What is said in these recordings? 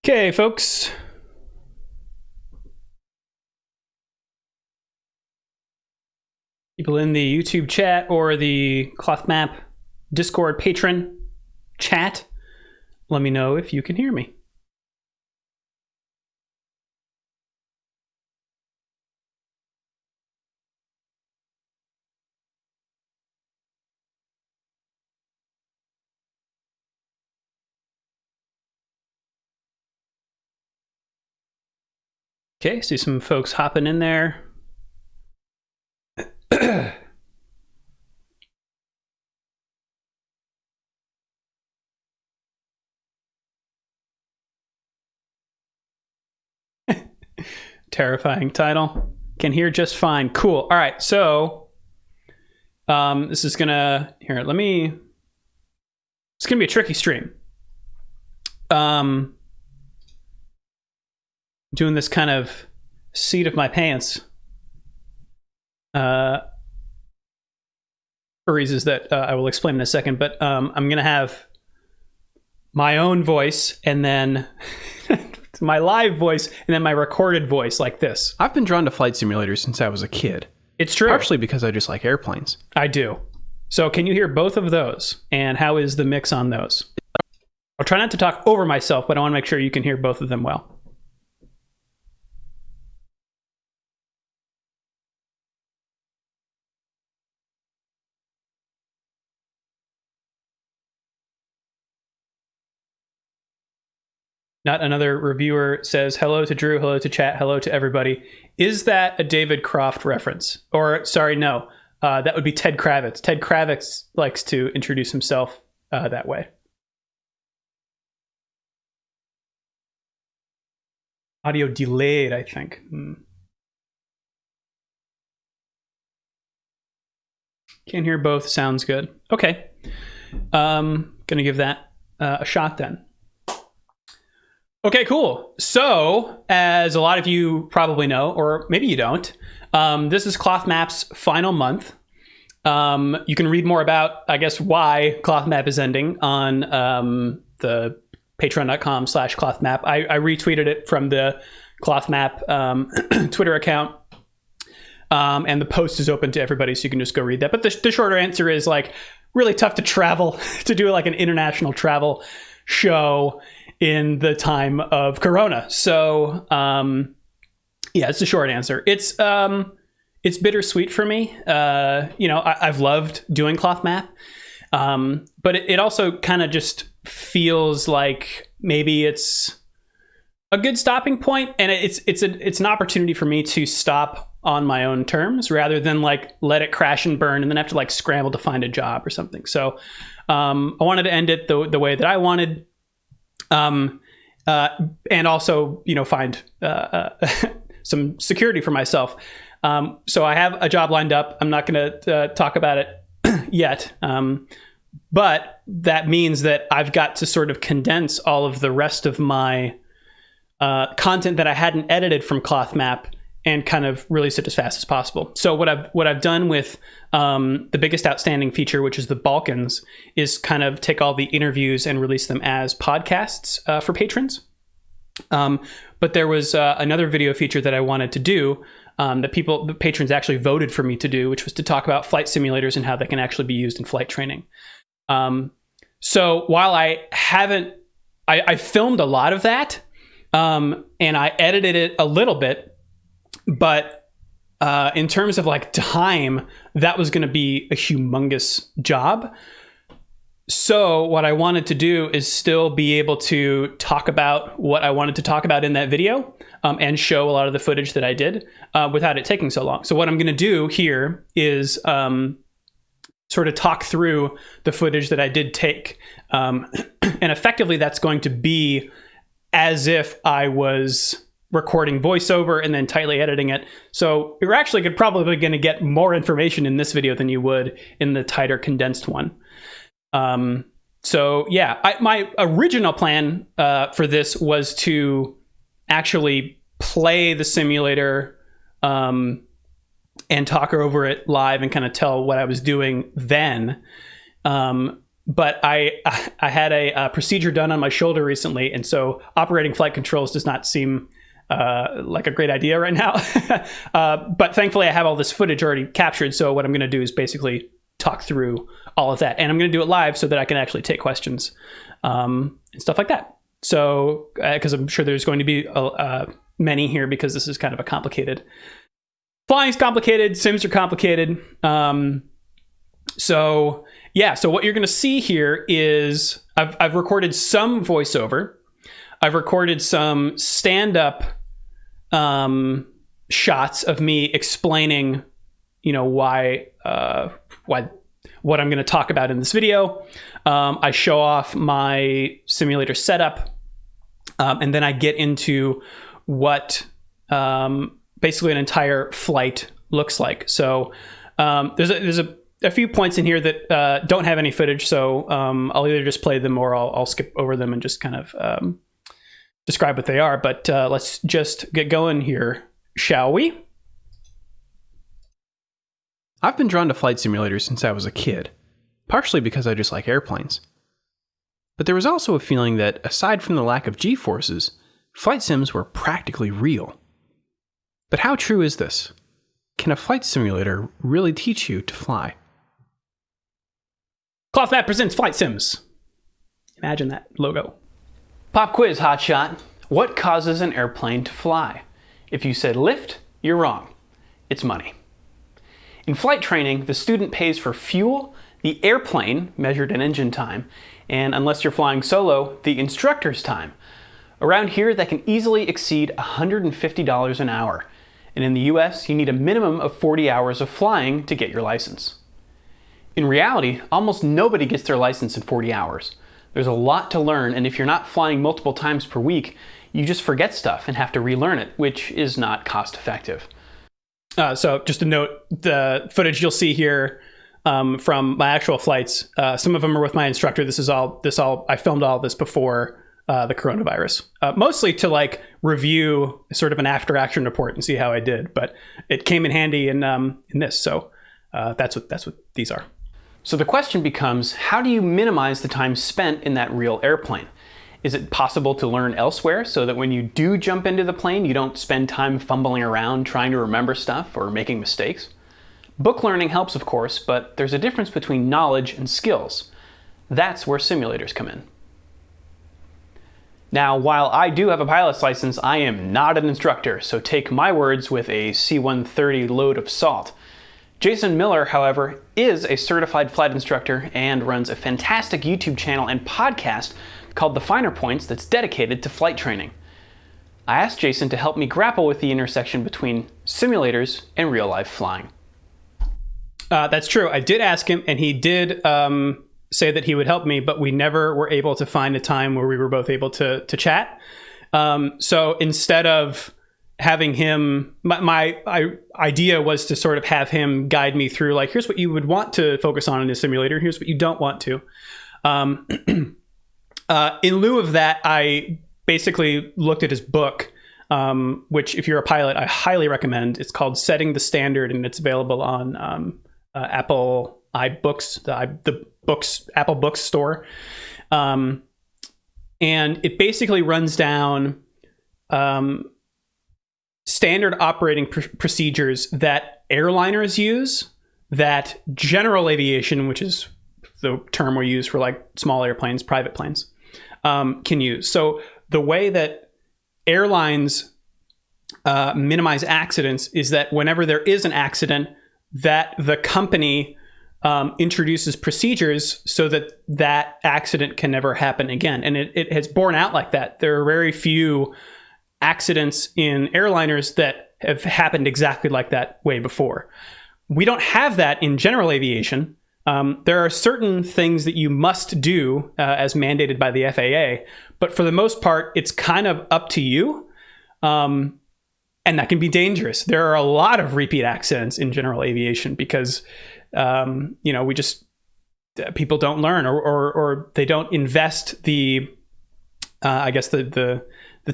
Okay, folks. People in the YouTube chat or the ClothMap Discord patron chat, let me know if you can hear me. Okay, see some folks hopping in there. Terrifying title. Can hear just fine. Cool. All right, so this is gonna it's gonna be a tricky stream. Doing this kind of seat of my pants for reasons that I will explain in a second, but I'm gonna have my own voice and then my live voice and then my recorded voice like this. I've been drawn to flight simulators since I was a kid. It's true. Partially because I just like airplanes. I do. So can you hear both of those? And how is the mix on those? I'll try not to talk over myself, but I want to make sure you can hear both of them well. Not another reviewer says, hello to Drew, hello to chat, hello to everybody. Is that a David Croft reference? Or, sorry, no. That would be Ted Kravitz. Ted Kravitz likes to introduce himself that way. Audio delayed, I think. Can't hear both. Sounds good. Okay. Gonna give that a shot then. Okay, cool. So, as a lot of you probably know, or maybe you don't, this is ClothMap's final month. You can read more about, I guess, why ClothMap is ending on the patreon.com/ClothMap. I retweeted it from the ClothMap Twitter account. And the post is open to everybody, so you can just go read that. But the shorter answer is, like, really tough to travel, to do like an international travel show in the time of Corona. So, yeah, it's the short answer. It's bittersweet for me. I've loved doing ClothMap. But it also kind of just feels like maybe it's a good stopping point, and it's an opportunity for me to stop on my own terms rather than like let it crash and burn and then have to like scramble to find a job or something. So I wanted to end it the way that I wanted. And also, find some security for myself. So I have a job lined up. I'm not going to talk about it yet. But that means that I've got to sort of condense all of the rest of my content that I hadn't edited from ClothMap and kind of release it as fast as possible. So what I've done with the biggest outstanding feature, which is the Balkans, is kind of take all the interviews and release them as podcasts for patrons. But there was another video feature that I wanted to do that the patrons actually voted for me to do, which was to talk about flight simulators and how they can actually be used in flight training. So while I filmed a lot of that, and I edited it a little bit, but in terms of like time, that was going to be a humongous job. So what I wanted to do is still be able to talk about what I wanted to talk about in that video, and show a lot of the footage that I did without it taking so long. So what I'm going to do here is sort of talk through the footage that I did take. And effectively, that's going to be as if I was recording voiceover and then tightly editing it. So you're actually probably going to get more information in this video than you would in the tighter condensed one. So yeah, my original plan for this was to actually play the simulator and talk over it live and kind of tell what I was doing then. but I had a procedure done on my shoulder recently, and so operating flight controls does not seem like a great idea right now. But thankfully, I have all this footage already captured. So what I'm going to do is basically talk through all of that, and I'm going to do it live so that I can actually take questions and stuff like that. So because I'm sure there's going to be many here, because this is kind of a complicated. Flying's complicated. Sims are complicated. So what you're going to see here is I've recorded some voiceover. I've recorded some stand-up shots of me explaining, why what I'm going to talk about in this video. I show off my simulator setup, and then I get into what basically an entire flight looks like. So there's a few points in here that don't have any footage, so I'll either just play them or I'll skip over them and just kind of describe what they are. But let's just get going here, shall we? I've been drawn to flight simulators since I was a kid, partially because I just like airplanes. But there was also a feeling that, aside from the lack of G-forces, flight sims were practically real. But how true is this? Can a flight simulator really teach you to fly? ClothMap presents Flight Sims. Imagine that logo. Pop quiz, hotshot. What causes an airplane to fly? If you said lift, you're wrong. It's money. In flight training, the student pays for fuel, the airplane, measured in engine time, and unless you're flying solo, the instructor's time. Around here, that can easily exceed $150 an hour. And in the US, you need a minimum of 40 hours of flying to get your license. In reality, almost nobody gets their license in 40 hours. There's a lot to learn, and if you're not flying multiple times per week, you just forget stuff and have to relearn it, which is not cost effective. So just a note, the footage you'll see here from my actual flights, some of them are with my instructor. I filmed all this before the coronavirus, mostly to review sort of an after action report and see how I did, but it came in handy in this. So that's what these are. So the question becomes, how do you minimize the time spent in that real airplane? Is it possible to learn elsewhere so that when you do jump into the plane, you don't spend time fumbling around trying to remember stuff or making mistakes? Book learning helps, of course, but there's a difference between knowledge and skills. That's where simulators come in. Now, while I do have a pilot's license, I am not an instructor, so take my words with a C-130 load of salt. Jason Miller, however, is a certified flight instructor and runs a fantastic YouTube channel and podcast called The Finer Points that's dedicated to flight training. I asked Jason to help me grapple with the intersection between simulators and real-life flying. That's true. I did ask him, and he did say that he would help me, but we never were able to find a time where we were both able to chat. So instead of having him, my idea was to sort of have him guide me through, here's what you would want to focus on in a simulator, here's what you don't want to. In lieu of that, I basically looked at his book, which if you're a pilot, I highly recommend. It's called Setting the Standard, and it's available on Apple iBooks, the Apple Books store. And it basically runs down standard operating procedures that airliners use, that general aviation, which is the term we use for small airplanes, private planes, can use. So the way that airlines minimize accidents is that whenever there is an accident, that the company introduces procedures so that that accident can never happen again. And it has borne out like that. There are very few accidents in airliners that have happened exactly like that way before. We don't have that in general aviation. There are certain things that you must do as mandated by the FAA, but for the most part, it's kind of up to you. And that can be dangerous. There are a lot of repeat accidents in general aviation because, people don't learn or they don't invest the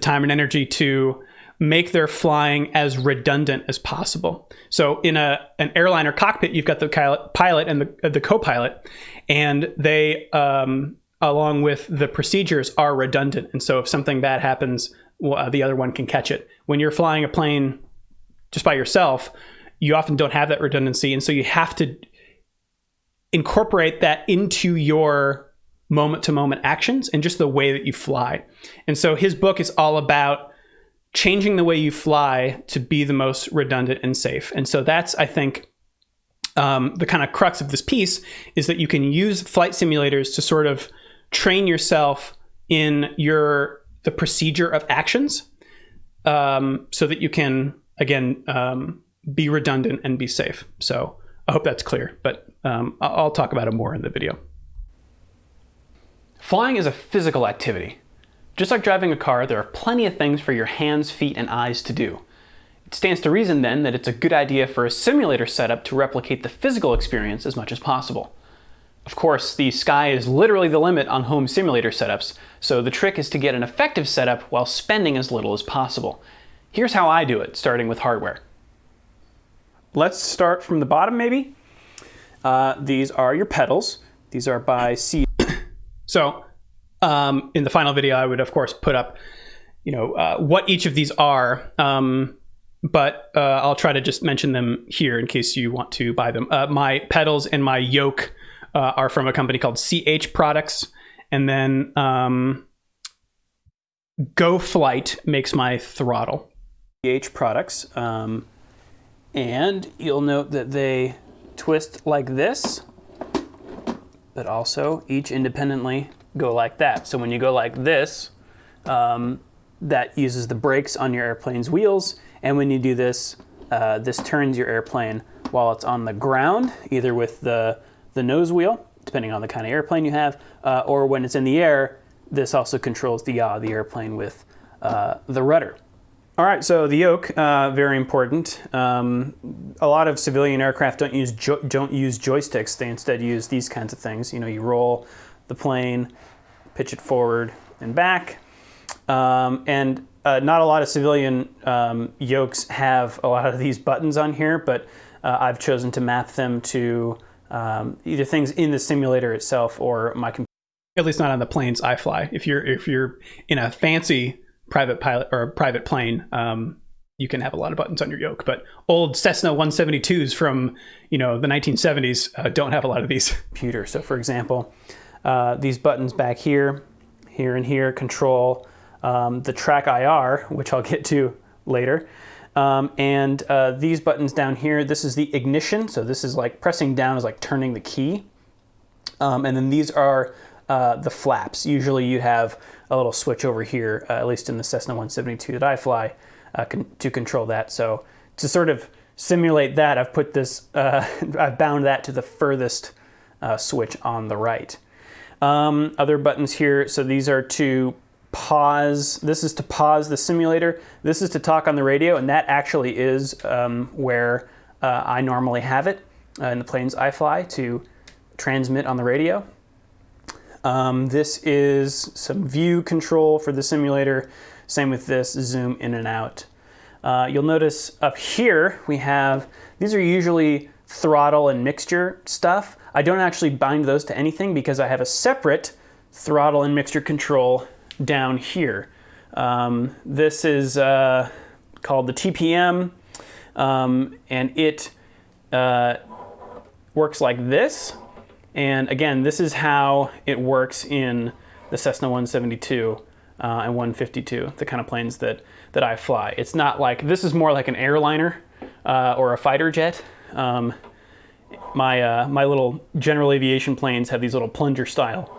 time and energy to make their flying as redundant as possible. So in an airliner cockpit, you've got the pilot and the co-pilot, and they, along with the procedures, are redundant. And so if something bad happens, the other one can catch it. When you're flying a plane just by yourself, you often don't have that redundancy. And so you have to incorporate that into your moment-to-moment actions and just the way that you fly. And so his book is all about changing the way you fly to be the most redundant and safe. And so that's, I think, the kind of crux of this piece is that you can use flight simulators to sort of train yourself in the procedure of actions, so that you can, again, be redundant and be safe. So I hope that's clear, but I'll talk about it more in the video. Flying is a physical activity. Just like driving a car, there are plenty of things for your hands, feet, and eyes to do. It stands to reason then that it's a good idea for a simulator setup to replicate the physical experience as much as possible. Of course, the sky is literally the limit on home simulator setups, so the trick is to get an effective setup while spending as little as possible. Here's how I do it, starting with hardware. Let's start from the bottom, maybe. These are your pedals. These are by C. So in the final video, I would, of course, put up, what each of these are, but I'll try to just mention them here in case you want to buy them. My pedals and my yoke are from a company called CH Products, and then Go Flight makes my throttle. CH Products, and you'll note that they twist like this, but also each independently go like that. So when you go like this, that uses the brakes on your airplane's wheels, and when you do this, this turns your airplane while it's on the ground, either with the nose wheel, depending on the kind of airplane you have, or when it's in the air, this also controls the yaw of the airplane with the rudder. All right, so the yoke, very important. A lot of civilian aircraft don't use joysticks. They instead use these kinds of things. You roll the plane, pitch it forward and back. And not a lot of civilian yokes have a lot of these buttons on here, but I've chosen to map them to either things in the simulator itself or my computer. At least not on the planes I fly. If you're in a fancy private pilot or a private plane, you can have a lot of buttons on your yoke. But old Cessna 172s from the 1970s don't have a lot of these. Computer. So for example, these buttons back here, and here control the track IR, which I'll get to later. And these buttons down here, this is the ignition. So this is like pressing down is like turning the key. And then these are the flaps. Usually you have a little switch over here, at least in the Cessna 172 that I fly, to control that. So to sort of simulate that, I've put this, I've bound that to the furthest switch on the right. Other buttons here, so these are to pause. This is to pause the simulator. This is to talk on the radio, and that actually is where I normally have it in the planes I fly to transmit on the radio. This is some view control for the simulator. Same with this, zoom in and out. You'll notice up here we have, these are usually throttle and mixture stuff. I don't actually bind those to anything because I have a separate throttle and mixture control down here. This is called the TPM, and it works like this. And again, this is how it works in the Cessna 172 and 152, the kind of planes that I fly. It's not like, this is more like an airliner or a fighter jet. My little general aviation planes have these little plunger style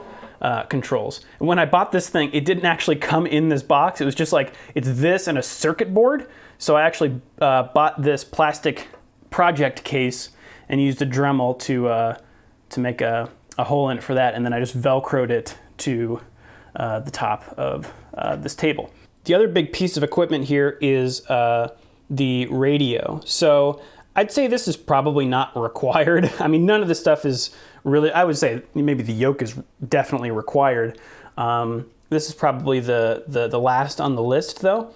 controls. And when I bought this thing, it didn't actually come in this box. It was just like, it's this and a circuit board. So I actually bought this plastic project case and used a Dremel to make a hole in it for that, and then I just Velcroed it to the top of this table. The other big piece of equipment here is the radio. So I'd say this is probably not required. I mean, none of this stuff is really, I would say maybe the yoke is definitely required. This is probably the last on the list though.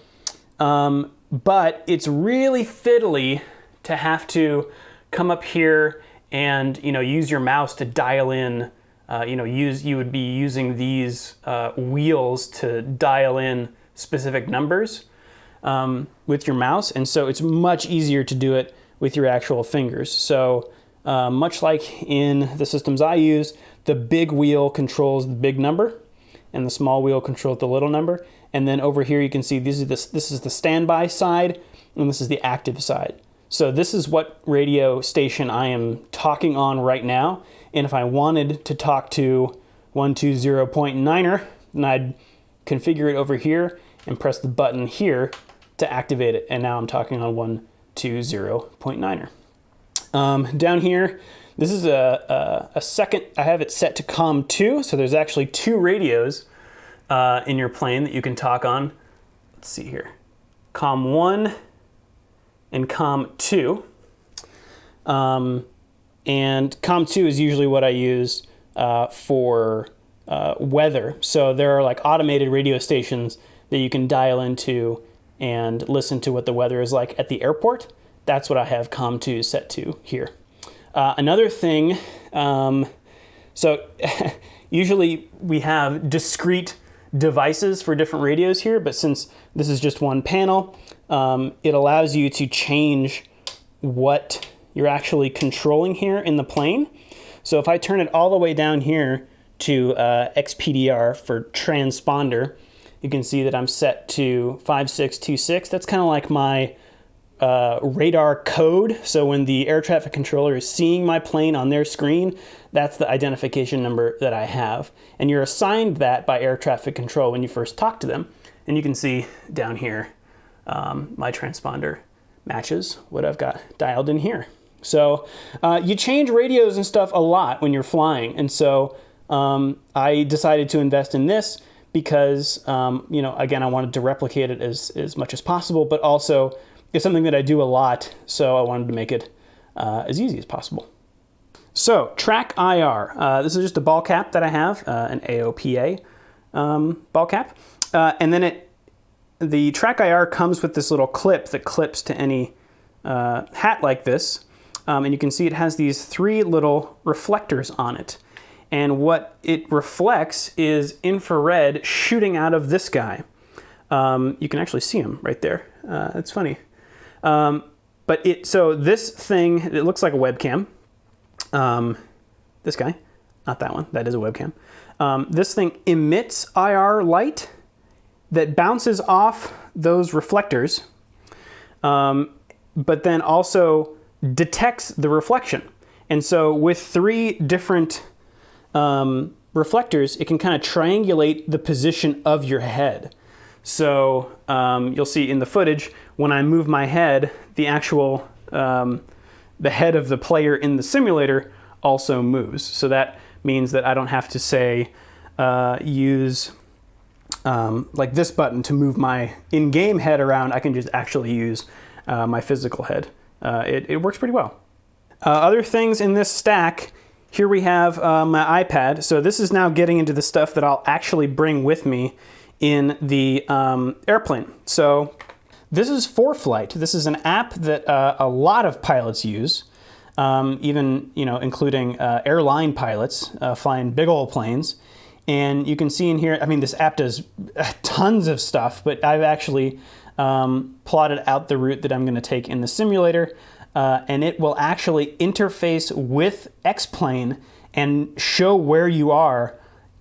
but it's really fiddly to have to come up here and use your mouse to dial in. You would be using these wheels to dial in specific numbers with your mouse, and so it's much easier to do it with your actual fingers. So much like in the systems I use, the big wheel controls the big number, and the small wheel controls the little number. And then over here you can see this is the standby side, and this is the active side. So this is what radio station I am talking on right now. And if I wanted to talk to 120.9er, then I'd configure it over here and press the button here to activate it. And now I'm talking on 120.9er. Down here, this is a second, I have it set to COM 2, so there's actually 2 radios in your plane that you can talk on. Let's see here. COM 1 and COM 2. And COM 2 is usually what I use for weather. So there are like automated radio stations that you can dial into and listen to what the weather is like at the airport. That's what I have COM 2 set to here. Another thing, so usually we have discrete devices for different radios here, but since this is just one panel, it allows you to change what you're actually controlling here in the plane. So if I turn it all the way down here to XPDR for transponder, you can see that I'm set to 5626. That's kind of like my radar code. So when the air traffic controller is seeing my plane on their screen, that's the identification number that I have. And you're assigned that by air traffic control when you first talk to them. And you can see down here, my transponder matches what I've got dialed in here. So you change radios and stuff a lot when you're flying. And so I decided to invest in this because, again, I wanted to replicate it as much as possible, but also it's something that I do a lot, so I wanted to make it as easy as possible. So, Track IR. This is just a ball cap that I have, an AOPA ball cap. And then the Track IR comes with this little clip that clips to any hat like this. And you can see it has these 3 little reflectors on it. And what it reflects is infrared shooting out of this guy. You can actually see him right there. It's funny. So this thing, it looks like a webcam. This guy, not that one, that is a webcam. This thing emits IR light that bounces off those reflectors, but then also detects the reflection. And so with 3 different reflectors, it can kind of triangulate the position of your head. So you'll see in the footage, when I move my head, the actual, the head of the player in the simulator also moves. So that means that I don't have to say, use like this button to move my in-game head around. I can just actually use my physical head. It works pretty well. Other things in this stack, here we have my iPad. So this is now getting into the stuff that I'll actually bring with me in the airplane. So this is ForeFlight. This is an app that a lot of pilots use, even including airline pilots flying big old planes. And you can see in here, I mean, this app does tons of stuff, but I've actually plotted out the route that I'm going to take in the simulator, and it will actually interface with X-Plane and show where you are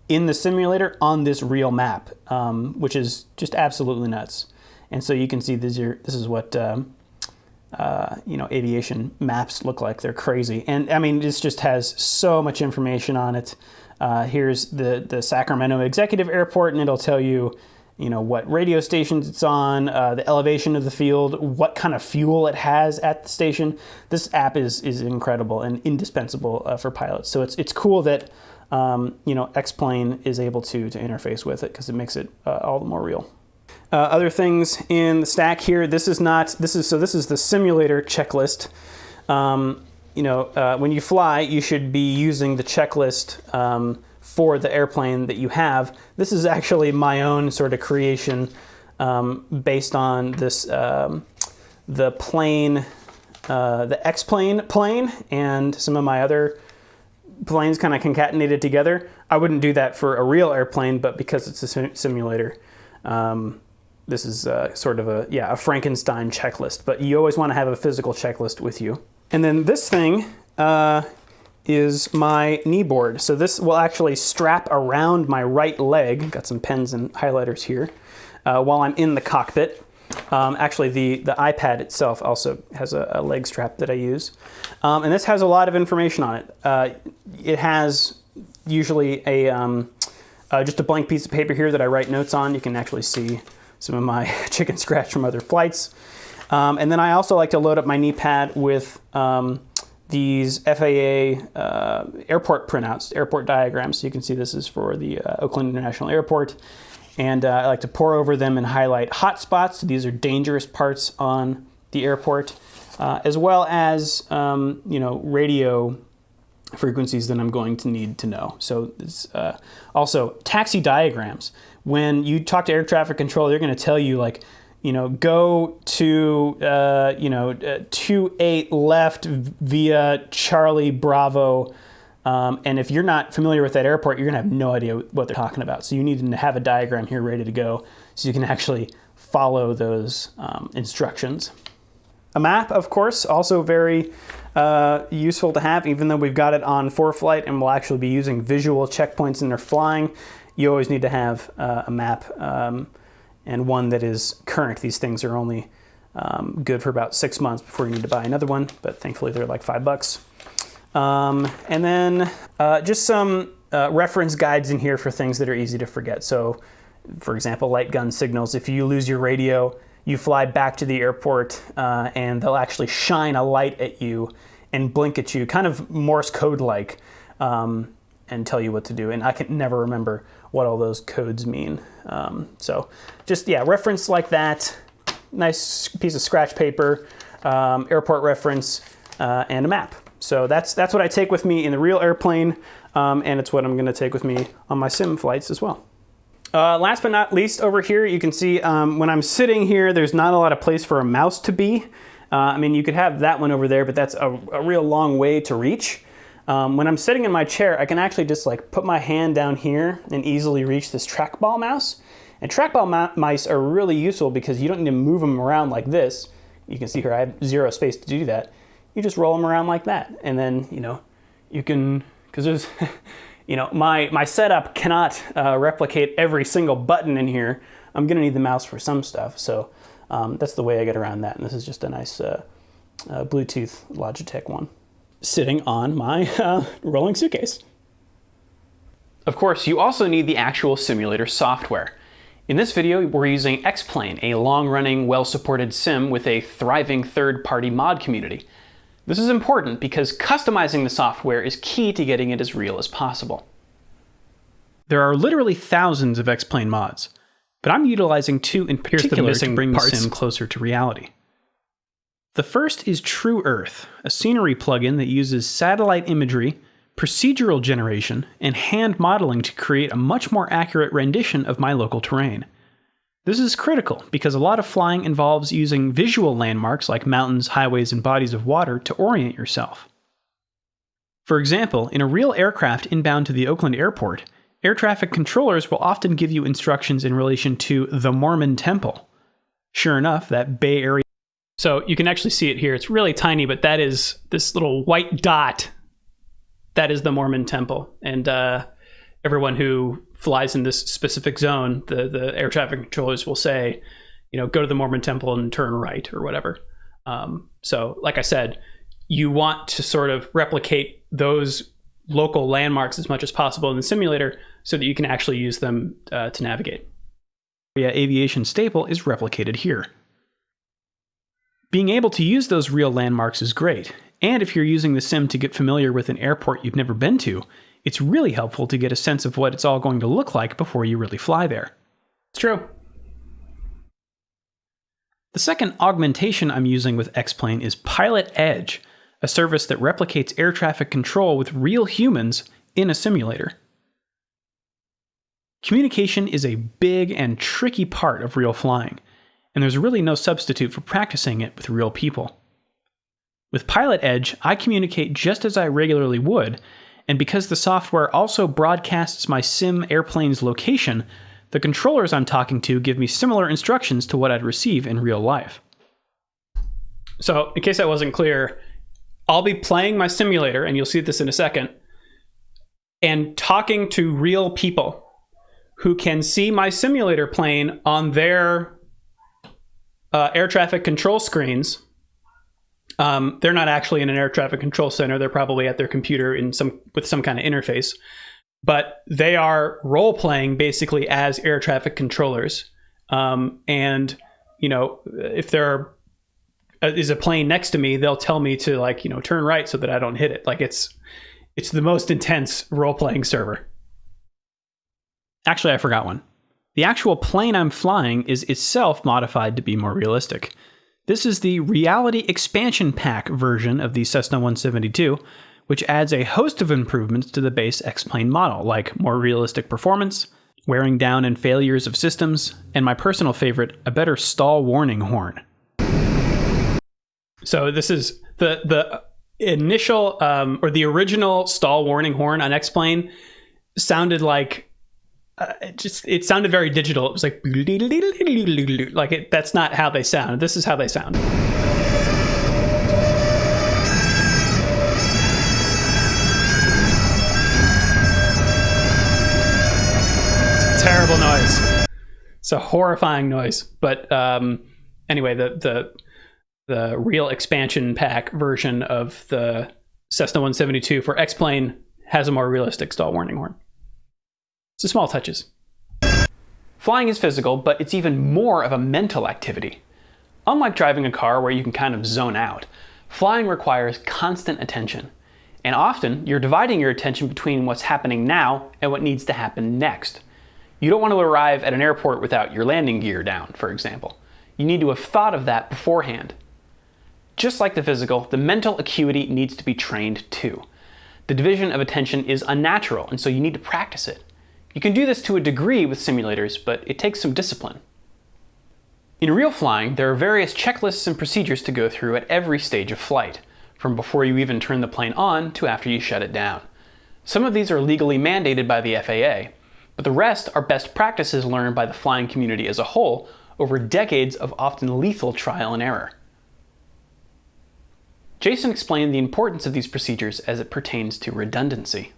in the simulator on this real map, which is just absolutely nuts. And so you can see this is what aviation maps look like. They're crazy, and I mean, this just has so much information on it. Here's the Sacramento Executive Airport, and it'll tell you, what radio stations it's on, the elevation of the field, what kind of fuel it has at the station. This app is incredible and indispensable for pilots. So it's cool that X-Plane is able to interface with it, because it makes it all the more real. Other things in the stack here. This is the simulator checklist. When you fly, you should be using the checklist for the airplane that you have. This is actually my own sort of creation. based on this the plane, the X-plane plane, and some of my other planes kind of concatenated together. I wouldn't do that for a real airplane, but because it's a simulator, this is sort of a Frankenstein checklist. But you always want to have a physical checklist with you. And then this thing is my knee board. So this will actually strap around my right leg. Got some pens and highlighters here while I'm in the cockpit. Actually, the iPad itself also has a leg strap that I use. And this has a lot of information on it. It has usually just a blank piece of paper here that I write notes on. You can actually see some of my chicken scratch from other flights. And then I also like to load up my knee pad with these FAA airport printouts, airport diagrams. So you can see this is for the Oakland International Airport. And I like to pour over them and highlight hot spots. So these are dangerous parts on the airport, as well as radio frequencies that I'm going to need to know. So it's also taxi diagrams. When you talk to air traffic control, they're going to tell you go to 28 left via Charlie Bravo. And if you're not familiar with that airport, you're going to have no idea what they're talking about. So you need to have a diagram here ready to go so you can actually follow those instructions. A map, of course, also very useful to have, even though we've got it on ForeFlight and we'll actually be using visual checkpoints in their flying. You always need to have a map and one that is current. These things are only good for about 6 months before you need to buy another one, but thankfully they're like $5. And then just some reference guides in here for things that are easy to forget. So, for example, light gun signals. If you lose your radio, you fly back to the airport and they'll actually shine a light at you and blink at you, kind of Morse code-like, and tell you what to do. And I can never remember what all those codes mean. So just, reference like that. Nice piece of scratch paper, airport reference, and a map. So that's what I take with me in the real airplane, and it's what I'm going to take with me on my sim flights as well. Last but not least, over here, you can see when I'm sitting here, there's not a lot of place for a mouse to be. You could have that one over there, but that's a real long way to reach. When I'm sitting in my chair, I can actually just put my hand down here and easily reach this trackball mouse. And trackball mice are really useful because you don't need to move them around like this. You can see here I have zero space to do that. You just roll them around like that. And then, you can, because there's, my setup cannot replicate every single button in here. I'm going to need the mouse for some stuff. So that's the way I get around that. And this is just a nice Bluetooth Logitech one sitting on my rolling suitcase. Of course, you also need the actual simulator software. In this video, we're using X-Plane, a long-running, well-supported sim with a thriving third-party mod community. This is important because customizing the software is key to getting it as real as possible. There are literally thousands of X-Plane mods, but I'm utilizing two in particular to bring the sim closer to reality. The first is True Earth, a scenery plugin that uses satellite imagery, procedural generation, and hand modeling to create a much more accurate rendition of my local terrain. This is critical because a lot of flying involves using visual landmarks like mountains, highways, and bodies of water to orient yourself. For example, in a real aircraft inbound to the Oakland airport, air traffic controllers will often give you instructions in relation to the Mormon Temple. Sure enough, that Bay Area. So you can actually see it here. It's really tiny, but that is this little white dot. That is the Mormon Temple. And everyone who flies in this specific zone, the air traffic controllers will say, go to the Mormon Temple and turn right or whatever. So like I said, you want to sort of replicate those local landmarks as much as possible in the simulator so that you can actually use them to navigate. The aviation staple is replicated here. Being able to use those real landmarks is great. And if you're using the sim to get familiar with an airport you've never been to, it's really helpful to get a sense of what it's all going to look like before you really fly there. It's true. The second augmentation I'm using with X-Plane is Pilot Edge, a service that replicates air traffic control with real humans in a simulator. Communication is a big and tricky part of real flying, and there's really no substitute for practicing it with real people. With Pilot Edge, I communicate just as I regularly would, and because the software also broadcasts my sim airplane's location, the controllers I'm talking to give me similar instructions to what I'd receive in real life. So, in case that wasn't clear, I'll be playing my simulator, and you'll see this in a second, and talking to real people who can see my simulator plane on their air traffic control screens. They're not actually in an air traffic control center. They're probably at their computer with some kind of interface. But they are role-playing basically as air traffic controllers. And, if there is a plane next to me, they'll tell me to turn right so that I don't hit it. It's the most intense role-playing server. Actually, I forgot one. The actual plane I'm flying is itself modified to be more realistic. This is the Reality Expansion Pack version of the Cessna 172, which adds a host of improvements to the base X-Plane model, like more realistic performance, wearing down and failures of systems, and my personal favorite, a better stall warning horn. So this is the initial, or the original stall warning horn on X-Plane sounded like, it sounded very digital. It was like that's not how they sound. This is how they sound. It's a terrible noise. It's a horrifying noise. But anyway, the real expansion pack version of the Cessna 172 for X-Plane has a more realistic stall warning horn. It's the small touches. Flying is physical, but it's even more of a mental activity. Unlike driving a car where you can kind of zone out, flying requires constant attention. And often, you're dividing your attention between what's happening now and what needs to happen next. You don't want to arrive at an airport without your landing gear down, for example. You need to have thought of that beforehand. Just like the physical, the mental acuity needs to be trained too. The division of attention is unnatural, and so you need to practice it. You can do this to a degree with simulators, but it takes some discipline. In real flying, there are various checklists and procedures to go through at every stage of flight, from before you even turn the plane on to after you shut it down. Some of these are legally mandated by the FAA, but the rest are best practices learned by the flying community as a whole over decades of often lethal trial and error. Jason explained the importance of these procedures as it pertains to redundancy.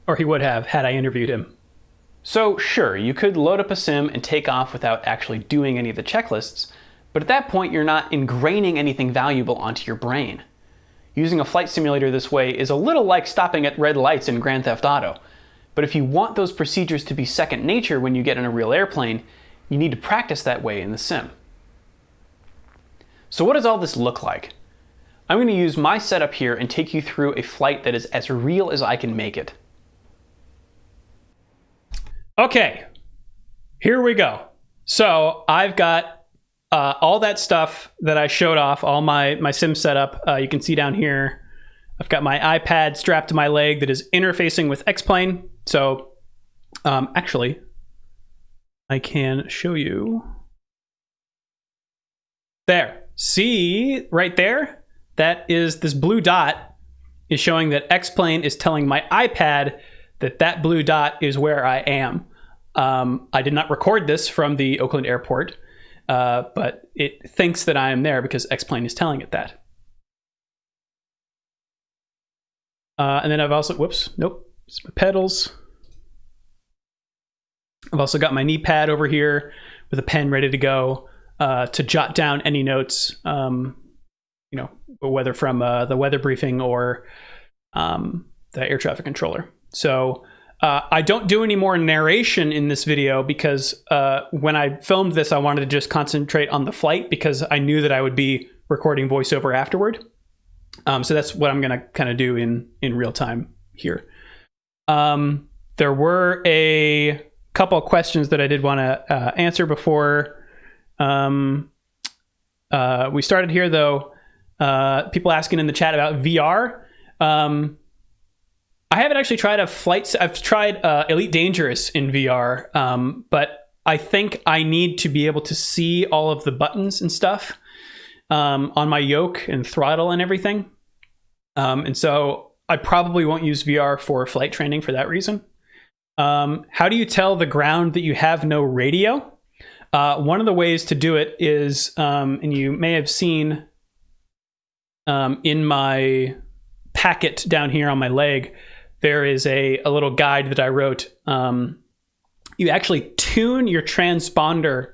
Or he would have, had I interviewed him. So sure, you could load up a sim and take off without actually doing any of the checklists, but at that point you're not ingraining anything valuable onto your brain. Using a flight simulator this way is a little like stopping at red lights in Grand Theft Auto, but if you want those procedures to be second nature when you get in a real airplane, you need to practice that way in the sim. So what does all this look like? I'm going to use my setup here and take you through a flight that is as real as I can make it. Okay, here we go. So I've got all that stuff that I showed off, all my sim setup. You can see down here, I've got my iPad strapped to my leg that is interfacing with X-Plane. So actually, I can show you. There, see right there? That is, this blue dot is showing that X-Plane is telling my iPad that blue dot is where I am. I did not record this from the Oakland airport, but it thinks that I am there because X-Plane is telling it that. And then I've also, it's my pedals. I've also got my knee pad over here with a pen ready to go to jot down any notes, whether from the weather briefing or the air traffic controller. So I don't do any more narration in this video because when I filmed this, I wanted to just concentrate on the flight because I knew that I would be recording voiceover afterward. So that's what I'm going to kind of do in real time here. There were a couple of questions that I did want to answer before we started here, though. People asking in the chat about VR. I haven't actually tried I've tried Elite Dangerous in VR, but I think I need to be able to see all of the buttons and stuff on my yoke and throttle and everything. And so I probably won't use VR for flight training for that reason. How do you tell the ground that you have no radio? One of the ways to do it is, and you may have seen in my packet down here on my leg, there is a little guide that I wrote. You actually tune your transponder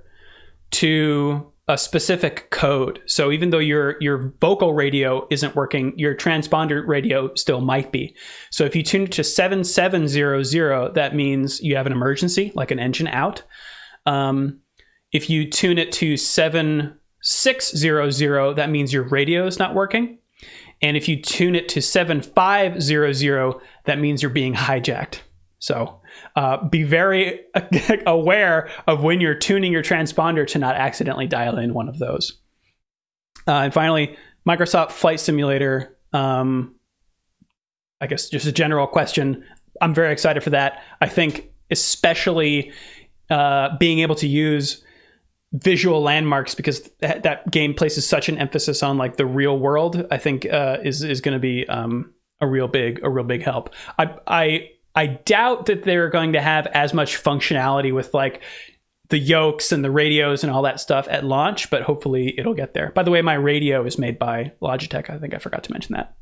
to a specific code. So even though your vocal radio isn't working, your transponder radio still might be. So if you tune it to 7700, that means you have an emergency, like an engine out. If you tune it to 7600, that means your radio is not working. And if you tune it to 7500, that means you're being hijacked. So be very aware of when you're tuning your transponder to not accidentally dial in one of those. And finally, Microsoft Flight Simulator. I guess just a general question. I'm very excited for that. I think especially being able to use visual landmarks, because that game places such an emphasis on like the real world, I think is going to be a real big help. I doubt that they're going to have as much functionality with like the yokes and the radios and all that stuff at launch, but hopefully it'll get there. By the way, my radio is made by Logitech. I think I forgot to mention that.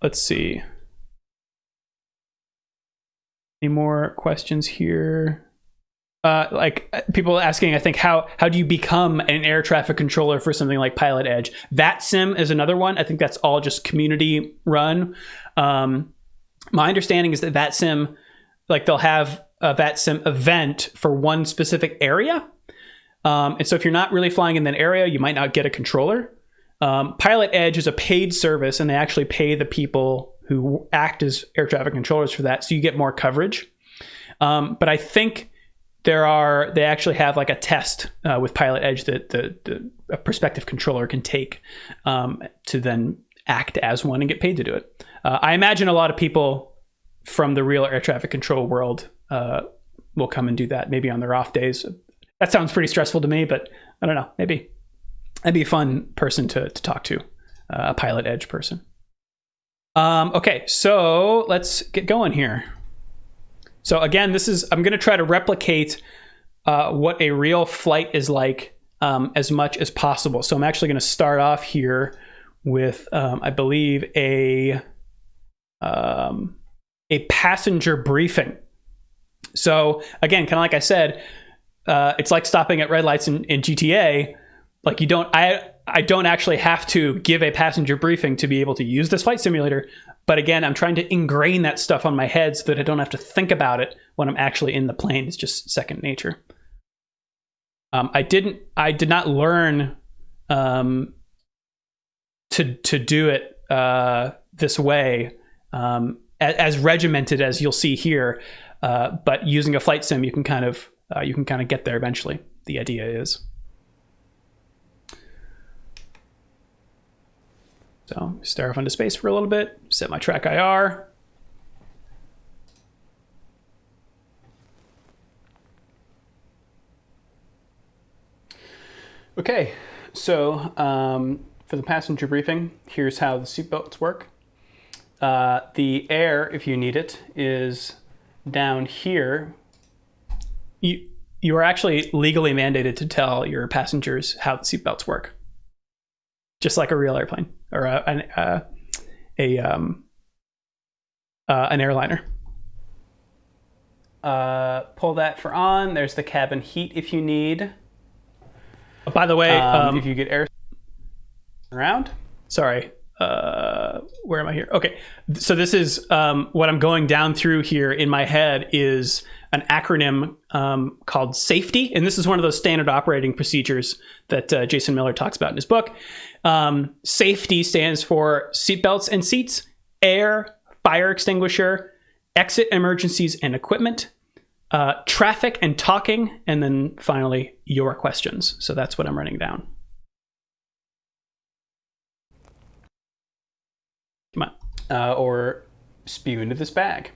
Let's see. Any more questions here? Like people asking, I think, how do you become an air traffic controller for something like Pilot Edge? VATSIM is another one. I think that's all just community run. My understanding is that VATSIM, like they'll have a VATSIM event for one specific area. And so if you're not really flying in that area, you might not get a controller. Pilot Edge is a paid service, and they actually pay the people who act as air traffic controllers for that, so you get more coverage. But I think they actually have like a test with Pilot Edge that a prospective controller can take to then act as one and get paid to do it. I imagine a lot of people from the real air traffic control world will come and do that, maybe on their off days. That sounds pretty stressful to me, but I don't know. Maybe that'd be a fun person to talk to, a Pilot Edge person. Okay, so let's get going here. So again, I'm going to try to replicate what a real flight is like as much as possible. So I'm actually going to start off here with, I believe, a passenger briefing. So again, kind of like I said, it's like stopping at red lights in GTA. Like I don't actually have to give a passenger briefing to be able to use this flight simulator. But again, I'm trying to ingrain that stuff on my head so that I don't have to think about it when I'm actually in the plane. It's just second nature. I did not learn to do it this way, as regimented as you'll see here. But using a flight sim, you can kind of get there eventually. The idea is. So stare off into space for a little bit, set my track IR. Okay, so for the passenger briefing, here's how the seatbelts work. The air, if you need it, is down here. You are actually legally mandated to tell your passengers how the seatbelts work, just like a real airplane or an airliner. Pull that for on. There's the cabin heat if you need. By the way, if you get air around. Sorry. Where am I here? Okay. So this is what I'm going down through here in my head is an acronym called SAFETY. And this is one of those standard operating procedures that Jason Miller talks about in his book. SAFETY stands for seatbelts and seats, air, fire extinguisher, exit emergencies and equipment, traffic and talking, and then finally your questions. So that's what I'm running down. Come on. or spew into this bag.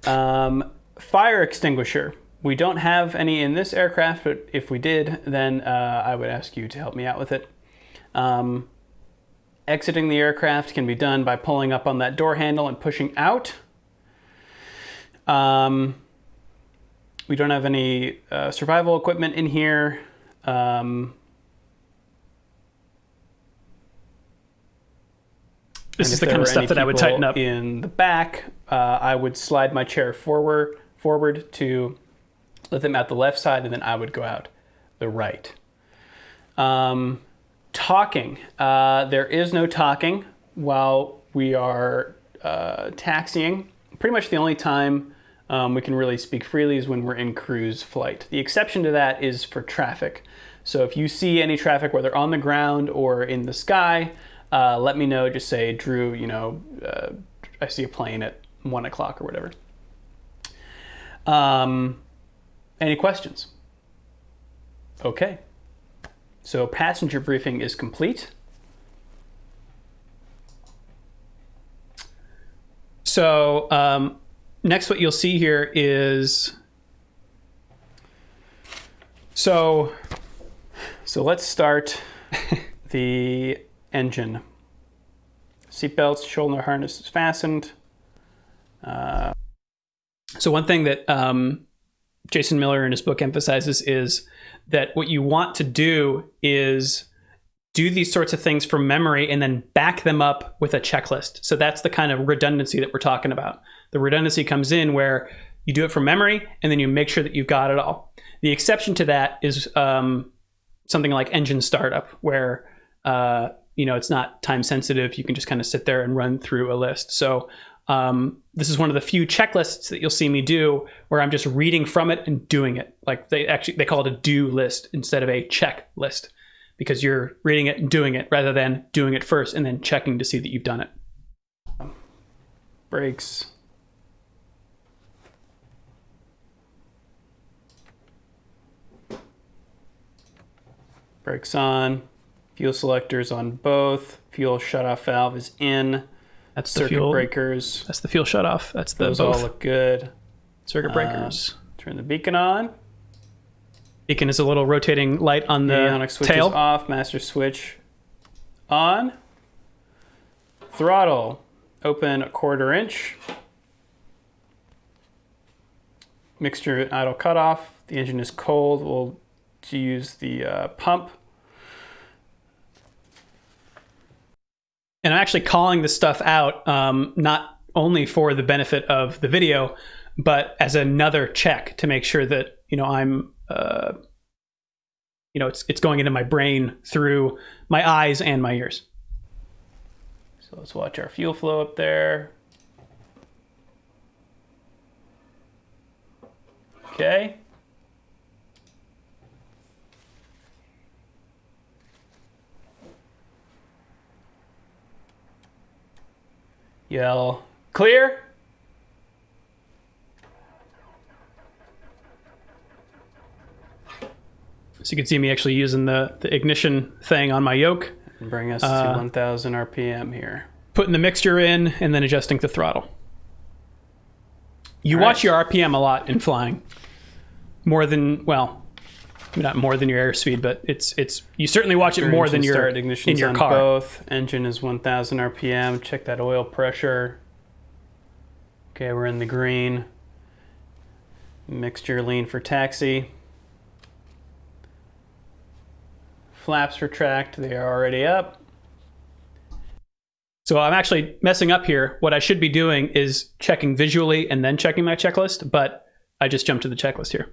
Fire extinguisher. We don't have any in this aircraft, but if we did, then I would ask you to help me out with it. Exiting the aircraft can be done by pulling up on that door handle and pushing out. We don't have any survival equipment in here. This is the kind of stuff that I would tighten up. In the back, I would slide my chair forward to let them out the left side, and then I would go out the right. Talking. There is no talking while we are taxiing. Pretty much the only time we can really speak freely is when we're in cruise flight. The exception to that is for traffic. So if you see any traffic, whether on the ground or in the sky, let me know. Just say, Drew, I see a plane at 1 o'clock or whatever. Any questions? Okay. So passenger briefing is complete. So next what you'll see here is, so let's start the engine. Seatbelts, shoulder harness is fastened. So one thing that Jason Miller in his book emphasizes is that what you want to do is do these sorts of things from memory and then back them up with a checklist. So that's the kind of redundancy that we're talking about. The redundancy comes in where you do it from memory and then you make sure that you've got it all. The exception to that is something like engine startup, where it's not time sensitive. You can just kind of sit there and run through a list. So this is one of the few checklists that you'll see me do where I'm just reading from it and doing it. Like they call it a do list instead of a check list, because you're reading it and doing it rather than doing it first and then checking to see that you've done it. Brakes. Brakes on. Fuel selectors on both. Fuel shutoff valve is in. That's the circuit fuel breakers. That's the fuel shutoff. That's the those both. all look good. Circuit breakers. Turn the beacon on. Beacon is a little rotating light on the avionics switch tail. Is off. Master switch on. Throttle open 1/4 inch. Mixture idle cutoff. The engine is cold. We'll use the pump. And I'm actually calling this stuff out, not only for the benefit of the video, but as another check to make sure that, I'm, it's going into my brain through my eyes and my ears. So let's watch our fuel flow up there. Okay. Yell, clear. So you can see me actually using the ignition thing on my yoke. And bring us to 1,000 RPM here. Putting the mixture in and then adjusting the throttle. You watch your RPM a lot in flying. More than, not more than your airspeed, but it's you certainly watch it more than your in your car. Both. Engine is 1,000 RPM. Check that oil pressure. Okay, we're in the green. Mixture lean for taxi. Flaps retract. They are already up. So I'm actually messing up here. What I should be doing is checking visually and then checking my checklist, but I just jumped to the checklist here.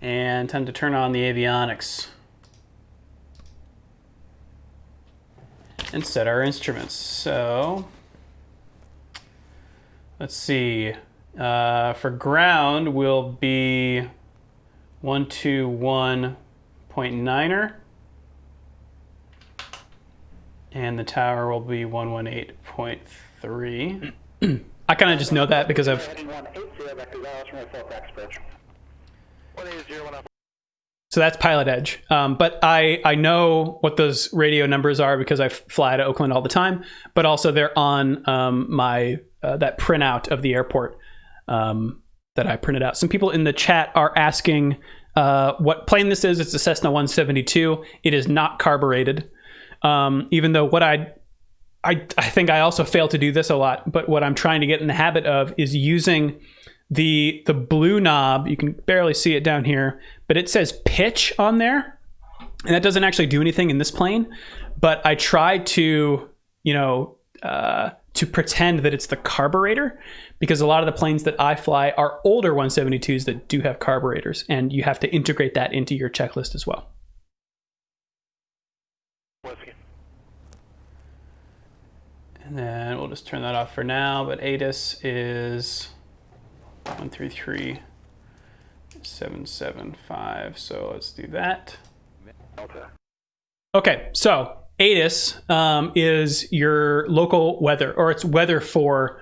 And time to turn on the avionics. And set our instruments. So, let's see. For ground, will be 121.9er. And the tower will be 118.3. I kind of just know that because I've... So So that's Pilot Edge. But I know what those radio numbers are because I fly to Oakland all the time. But also they're on my that printout of the airport that I printed out. Some people in the chat are asking what plane this is. It's a Cessna 172. It is not carbureted. Even though what I think I also fail to do this a lot. But what I'm trying to get in the habit of is using the blue knob. You can barely see it down here, but it says pitch on there, and that doesn't actually do anything in this plane. But I try to, to pretend that it's the carburetor, because a lot of the planes that I fly are older 172s that do have carburetors, and you have to integrate that into your checklist as well. And then we'll just turn that off for now, but ATIS is 133.775, so let's do that. Okay, so ATIS is your local weather, or it's weather for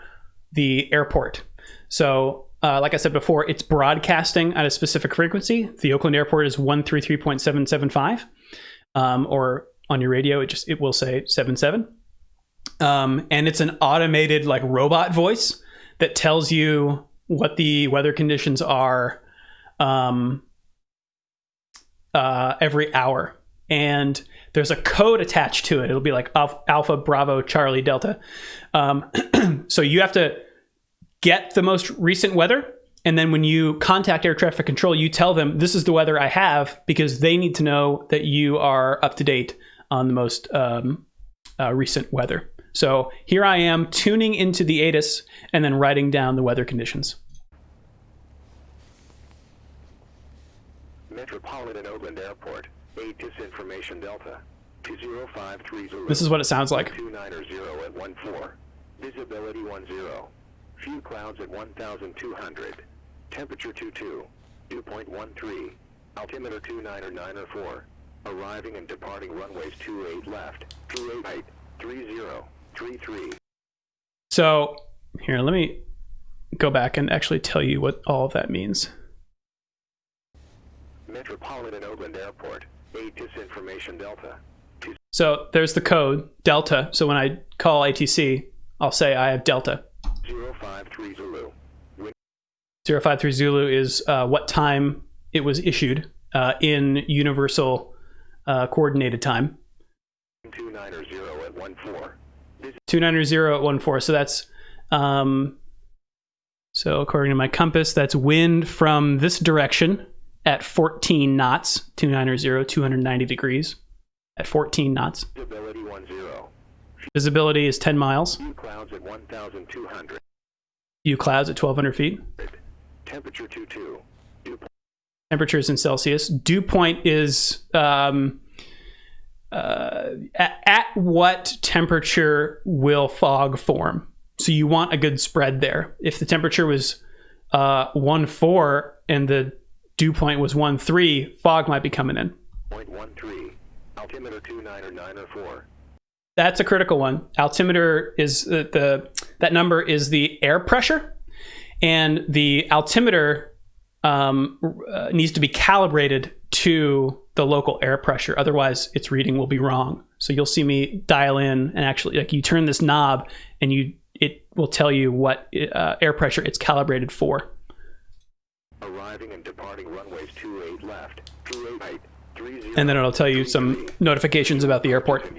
the airport. So like I said before, it's broadcasting at a specific frequency. The Oakland airport is 133.775, or on your radio, it will say 77. And it's an automated like robot voice that tells you what the weather conditions are every hour. And there's a code attached to it. It'll be like Alpha, Bravo, Charlie, Delta. So you have to get the most recent weather. And then when you contact air traffic control, you tell them, this is the weather I have, because they need to know that you are up to date on the most recent weather. So here I am tuning into the ATIS and then writing down the weather conditions. Metropolitan Oakland Airport, ATIS information Delta, 20530. This is what it sounds like. 290 at 14. Visibility 10. Few clouds at 1,200. Temperature 22. Dew point 13. Altimeter 2994. Arriving and departing runways 28 left. 28 3033. So here, let me go back and actually tell you what all of that means. Metropolitan Oakland Airport, ATIS information Delta. So there's the code, Delta. So when I call ATC, I'll say I have Delta. 053 Zulu. 053 Zulu is what time it was issued in universal coordinated time. 290 at 14. 290 at 14. So that's, so according to my compass, that's wind from this direction at 14 knots, 290, 290 degrees at 14 knots. Visibility 10. Visibility is 10 miles. Few clouds at 1,200. Few clouds at 1,200 feet. Temperature 22. Dew point. Temperatures in Celsius. Dew point is at what temperature will fog form. So you want a good spread there. If the temperature was 1.4 and the dew point was 1.3, fog might be coming in. 0.13. Altimeter 29904. That's a critical one. Altimeter is that number is the air pressure, and the altimeter needs to be calibrated to the local air pressure. Otherwise, its reading will be wrong. So you'll see me dial in and actually, like, you turn this knob, and it will tell you what air pressure it's calibrated for. Arriving and departing runways 28 left. 28 30. And then it'll tell you some notifications about the airport.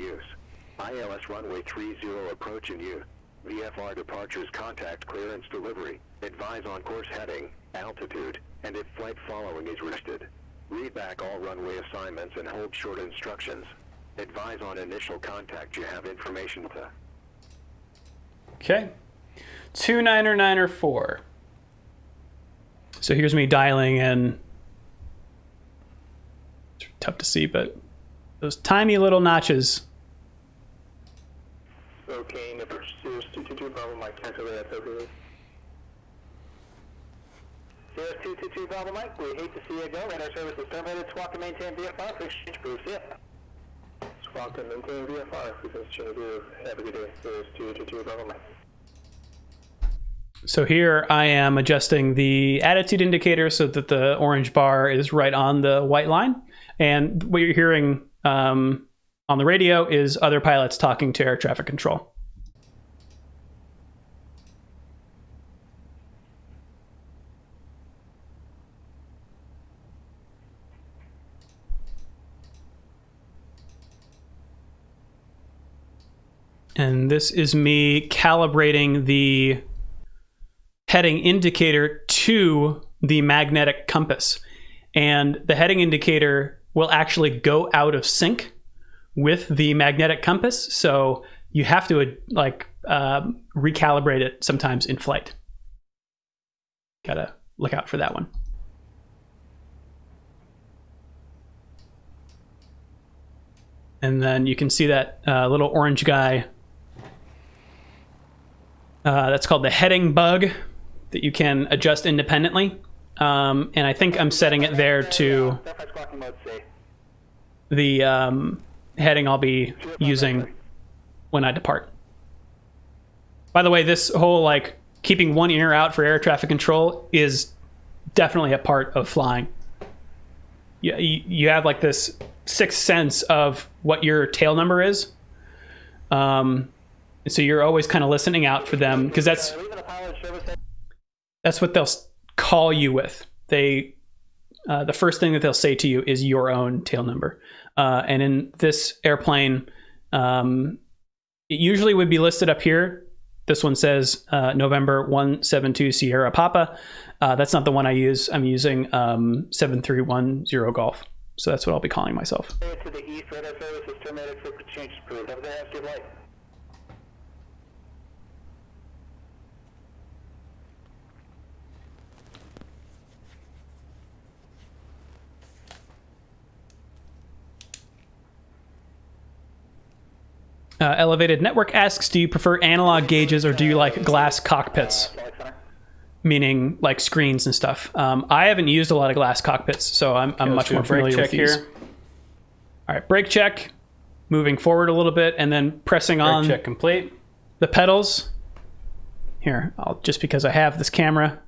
ILS runway 30 approach in use. VFR departures, contact clearance delivery. Advise on course heading, altitude, and if flight following is restricted. Read back all runway assignments and hold short instructions. Advise on initial contact. You have information to. Okay. 29904. So here's me dialing in. It's tough to see, but those tiny little notches. Okay, number 222 Bravo Mike, cancel that, okay. 222 Bravo Mike, we hate to see you go. Radar service is terminated. Squawk and maintain VFR. Please exchange proofs. Yeah. Squawk and maintain VFR. Please exchange proofs. Have a good day. 222 Bravo Mike. So here I am adjusting the attitude indicator so that the orange bar is right on the white line. And what you're hearing on the radio is other pilots talking to air traffic control. And this is me calibrating the heading indicator to the magnetic compass. And the heading indicator will actually go out of sync with the magnetic compass. So you have to recalibrate it sometimes in flight. Gotta look out for that one. And then you can see that little orange guy. That's called the heading bug that you can adjust independently. And I think I'm setting it there to the heading I'll be using when I depart. By the way, this whole keeping one ear out for air traffic control is definitely a part of flying. You have this sixth sense of what your tail number is. So you're always kind of listening out for them, because that's what they'll call you with. The first thing that they'll say to you is your own tail number. And in this airplane, it usually would be listed up here. This one says November 172 Sierra Papa. That's not the one I use. I'm using 7310 Golf. So that's what I'll be calling myself. To the east, radar service is terminated for change approved. Have the rest of your flight. Elevated Network asks, do you prefer analog gauges or do you like glass cockpits? Meaning like screens and stuff. I haven't used a lot of glass cockpits, so I'm much more familiar with these. Here. All right, brake check. Moving forward a little bit and then pressing on Brake check complete. The pedals. Here, just because I have this camera.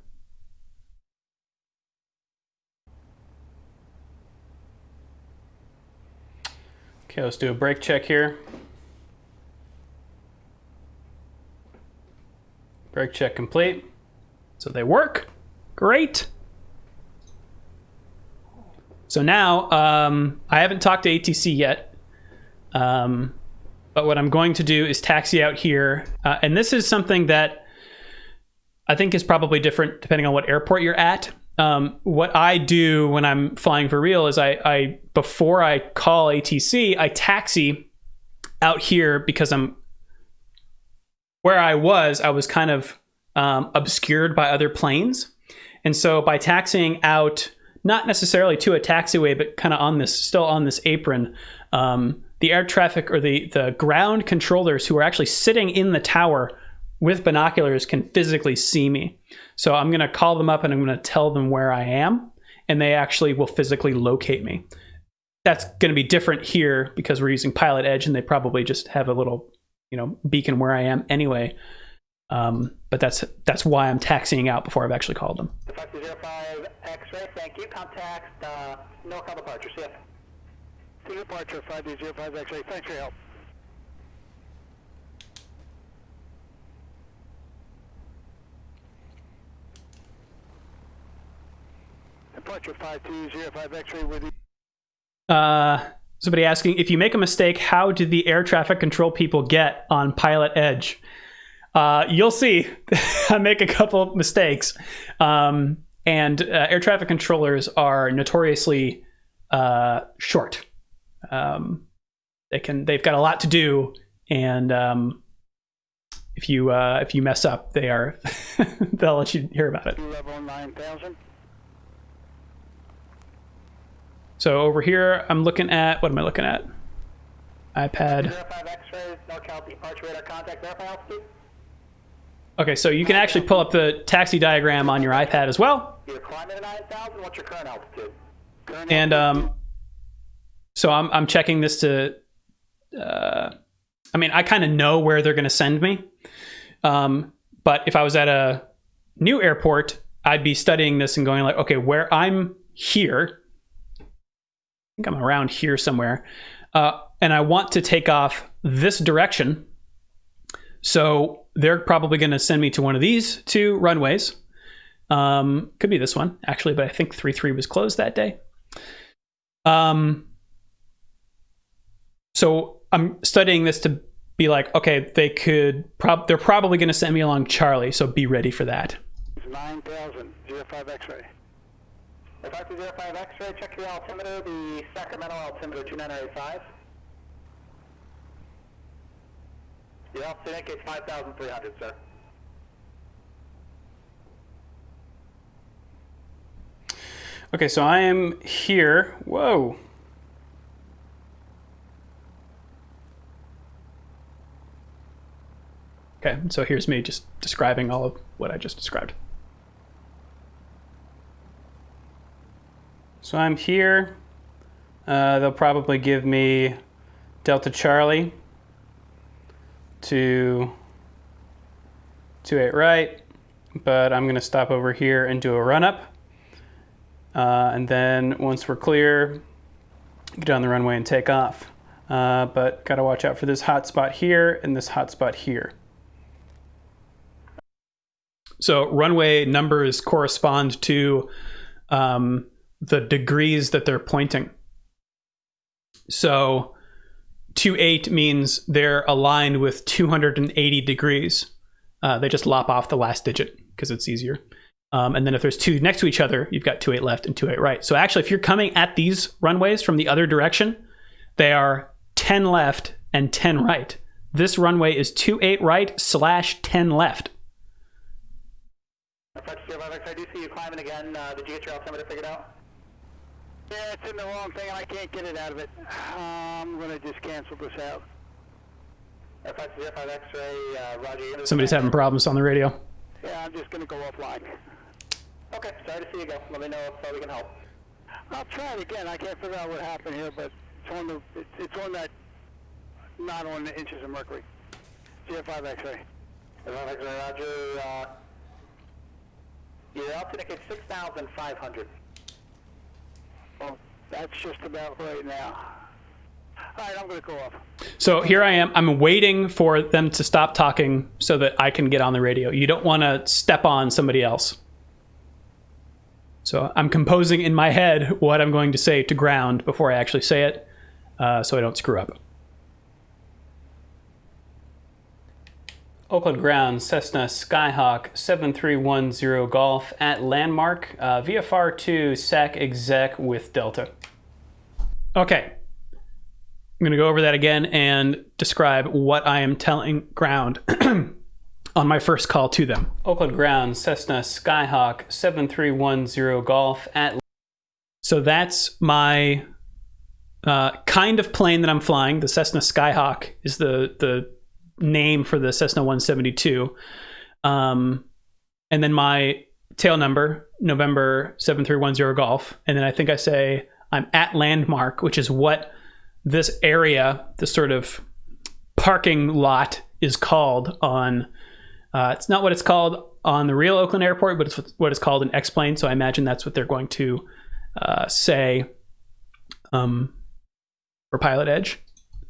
Okay, let's do a brake check here. Brake check complete. So they work. Great. So now, I haven't talked to ATC yet. But what I'm going to do is taxi out here. And this is something that I think is probably different depending on what airport you're at. What I do when I'm flying for real is I before I call ATC, I taxi out here because where I was kind of obscured by other planes. And so by taxiing out, not necessarily to a taxiway, but kind of still on this apron, the air traffic or the ground controllers who are actually sitting in the tower with binoculars can physically see me. So I'm going to call them up and I'm going to tell them where I am, and they actually will physically locate me. That's going to be different here because we're using Pilot Edge and they probably just have a little, beacon where I am anyway. But that's why I'm taxiing out before I've actually called them. 5205 X-ray, thank you. Contact NorCal departure, see ya. To departure 5205 X-ray, thanks for your help. Departure 5205 X-ray with you. Somebody asking, if you make a mistake, how do the air traffic control people get on Pilot Edge? You'll see. I make a couple mistakes. And air traffic controllers are notoriously short. They've got a lot to do, and if you mess up, they'll let you hear about it. Level 9000. So over here, I'm looking at, what am I looking at? iPad. 05 X-ray, NorCal departure radar contact, verify altitude. Okay, so you can actually pull up the taxi diagram on your iPad as well. You're climbing at 9,000. What's your current altitude? And so I'm checking this to. I kind of know where they're going to send me, but if I was at a new airport, I'd be studying this and going like, okay, where I'm here, I think I'm around here somewhere, and I want to take off this direction. So they're probably going to send me to one of these two runways. Could be this one, actually, but I think 3-3 was closed that day. So I'm studying this to be like, okay, they're probably going to send me along Charlie, so be ready for that. 9,000, 05 X-ray. If I 05 X-ray, check your altimeter, the Sacramento altimeter 2985. Your altitude indicates 5,300, sir. Okay, so I am here. Whoa. Okay, so here's me just describing all of what I just described. So I'm here. They'll probably give me Delta Charlie to 28 right, but I'm going to stop over here and do a run-up. And then once we're clear, get on the runway and take off. But got to watch out for this hot spot here and this hot spot here. So runway numbers correspond to the degrees that they're pointing. So 28 means they're aligned with 280 degrees. They just lop off the last digit because it's easier. And then if there's two next to each other, you've got 28 left and 28 right. So actually, if you're coming at these runways from the other direction, they are 10 left and 10 right. This runway is 28 right / 10 left. I do see you climbing again. Did you get your altimeter figured out? Yeah, it's in the wrong thing, and I can't get it out of it. I'm going to just cancel this out. F5 X-ray, Roger. Somebody's having problems on the radio. Yeah, I'm just going to go offline. Okay, sorry to see you go. Let me know if we can help. I'll try it again. I can't figure out what happened here, but it's on that, not on the inches of mercury. GF5 X-ray. F5 X-ray, Roger. Your altitude indicates 6,500. Well, that's just about right now. All right, I'm going to go off. So here I am. I'm waiting for them to stop talking so that I can get on the radio. You don't want to step on somebody else. So I'm composing in my head what I'm going to say to ground before I actually say it, so I don't screw up. Oakland ground, Cessna Skyhawk 7310 Golf at landmark, VFR 2 SAC exec with Delta. Okay. I'm going to go over that again and describe what I am telling ground on my first call to them. Oakland ground, Cessna Skyhawk 7310 Golf at... So that's my kind of plane that I'm flying. The Cessna Skyhawk is the name for the Cessna 172. And then my tail number, November 7310 Golf. And then I think I say I'm at landmark, which is what this area, this sort of parking lot is called on, it's not what it's called on the real Oakland airport, but it's what it's called in X-Plane. So I imagine that's what they're going to say for Pilot Edge.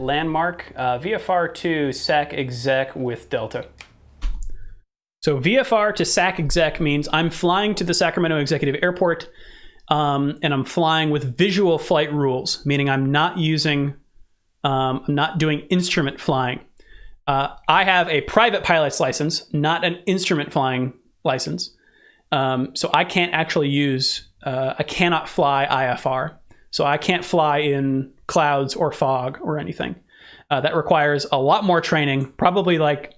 Landmark, VFR 2 SAC exec with Delta. So VFR to SAC exec means I'm flying to the Sacramento Executive Airport, and I'm flying with visual flight rules, meaning I'm not doing instrument flying. I have a private pilot's license, not an instrument flying license. So I can't actually I cannot fly IFR. So I can't fly in clouds or fog or anything. That requires a lot more training, probably like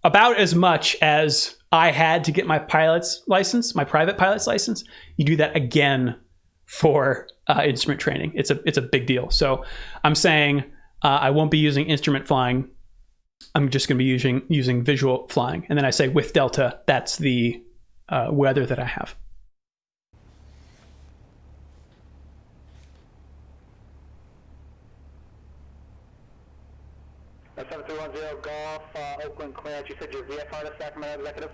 about as much as I had to get my pilot's license, my private pilot's license. You do that again for instrument training. It's a big deal. So I'm saying I won't be using instrument flying. I'm just going to be using visual flying. And then I say with Delta, that's the weather that I have. That's 7310 Golf, Oakland clearance. You said you're VFR to Sacramento Executive?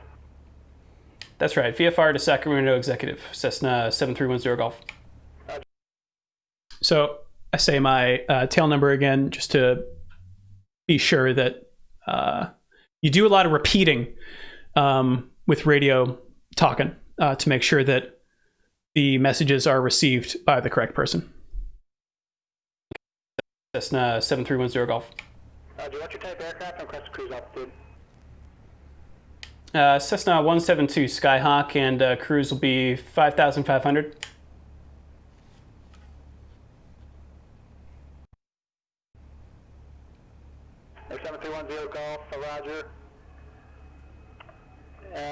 That's right. VFR to Sacramento Executive, Cessna 7310 Golf. So I say my tail number again just to be sure that you do a lot of repeating with radio talking to make sure that the messages are received by the correct person. Cessna 7310 Golf. What's your type aircraft and request cruise altitude? Cessna 172 Skyhawk, and cruise will be 5,500. Or 7310 Golf, Roger.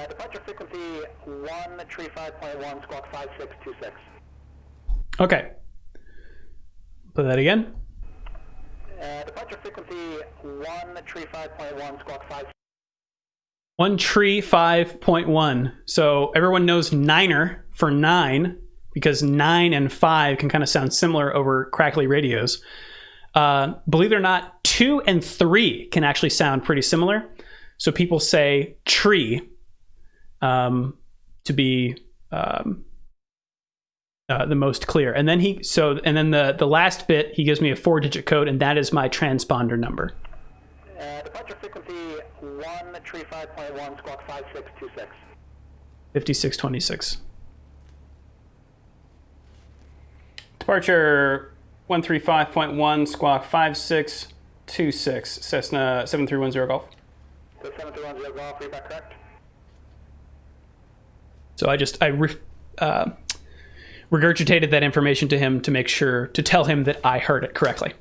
Departure frequency 135.1, Squawk 5626. Okay. Play that again. Departure frequency 135.1, Squawk 5. 135.1. So everyone knows niner for 9 because 9 and 5 can kind of sound similar over crackly radios. Believe it or not, 2 and 3 can actually sound pretty similar. So people say tree to be the most clear. And then the last bit, he gives me a 4-digit code, and that is my transponder number. Departure frequency 135.1, Squawk 5626. 5626. Departure 135.1, Squawk 5626, Cessna 7310 Golf. 7310 Golf, read back correct. So I regurgitated that information to him to make sure to tell him that I heard it correctly.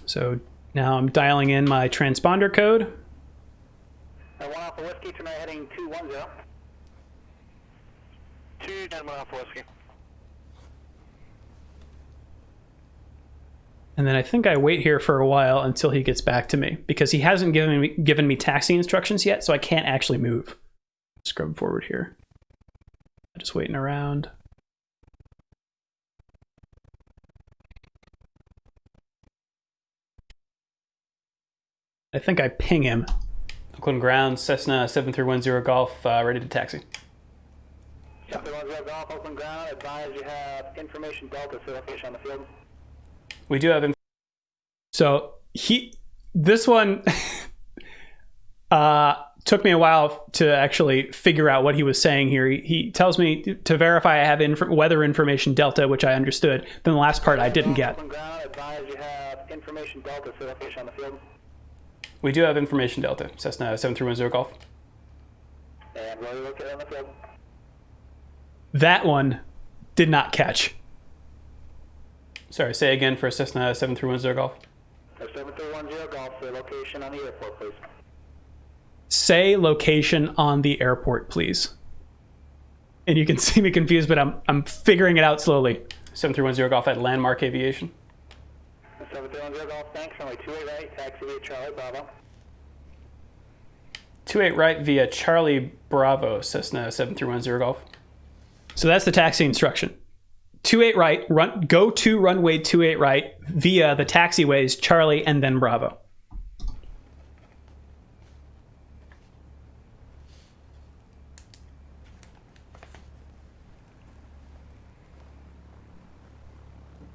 So now I'm dialing in my transponder code. 1 Alpha Whiskey, tonight heading 210. 210 Alpha Whiskey. And then I think I wait here for a while until he gets back to me because he hasn't given me taxi instructions yet, so I can't actually move. Scrub forward here. I'm just waiting around. I think I ping him. Oakland ground, Cessna 7310 Golf, ready to taxi. 7310 Golf, Oakland ground, advise you have information Delta for location on the field. We do have So this one took me a while to actually figure out what he was saying here. He tells me to verify I have weather information Delta, which I understood. Then the last part I didn't get. Oakland ground, advise you have information Delta for location on the field. We do have information Delta, Cessna 7310 Golf. And where are you located on the field? That one did not catch. Sorry, say again for Cessna 7310 Golf. 7310 Golf, say location on the airport, please. Say location on the airport, please. And you can see me confused, but I'm figuring it out slowly. 7310 Golf at Landmark Aviation. 7310 Golf, thanks. Runway 28 right, taxi via Charlie Bravo. 28 right via Charlie Bravo, Cessna 7310 Golf. So that's the taxi instruction. 28 right, go to runway 28 right via the taxiways Charlie and then Bravo.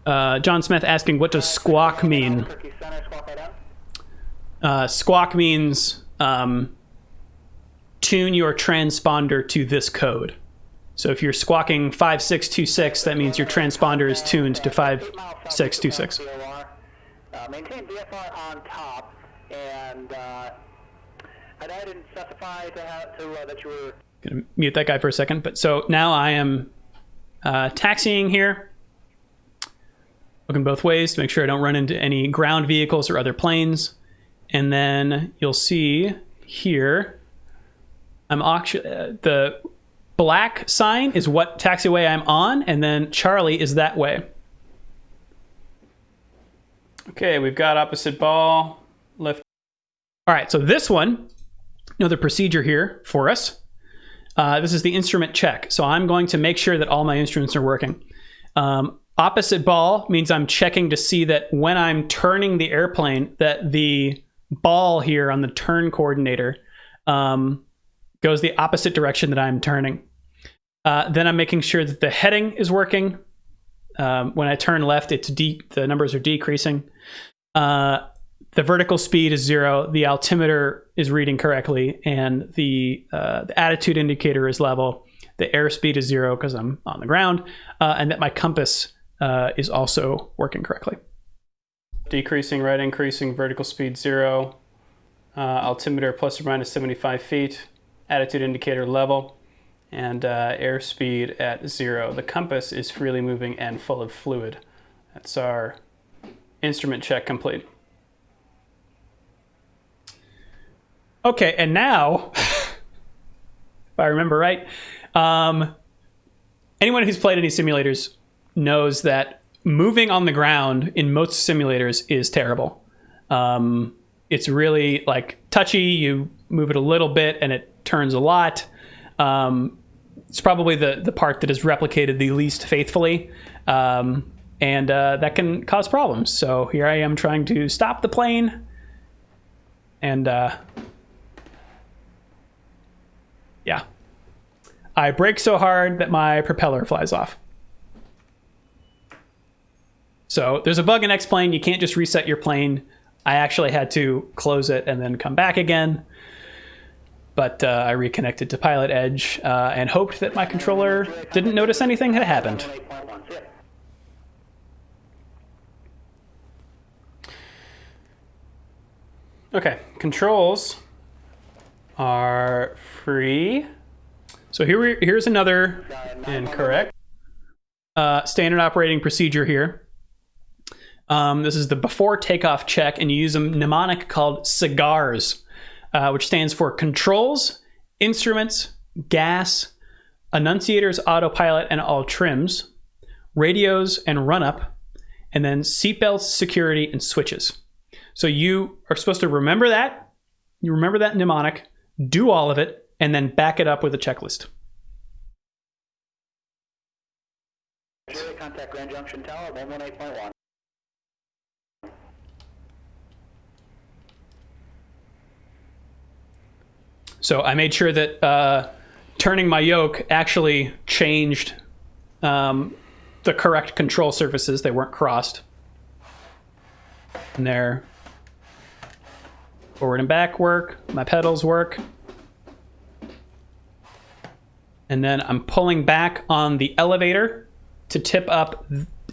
John Smith asking, what does squawk mean? Squawk means tune your transponder to this code. So if you're squawking 5626, that means your transponder is tuned to 5626. Maintain VFR on top, and I didn't specify that you were... Gonna mute that guy for a second. But so now I am taxiing here. Looking both ways to make sure I don't run into any ground vehicles or other planes. And then you'll see here, I'm actually the black sign is what taxiway I'm on, and then Charlie is that way. Okay, we've got opposite ball, left. All right, so this one, another procedure here for us. This is the instrument check. So I'm going to make sure that all my instruments are working. Opposite ball means I'm checking to see that when I'm turning the airplane, that the ball here on the turn coordinator goes the opposite direction that I'm turning. Then I'm making sure that the heading is working. When I turn left, the numbers are decreasing. The vertical speed is 0. The altimeter is reading correctly, and the attitude indicator is level. The airspeed is 0 because I'm on the ground, and that my compass is also working correctly. Decreasing, right, increasing, vertical speed 0. Altimeter plus or minus 75 feet. Attitude indicator level. And airspeed at 0. The compass is freely moving and full of fluid. That's our instrument check complete. Okay, and now, if I remember right, anyone who's played any simulators knows that moving on the ground in most simulators is terrible. It's really like touchy. You move it a little bit and it turns a lot. It's probably the part that is replicated the least faithfully, and that can cause problems. So here I am trying to stop the plane, and yeah, I brake so hard that my propeller flies off. So there's a bug in X-Plane. You can't just reset your plane. I actually had to close it and then come back again. But I reconnected to Pilot Edge and hoped that my controller didn't notice anything had happened. Okay, controls are free. So here's another incorrect. Standard operating procedure here. This is the before takeoff check, and you use a mnemonic called CIGARS. Which stands for Controls, Instruments, Gas, Annunciators, Autopilot, and all trims, Radios, and Run-Up, and then Seatbelts, Security, and Switches. So you are supposed to remember that. You remember that mnemonic, do all of it, and then back it up with a checklist. Contact Grand Junction Tower, 118.1. So I made sure that turning my yoke actually changed the correct control surfaces. They weren't crossed. And there, forward and back work. My pedals work. And then I'm pulling back on the elevator to tip up,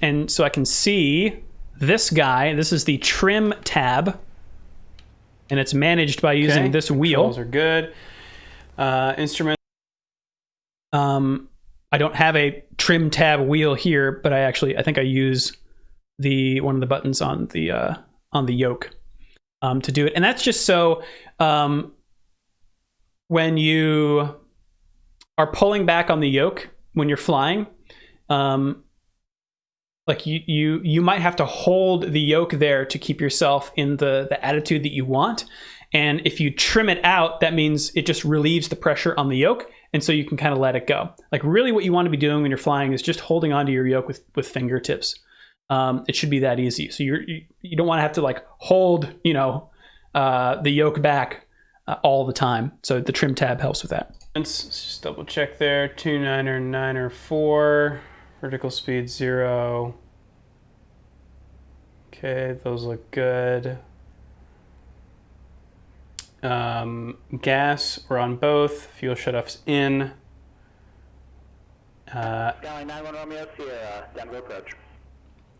and so I can see this guy. This is the trim tab. And it's managed by using this wheel. Controls are good. Instruments. I don't have a trim tab wheel here, but I think I use one of the buttons on the yoke to do it. And that's just so when you are pulling back on the yoke when you're flying, like you might have to hold the yoke there to keep yourself in the attitude that you want. And if you trim it out, that means it just relieves the pressure on the yoke. And so you can kind of let it go. Like really what you want to be doing when you're flying is just holding onto your yoke with fingertips. It should be that easy. So you don't want to have to like hold, the yoke back all the time. So the trim tab helps with that. Let's just double check there. 29er, 9er, 4. Vertical speed 0. Okay, those look good. Gas, we're on both. Fuel shutoff's in.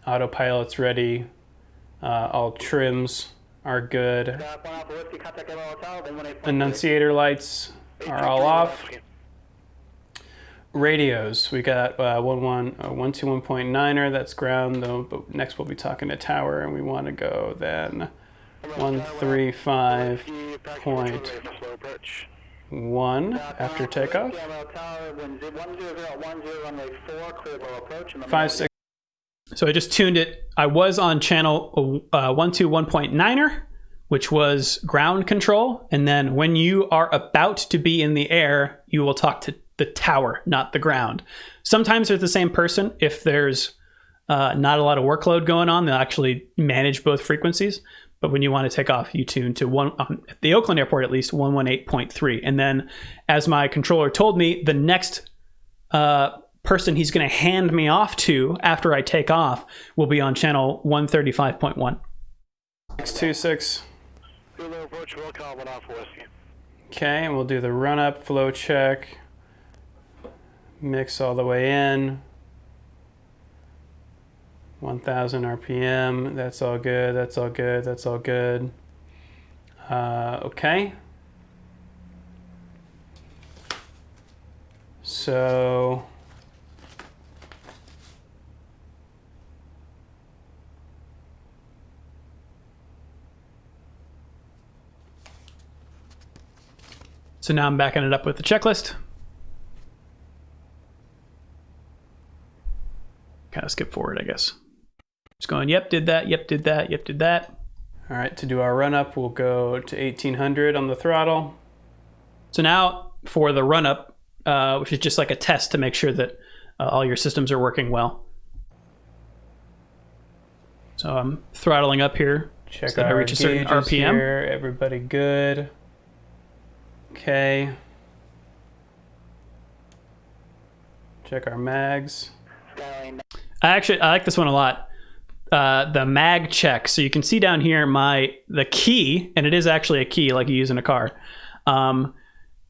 Autopilot's ready. All trims are good. Annunciator lights are all off. Radios, we got 121.9er, that's ground though, but next we'll be talking to tower, and we want to go then 135.1 after takeoff. 56. So I just tuned it. I was on channel 121.9er, which was ground control, and then when you are about to be in the air, you will talk to the tower, not the ground. Sometimes they're the same person if there's not a lot of workload going on. They'll actually manage both frequencies. But when you want to take off, you tune to at the Oakland airport, at least 118.3. And then, as my controller told me, the next person he's going to hand me off to after I take off will be on channel 135.1. 626. Zulu approach, will call 1 off whiskey. Okay, and we'll do the run-up flow check. Mix all the way in. 1,000 RPM. That's all good. That's all good. That's all good. Okay. So now I'm backing it up with the checklist. Kind of skip forward, I guess. Just going, yep, did that, yep, did that, yep, did that. all right, to do our run-up, we'll go to 1,800 on the throttle. So now for the run-up, which is just like a test to make sure that all your systems are working well. So I'm throttling up here. Check so that I our reach a certain gauges RPM. here. Everybody good. Okay. Check our mags. I like this one a lot. The mag check. So you can see down here the key, and it is actually a key like you use in a car.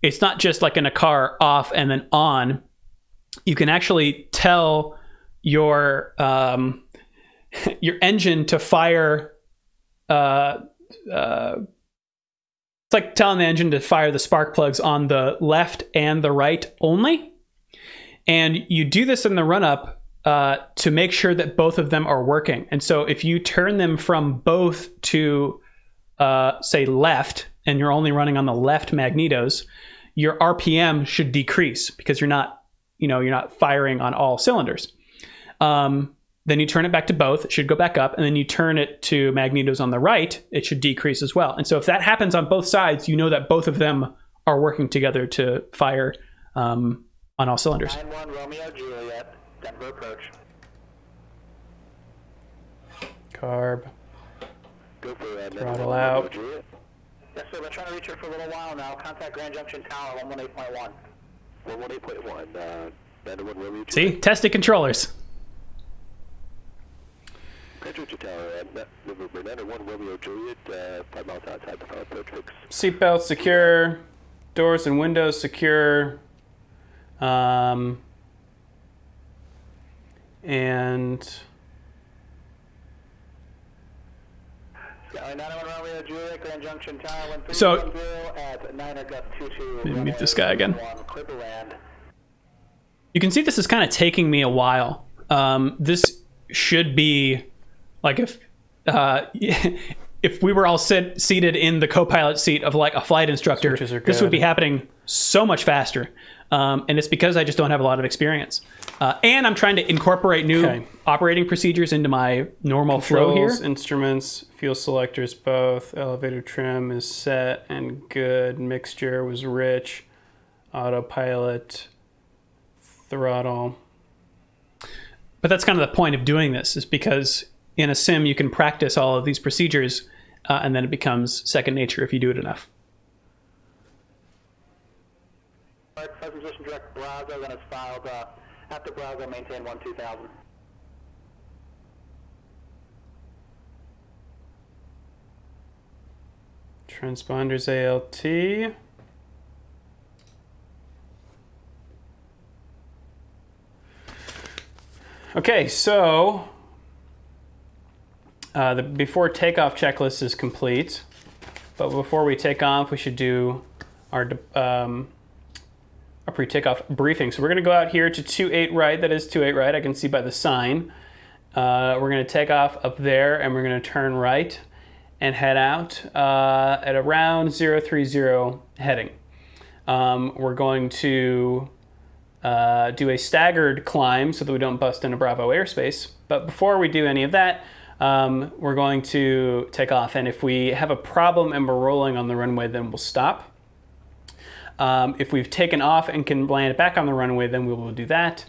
It's not just like in a car off and then on. You can actually tell your engine to fire. It's like telling the engine to fire the spark plugs on the left and the right only. And you do this in the run-up to make sure that both of them are working. And so if you turn them from both to, say, left, and you're only running on the left magnetos, your RPM should decrease because you're not firing on all cylinders. Then you turn it back to both, it should go back up, and then you turn it to magnetos on the right, it should decrease as well. And so if that happens on both sides, you know that both of them are working together to fire on all cylinders. 9-1 Romeo Juliet, Denver approach. Carb. Go for Throttle out. Yes, sir, been trying to reach her for a little while now. Contact Grand Junction Tower, 118.1. 118.1, Band 1 Romeo Juliet. See? Tested controllers. Grand Junction Tower, Band 1 Romeo Juliet, 5 miles outside the fire approach fix. Seatbelt secure. Doors and windows secure. And Skyline 901 Romeo Juliet, Grand Junction Tower, 1310 So- at 9 Gus 22. Let me mute this guy again. Clipperland. You can see this is kind of taking me a while. This should be like if we were all seated in the co-pilot seat of like a flight instructor, Switches are this would be good. happening so much faster. And it's because I just don't have a lot of experience. And I'm trying to incorporate new Okay. operating procedures into my normal flow here. controls, instruments, fuel selectors, both. Elevator trim is set and good. Mixture was rich. Autopilot. Throttle. But that's kind of the point of doing this, is because in a sim you can practice all of these procedures, and then it becomes second nature if you do it enough. Flight position direct Bravo, then it's filed after Bravo, maintain 1-2000. Transponders ALT. Okay, so the before takeoff checklist is complete, but before we take off, we should do our pre-takeoff briefing. So we're going to go out here to 28 right. That is 28 right. I can see by the sign. We're going to take off up there, and we're going to turn right and head out at around 030 heading. We're going to do a staggered climb so that we don't bust into Bravo airspace. But before we do any of that, we're going to take off. And if we have a problem and we're rolling on the runway, then we'll stop. If we've taken off and can land back on the runway, then we will do that.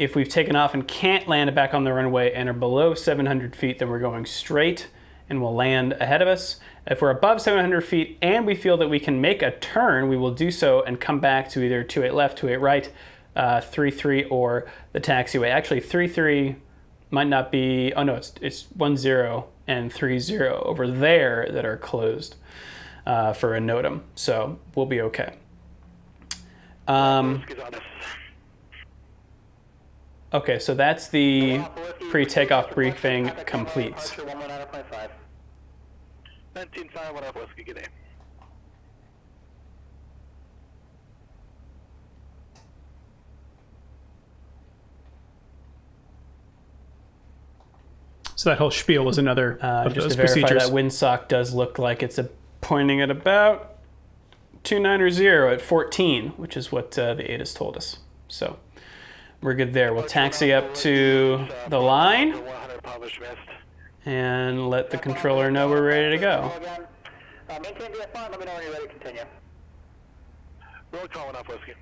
If we've taken off and can't land back on the runway and are below 700 feet, then we're going straight and we'll land ahead of us. If we're above 700 feet and we feel that we can make a turn, we will do so and come back to either 28 left, 28 right, 33, or the taxiway. Actually, 33 might not be, oh no, it's 10 and 30 over there that are closed for a NOTAM. So we'll be okay. Okay, so that's the pre-takeoff briefing complete. 19.5 whiskey, good day. So that whole spiel was another of just those to verify procedures. that windsock does look like it's pointing at about 290 at 14, which is what the ATIS told us. So we're good there. We'll taxi up to the line and let the controller know we're ready to go. Maintain VFR, let me know when you're ready to continue. Roll calling off whiskey.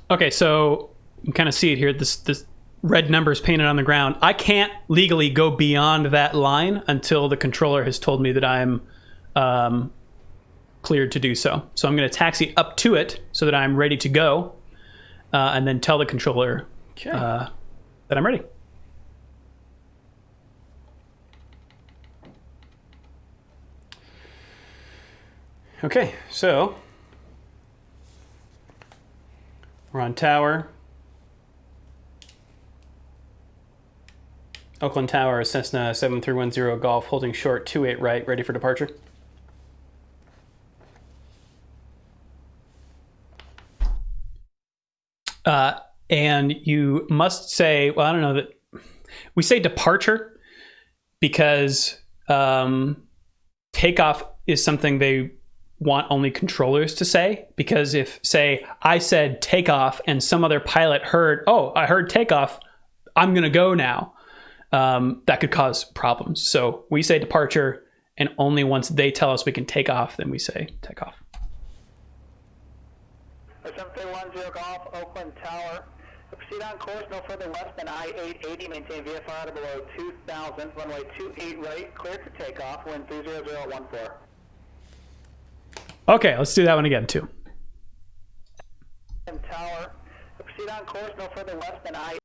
Okay, so you can kind of see it here. This red numbers painted on the ground. I can't legally go beyond that line until the controller has told me that I'm cleared to do so. So I'm going to taxi up to it so that I'm ready to go, and then tell the controller that I'm ready. Okay, so we're on tower. Oakland Tower, Cessna 7310 Golf, holding short 28 right, ready for departure. And you must say, well, I don't know that we say departure because takeoff is something they want only controllers to say, because if, say, I said takeoff and some other pilot heard, oh, I heard takeoff, I'm going to go now, that could cause problems. So we say departure, and only once they tell us we can take off, then we say take off. 7310 Golf, Oakland Tower. Proceed on course, no further west than I-880. Maintain VFR to below 2000. Runway 28 right, clear for takeoff. Wind 30014. Okay, let's do that one again too. Tower. Proceed on course, no further west than I.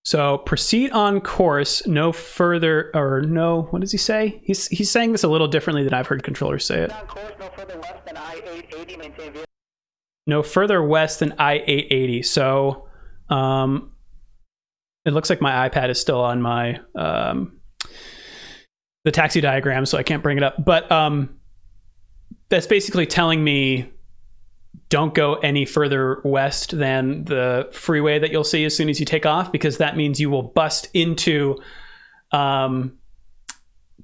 So proceed on course, no further, or no, what does he say? He's saying this a little differently than I've heard controllers say it. On course, no further west than I-880. Maintain VFR. No further west than I-880. So it looks like my iPad is still on my the taxi diagram, so I can't bring it up. But that's basically telling me don't go any further west than the freeway that you'll see as soon as you take off, because that means you will bust into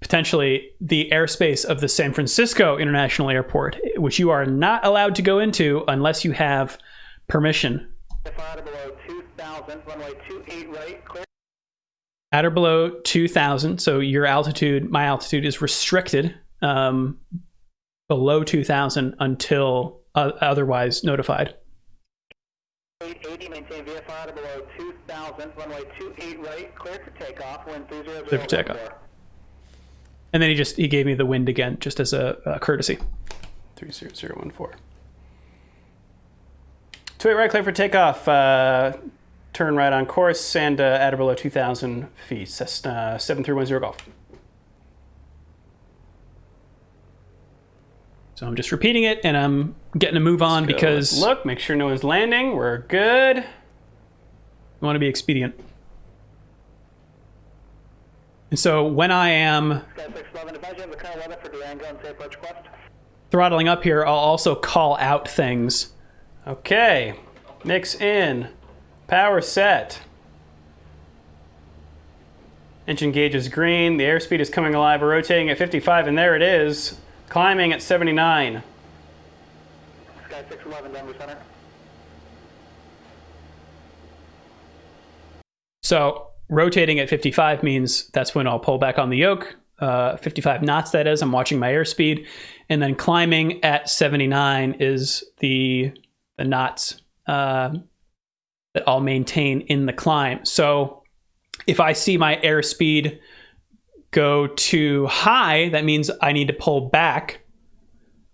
potentially the airspace of the San Francisco International Airport, which you are not allowed to go into unless you have permission. Below 2000, runway 28 right, clear. At or below 2,000, so your altitude, my altitude is restricted below 2,000 until otherwise notified. 880, maintain VFR to below 2,000, runway 28 right, clear for takeoff, wind 30. Clear for takeoff. And then he gave me the wind again, just as a courtesy. 30014. 28 right, clear for takeoff. Turn right on course and at or below 2,000 feet. Cessna 7310 Golf. So I'm just repeating it, and I'm getting a move on because look, make sure no one's landing. We're good. We want to be expedient. And so when I am throttling up here, I'll also call out things. Okay, mix in, power set. Engine gauge is green, the airspeed is coming alive, we're rotating at 55, and there it is, climbing at 79. Sky 611, Denver Center. So rotating at 55 means that's when I'll pull back on the yoke. 55 knots, that is. I'm watching my airspeed. And then climbing at 79 is the knots that I'll maintain in the climb. So if I see my airspeed go too high, that means I need to pull back.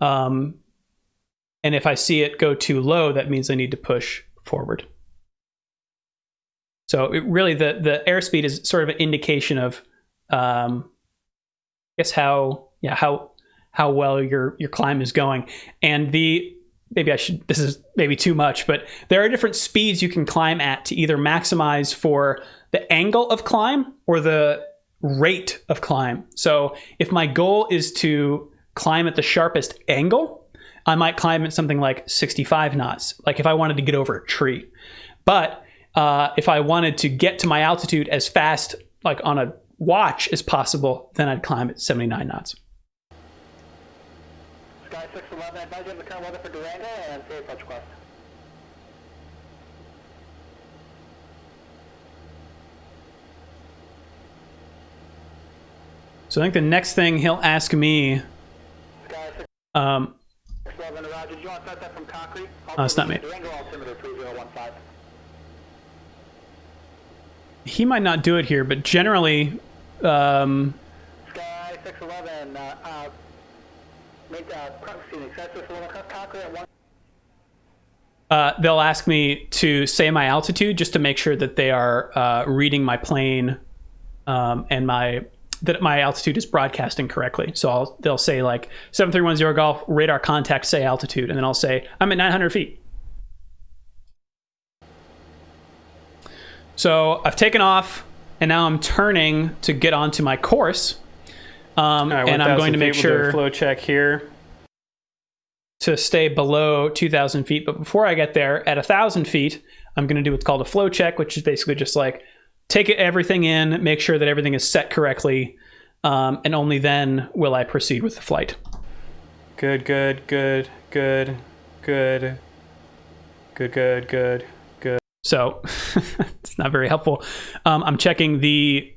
And if I see it go too low, that means I need to push forward. So it really, the airspeed is sort of an indication of, I guess how well your climb is going. And this is maybe too much, but there are different speeds you can climb at to either maximize for the angle of climb or the rate of climb. So if my goal is to climb at the sharpest angle, I might climb at something like 65 knots, like if I wanted to get over a tree. But if I wanted to get to my altitude as fast, like on a watch, as possible, then I'd climb at 79 knots. Sky 611, advise you of the current weather for Durango and safe approach request. So I think the next thing he'll ask me, Sky 611, Roger, do you want to start that from concrete? It's not me. Durango altimeter 3015. He might not do it here, but generally, Sky 611, Sky 611, concrete at 1. they'll ask me to say my altitude just to make sure that they are reading my plane and that my altitude is broadcasting correctly. So they'll say like 7310 Golf, radar contact, say altitude, and then I'll say I'm at 900 feet. So I've taken off, and now I'm turning to get onto my course. And I'm going to make sure flow check here to stay below 2,000 feet. But before I get there, at 1,000 feet, I'm going to do what's called a flow check, which is basically just like take everything in, make sure that everything is set correctly, and only then will I proceed with the flight. Good. So it's not very helpful. I'm checking the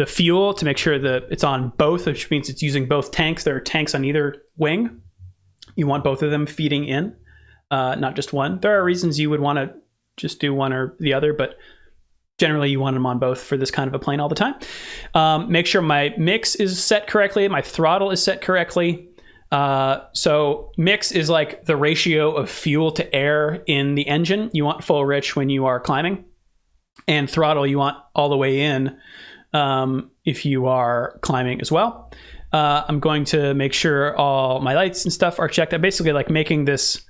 fuel to make sure that it's on both, which means it's using both tanks. There are tanks on either wing. You want both of them feeding in, not just one. There are reasons you would want to just do one or the other, but generally you want them on both for this kind of a plane all the time. Make sure my mix is set correctly. My throttle is set correctly. So mix is like the ratio of fuel to air in the engine. You want full rich when you are climbing, and throttle you want all the way in if you are climbing as well. I'm going to make sure all my lights and stuff are checked. I'm basically like making this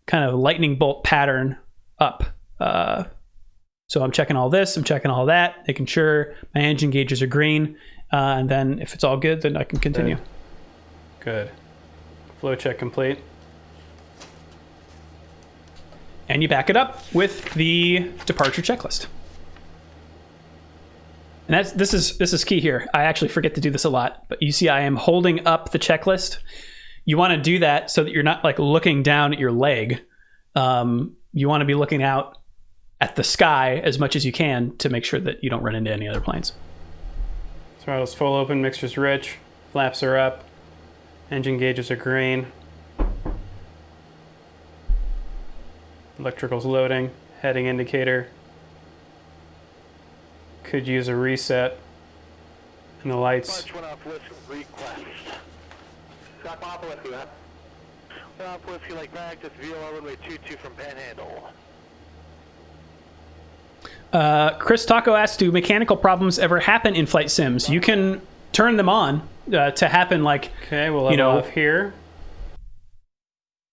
kind of lightning bolt pattern up. So I'm checking all this, I'm checking all that, making sure my engine gauges are green, and then if it's all good, then I can continue. Good. Flow check complete. And you back it up with the departure checklist. And this is key here. I actually forget to do this a lot, but you see I am holding up the checklist. You want to do that so that you're not like looking down at your leg. You want to be looking out at the sky as much as you can to make sure that you don't run into any other planes. Throttle's full open, mixture's rich, flaps are up, engine gauges are green. Electrical's loading, heading indicator. Could use a reset. And the lights. March 1 off list request. Squawk 1 off with you, 1 off whiskey like Mac, just VOR runway 22 from Panhandle. Chris Taco asks, do mechanical problems ever happen in flight sims? You can turn them on to happen like, okay, we'll level off here.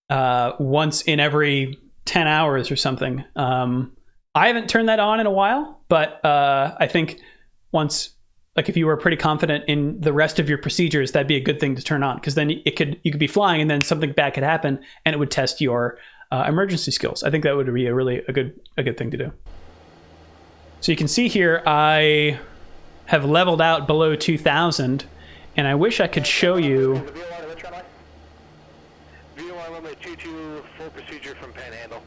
Once in every 10 hours or something. I haven't turned that on in a while, but I think once, like if you were pretty confident in the rest of your procedures, that'd be a good thing to turn on, because then you could be flying and then something bad could happen and it would test your emergency skills. I think that would be a good thing to do. So you can see here, I have leveled out below 2,000, and I wish I could show you. VOR runway 22, full procedure from Panhandle.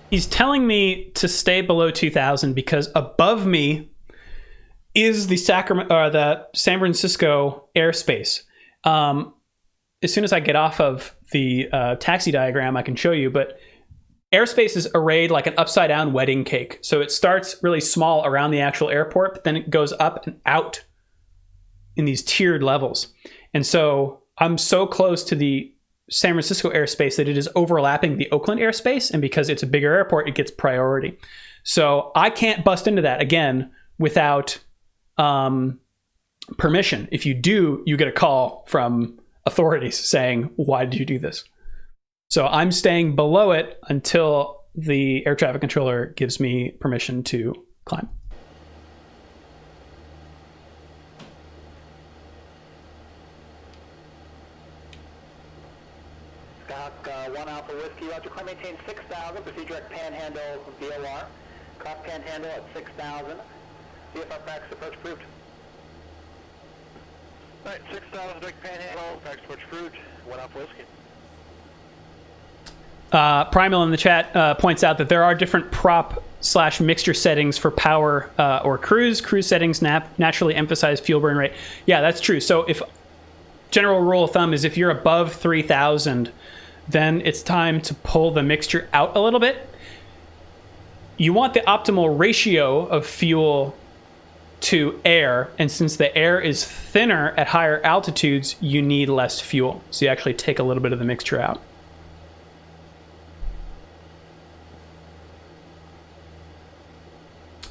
He's telling me to stay below 2,000 because above me is the San Francisco airspace. As soon as I get off of the taxi diagram, I can show you, but airspace is arrayed like an upside down wedding cake. So it starts really small around the actual airport, but then it goes up and out in these tiered levels. And so I'm so close to the San Francisco airspace that it is overlapping the Oakland airspace. And because it's a bigger airport, it gets priority. So I can't bust into that again without permission. If you do, you get a call from authorities saying, why did you do this? So I'm staying below it until the air traffic controller gives me permission to climb. Squawk 1 Alpha Whiskey, Roger, climb maintain 6,000, proceed direct panhandle VOR. Cross panhandle at 6,000. VFR practice approach approved. Alright, 6,000 direct panhandle, practice approach approved. 1 Alpha Whiskey. Primal in the chat points out that there are different prop/mixture settings for power or cruise. Cruise settings naturally emphasize fuel burn rate. Yeah, that's true. So if general rule of thumb is if you're above 3,000, then it's time to pull the mixture out a little bit. You want the optimal ratio of fuel to air, and since the air is thinner at higher altitudes, you need less fuel. So you actually take a little bit of the mixture out.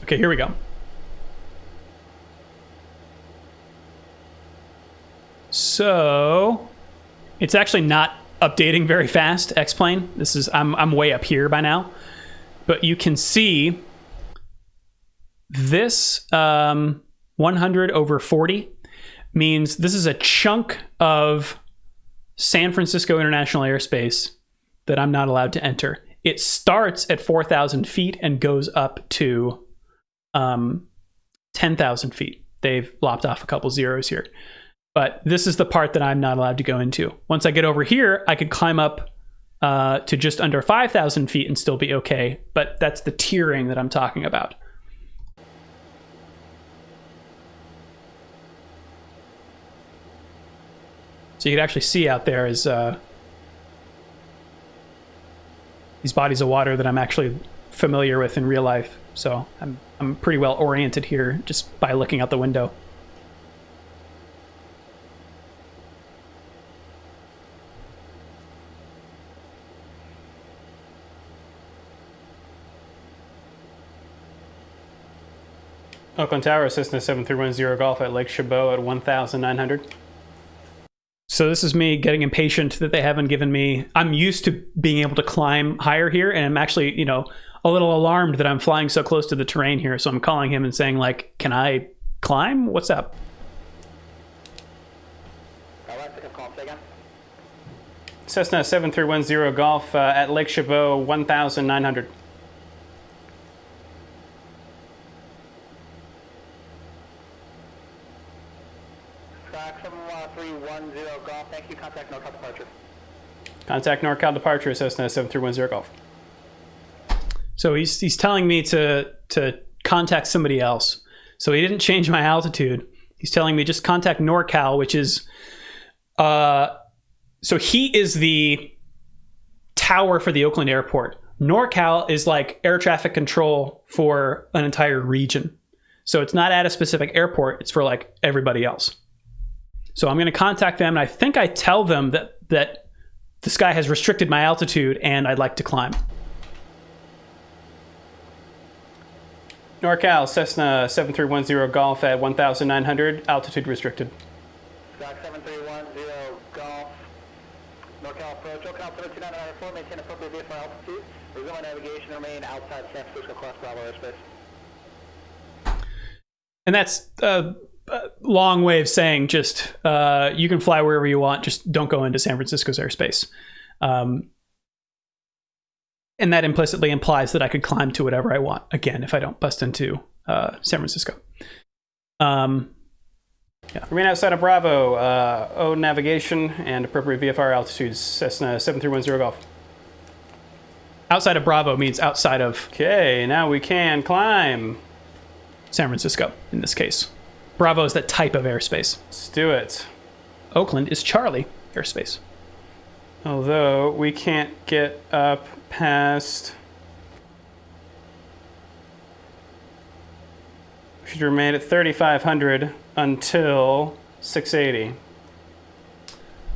Okay, here we go. So it's actually not updating very fast, X-Plane. This is I'm way up here by now. But you can see this 100/40 means this is a chunk of San Francisco International Airspace that I'm not allowed to enter. It starts at 4,000 feet and goes up to 10,000 feet. They've lopped off a couple zeros here. But this is the part that I'm not allowed to go into. Once I get over here, I could climb up to just under 5,000 feet and still be okay. But that's the tiering that I'm talking about. So you can actually see out there is these bodies of water that I'm actually familiar with in real life. So I'm pretty well oriented here just by looking out the window. Oakland Tower, Cessna 7310 Golf at Lake Chabot at 1,900. So this is me getting impatient that they haven't given me... I'm used to being able to climb higher here, and I'm actually, you know, a little alarmed that I'm flying so close to the terrain here. So I'm calling him and saying, like, can I climb? What's up? Cessna 7310 Golf at Lake Chabot, 1,900. Squawk 7310 Golf, thank you. Contact NorCal departure. Contact NorCal departure, Cessna 7310 Golf. So he's telling me to contact somebody else. So he didn't change my altitude. He's telling me just contact NorCal, which is... So he is the tower for the Oakland airport. NorCal is like air traffic control for an entire region. So it's not at a specific airport. It's for like everybody else. So I'm going to contact them. And I think I tell them that this guy has restricted my altitude and I'd like to climb. NorCal, Cessna 7310 Golf at 1,900, altitude restricted. Squawk 7310 Golf, NorCal approach, NorCal 72994, maintain appropriate VFR altitude. Resume my navigation, remain outside San Francisco cross Bravo airspace. And that's a long way of saying just you can fly wherever you want, just don't go into San Francisco's airspace. And that implicitly implies that I could climb to whatever I want, again, if I don't bust into San Francisco. Yeah. Remain outside of Bravo, O navigation and appropriate VFR altitudes, Cessna 7310 Golf. Outside of Bravo means outside of... Okay, now we can climb. San Francisco, in this case. Bravo is that type of airspace. Let's do it. Oakland is Charlie airspace. Although we can't get up past... We should remain at 3,500 until 680.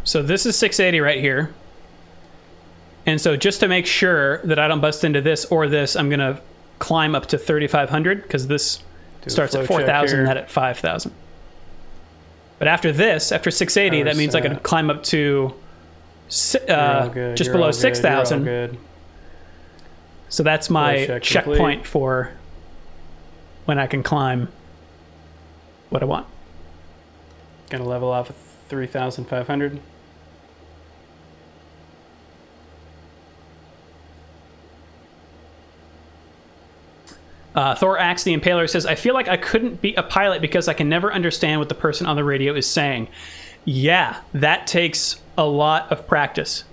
So this is 680 right here. And so just to make sure that I don't bust into this or this, I'm going to climb up to 3,500 because this starts at 4,000, that at 5,000. But after this, after 680, that means I can climb up to just below 6,000. So that's my checkpoint for when I can climb what I want. Gonna level off at 3,500. Thor Axe the Impaler says, I feel like I couldn't be a pilot because I can never understand what the person on the radio is saying. Yeah, that takes a lot of practice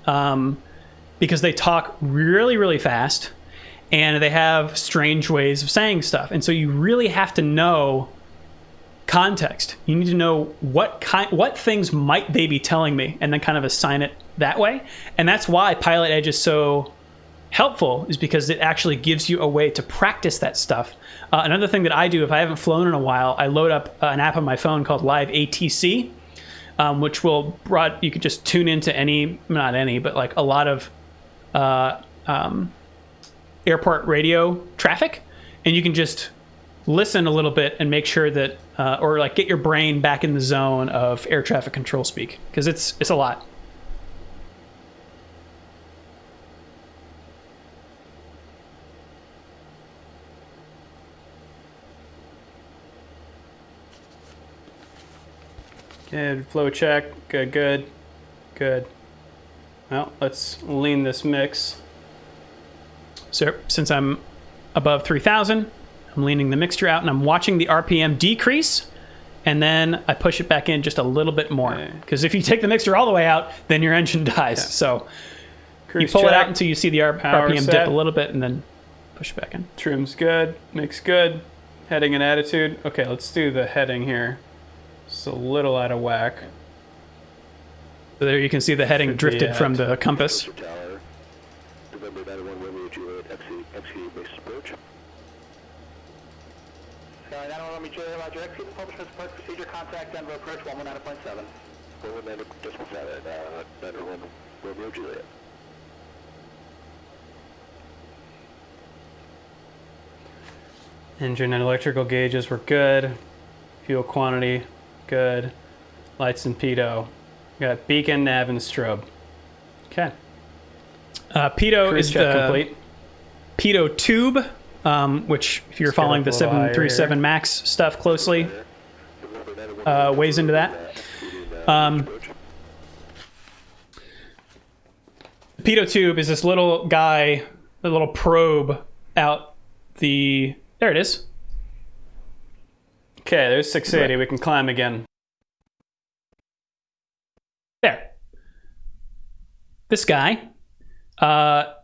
because they talk really, really fast and they have strange ways of saying stuff. And so you really have to know context. You need to know what things might they be telling me and then kind of assign it that way. And that's why Pilot Edge is so helpful, is because it actually gives you a way to practice that stuff. Another thing that I do if I haven't flown in a while, I load up an app on my phone called Live ATC, which you could just tune into not any, but like a lot of airport radio traffic, and you can just listen a little bit and make sure that, or like get your brain back in the zone of air traffic control speak, because it's a lot. Good, flow check, good. Well, let's lean this mix. So since I'm above 3,000, I'm leaning the mixture out and I'm watching the RPM decrease, and then I push it back in just a little bit more. Because if you take the mixture all the way out, then your engine dies. Okay. So Cruise you pull check, it out until you see the RPM set. dip a little bit and then push it back in. Trim's good, mix good, heading and attitude. Okay, let's do the heading here. It's a little out of whack. So there you can see the heading drifted from the compass. Tower, November 91 Romeo Juliet, execute base approach. 91 Romeo Juliet, Roger, execute published approach procedure, contact Denver approach 119.7. 119.7, 91 Romeo Juliet. Engine and electrical gauges were good. Fuel quantity, good. Lights and pitot. Got beacon, nav, and strobe. Okay. Pitot Cruise is check the complete. Pitot Tube, which if you're Let's get following up the a little higher 737 here. MAX stuff closely, weighs into that. The Pitot Tube is this little guy, a little probe out the... There it is. Okay, there's 680. We can climb again. There. This guy. Air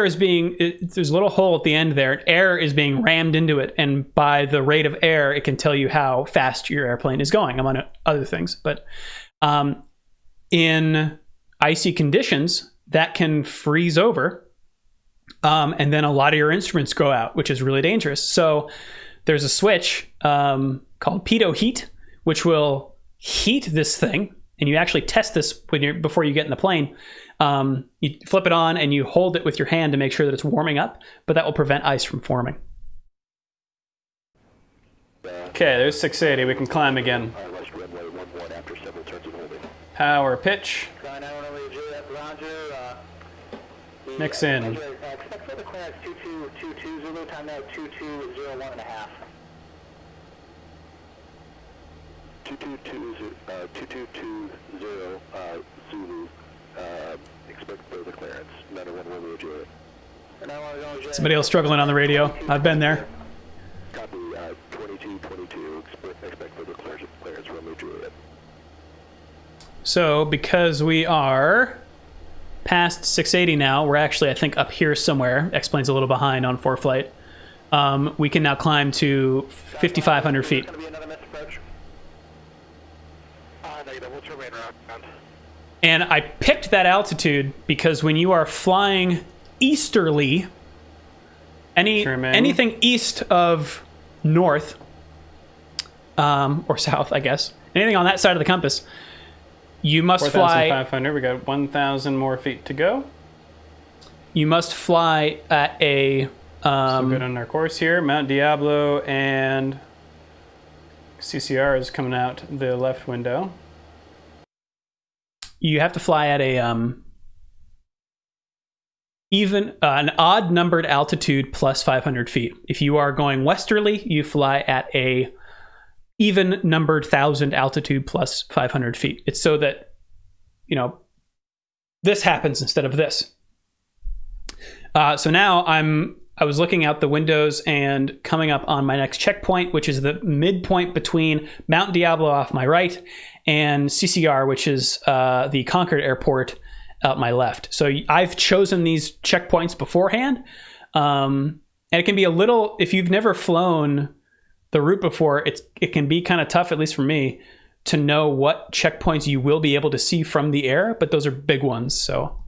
is being... There's a little hole at the end there. Air is being rammed into it, and by the rate of air, it can tell you how fast your airplane is going, among other things. But in icy conditions, that can freeze over, and then a lot of your instruments go out, which is really dangerous. So there's a switch called Pitot Heat, which will heat this thing, and you actually test this before you get in the plane. You flip it on and you hold it with your hand to make sure that it's warming up, but that will prevent ice from forming. Okay, there's 680. We can climb again. Power pitch. Mix in. Expect further clearance 2222 Zulu, time now 2201.5. 2220 Zulu, expect further clearance. 91 Romeo Juliet. Somebody else struggling on the radio. I've been there. Copy, 2222, expect further clearance Romeo Juliet. So because we are past 680 now, we're actually, I think, up here somewhere. X-plane's a little behind on ForeFlight. We can now climb to 5,500 feet. Going to be another missed approach. Negative, we'll turn main route. And I picked that altitude because when you are flying easterly, anything east of north, or south, I guess, anything on that side of the compass, you must fly. 4,500. We got 1,000 more feet to go. You must fly at a. Still good on our course here. Mount Diablo and CCR is coming out the left window. You have to fly at a an odd numbered altitude plus 500 feet. If you are going westerly, you fly at a even numbered 1,000 altitude plus 500 feet. It's so that, this happens instead of this. So now I was looking out the windows and coming up on my next checkpoint, which is the midpoint between Mount Diablo off my right and CCR, which is the Concord Airport out my left. So I've chosen these checkpoints beforehand. And it can be a little, if you've never flown the route before, it can be kind of tough, at least for me, to know what checkpoints you will be able to see from the air, but those are big ones, so.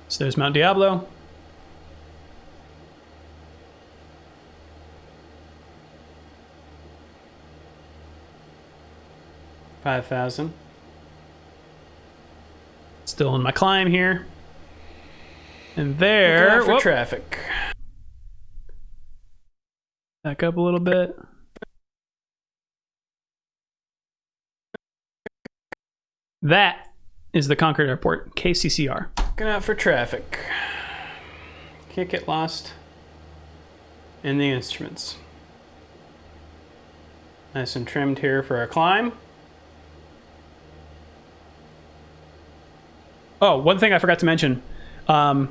So there's Mount Diablo. $5,000. Still in my climb here. And there... for traffic. Back up a little bit. That is the Concord Airport, KCCR. Looking out for traffic. Can't get lost in the instruments. Nice and trimmed here for our climb. Oh, one thing I forgot to mention. I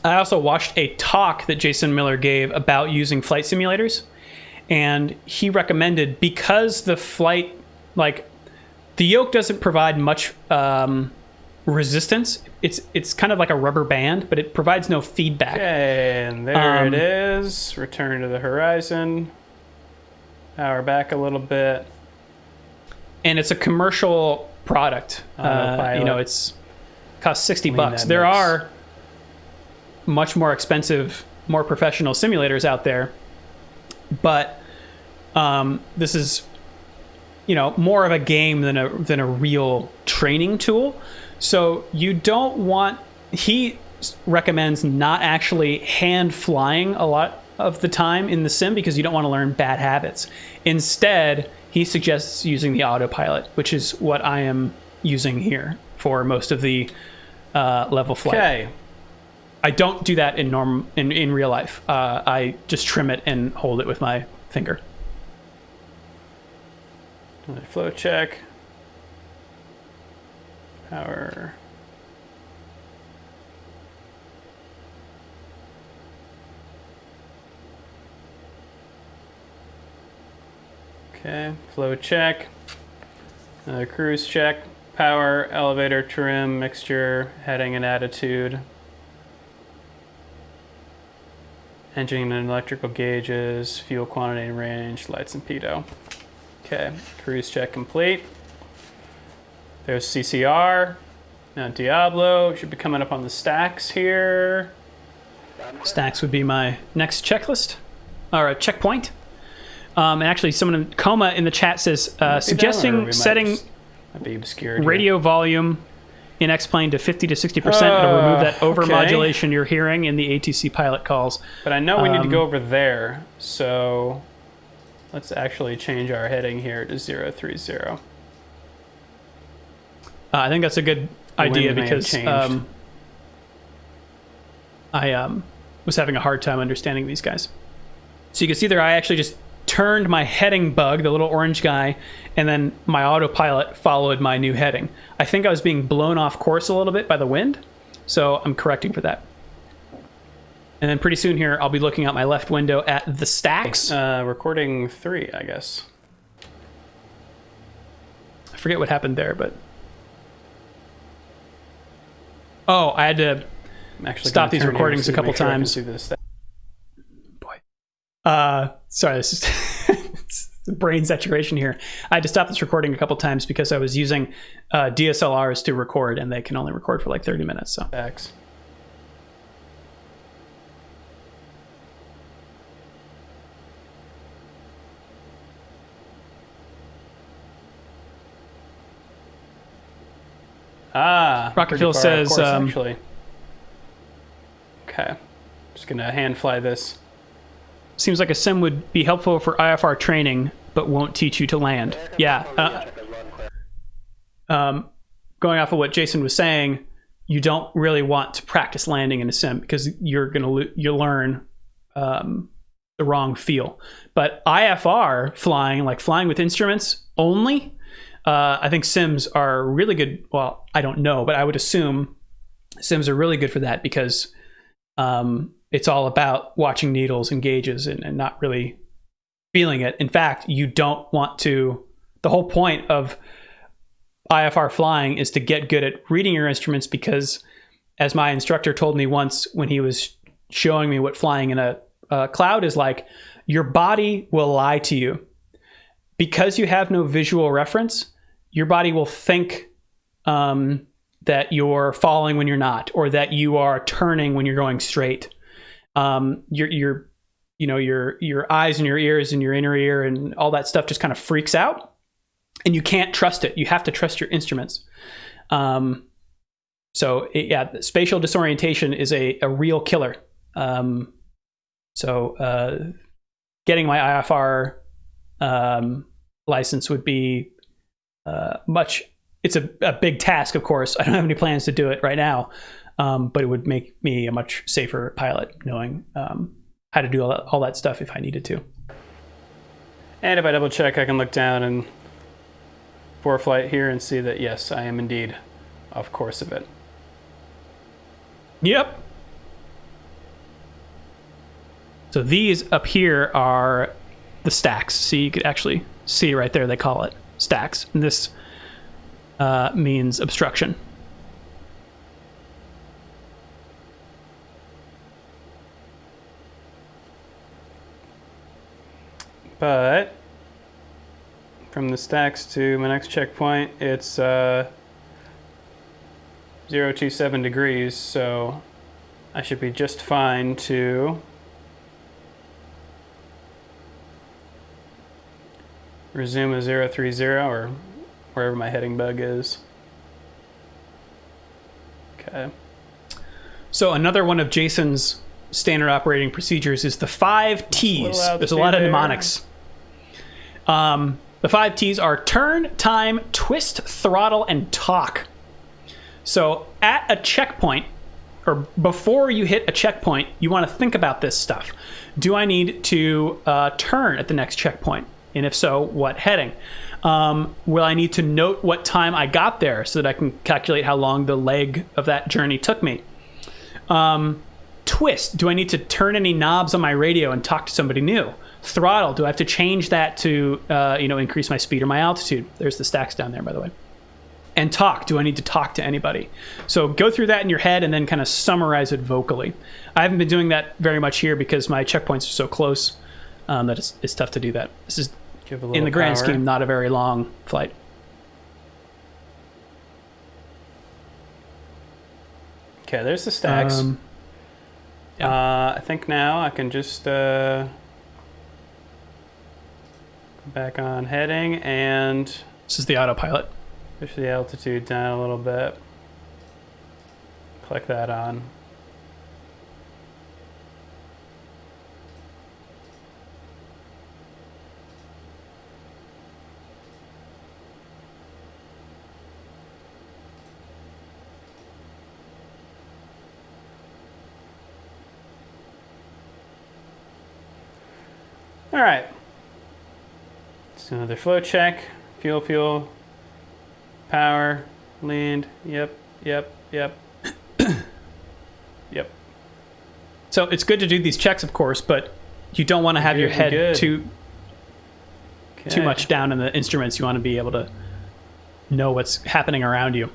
also watched a talk that Jason Miller gave about using flight simulators. And he recommended, because the flight, the Yoke doesn't provide much resistance. It's kind of like a rubber band, but it provides no feedback. Okay, and there it is. Return to the horizon. Power back a little bit. And it's a commercial product. Autopilot. It's costs $60. There are much more expensive, more professional simulators out there, but this is more of a game than a real training tool. So you don't want, he recommends not actually hand flying a lot of the time in the sim because you don't want to learn bad habits. Instead, he suggests using the autopilot, which is what I am using here for most of the level flight. Okay. I don't do that in real life. I just trim it and hold it with my finger. Another flow check. Power. Okay, flow check. Another cruise check. Power, elevator, trim, mixture, heading and attitude. Engine and electrical gauges, fuel quantity and range, lights and pitot. Okay, cruise check complete. There's CCR. Mount Diablo. Should be coming up on the stacks here. Stacks would be my next checklist, or a checkpoint. And actually, someone in Coma in the chat says, suggesting setting be obscured radio volume in X-Plane to 50 to 60%. It'll remove that overmodulation you're hearing in the ATC pilot calls. But I know we need to go over there, so let's actually change our heading here to 030. I think that's a good idea because I was having a hard time understanding these guys. So you can see there, I actually just turned my heading bug, the little orange guy, and then my autopilot followed my new heading. I think I was being blown off course a little bit by the wind, so I'm correcting for that. And then pretty soon here, I'll be looking out my left window at the stacks. Recording 3, I guess. forget what happened there, but I had to stop these recordings a couple times. Boy, sorry, this is it's brain saturation here. I had to stop this recording a couple times because I was using DSLRs to record, and they can only record for like 30 minutes. So. X. Rocket Fuel says, actually. Okay. Just gonna hand fly this. Seems like a sim would be helpful for IFR training, but won't teach you to land. Yeah. Going off of what Jason was saying, you don't really want to practice landing in a sim because you'll learn the wrong feel. But IFR flying, like flying with instruments only, I think sims are really good. Well, I don't know, but I would assume sims are really good for that because it's all about watching needles and gauges and not really feeling it. In fact, you don't want to. The whole point of IFR flying is to get good at reading your instruments because, as my instructor told me once when he was showing me what flying in a cloud is like, your body will lie to you. Because you have no visual reference, your body will think that you're falling when you're not, or that you are turning when you're going straight. Your eyes and your ears and your inner ear and all that stuff just kind of freaks out, and you can't trust it. You have to trust your instruments. Spatial disorientation is a real killer. Getting my IFR license would be it's a big task, of course. I don't have any plans to do it right now, but it would make me a much safer pilot knowing how to do all that stuff if I needed to. And if I double check, I can look down and for flight here and see that, yes, I am indeed off course of it. Yep. So these up here are the stacks. See, you could actually see right there, they call it stacks. And this means obstruction. But from the stacks to my next checkpoint, it's 027 degrees, so I should be just fine to resume a 030 or wherever my heading bug is. Okay. So another one of Jason's standard operating procedures is the 5 T's. There's a lot of mnemonics. The 5 T's are turn, time, twist, throttle, and talk. So at a checkpoint, or before you hit a checkpoint, you want to think about this stuff. Do I need to turn at the next checkpoint? And if so, what heading? Will I need to note what time I got there so that I can calculate how long the leg of that journey took me? Twist, do I need to turn any knobs on my radio and talk to somebody new? Throttle, do I have to change that to increase my speed or my altitude? There's the stacks down there, by the way. And talk, do I need to talk to anybody? So go through that in your head and then kind of summarize it vocally. I haven't been doing that very much here because my checkpoints are so close that it's tough to do that. This is, in the grand scheme, not a very long flight. Okay, there's the stacks. I think now I can just back on heading and this is the autopilot. Push the altitude down a little bit. Click that on. All right. So another flow check. Fuel. Power. Land. Yep. Yep. So it's good to do these checks, of course, but you don't want to have your head too much down in the instruments. You want to be able to know what's happening around you.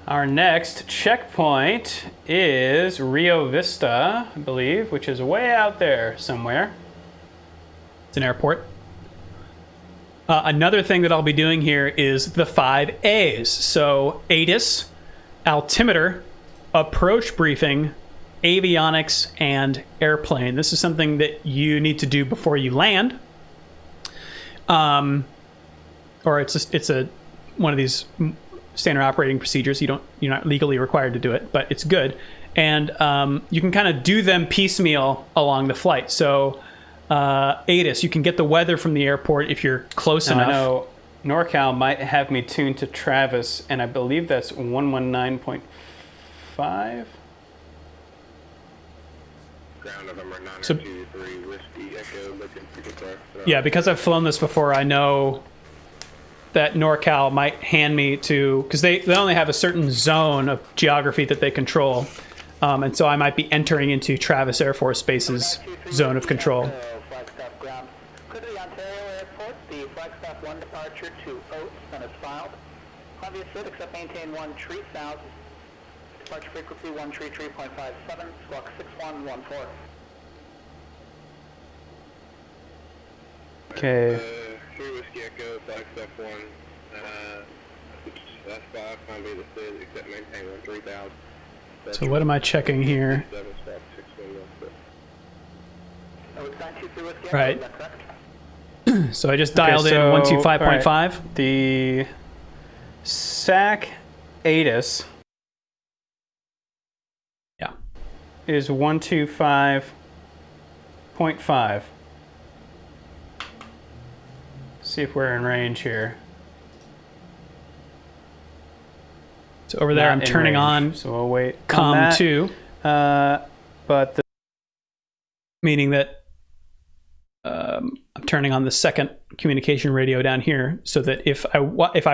Our next checkpoint is Rio Vista, I believe, which is way out there somewhere. It's an airport. Another thing that I'll be doing here is the 5 A's. So ATIS, altimeter, approach briefing, avionics, and airplane. This is something that you need to do before you land. Or it's a one of these standard operating procedures. You're not legally required to do it, but it's good. And you can kind of do them piecemeal along the flight. So ATIS, you can get the weather from the airport if you're close enough. I know NorCal might have me tuned to Travis, and I believe that's 119.5. Ground November So- 923 Whiskey Echo, looking for contact. Yeah, because I've flown this before, I know that NorCal might hand me to, because they only have a certain zone of geography that they control. And so I might be entering into Travis Air Force Base's zone of control. Flagstaff ground. Clear to the Ontario Airport, the Flagstaff 1 departure to Oates and is filed. Obvious fit, except maintain 1 tree south. Departure frequency 133.57, Squawk 6114. Okay. 3 Whiskey Echo, Flagstaff 1. That's 5, can't be the city, except maintain 3000. So what am I checking here? 7 Squawk 6114. Oates 923 Whiskey Echo, Right. is that correct? So I just dialed in so- 125.5. The SAC ATIS Yeah. is 125.5. See if we're in range here. So over there, Not I'm in turning range, on so we'll wait. on COM that. 2, But meaning that I'm turning on the second communication radio down here, so that if I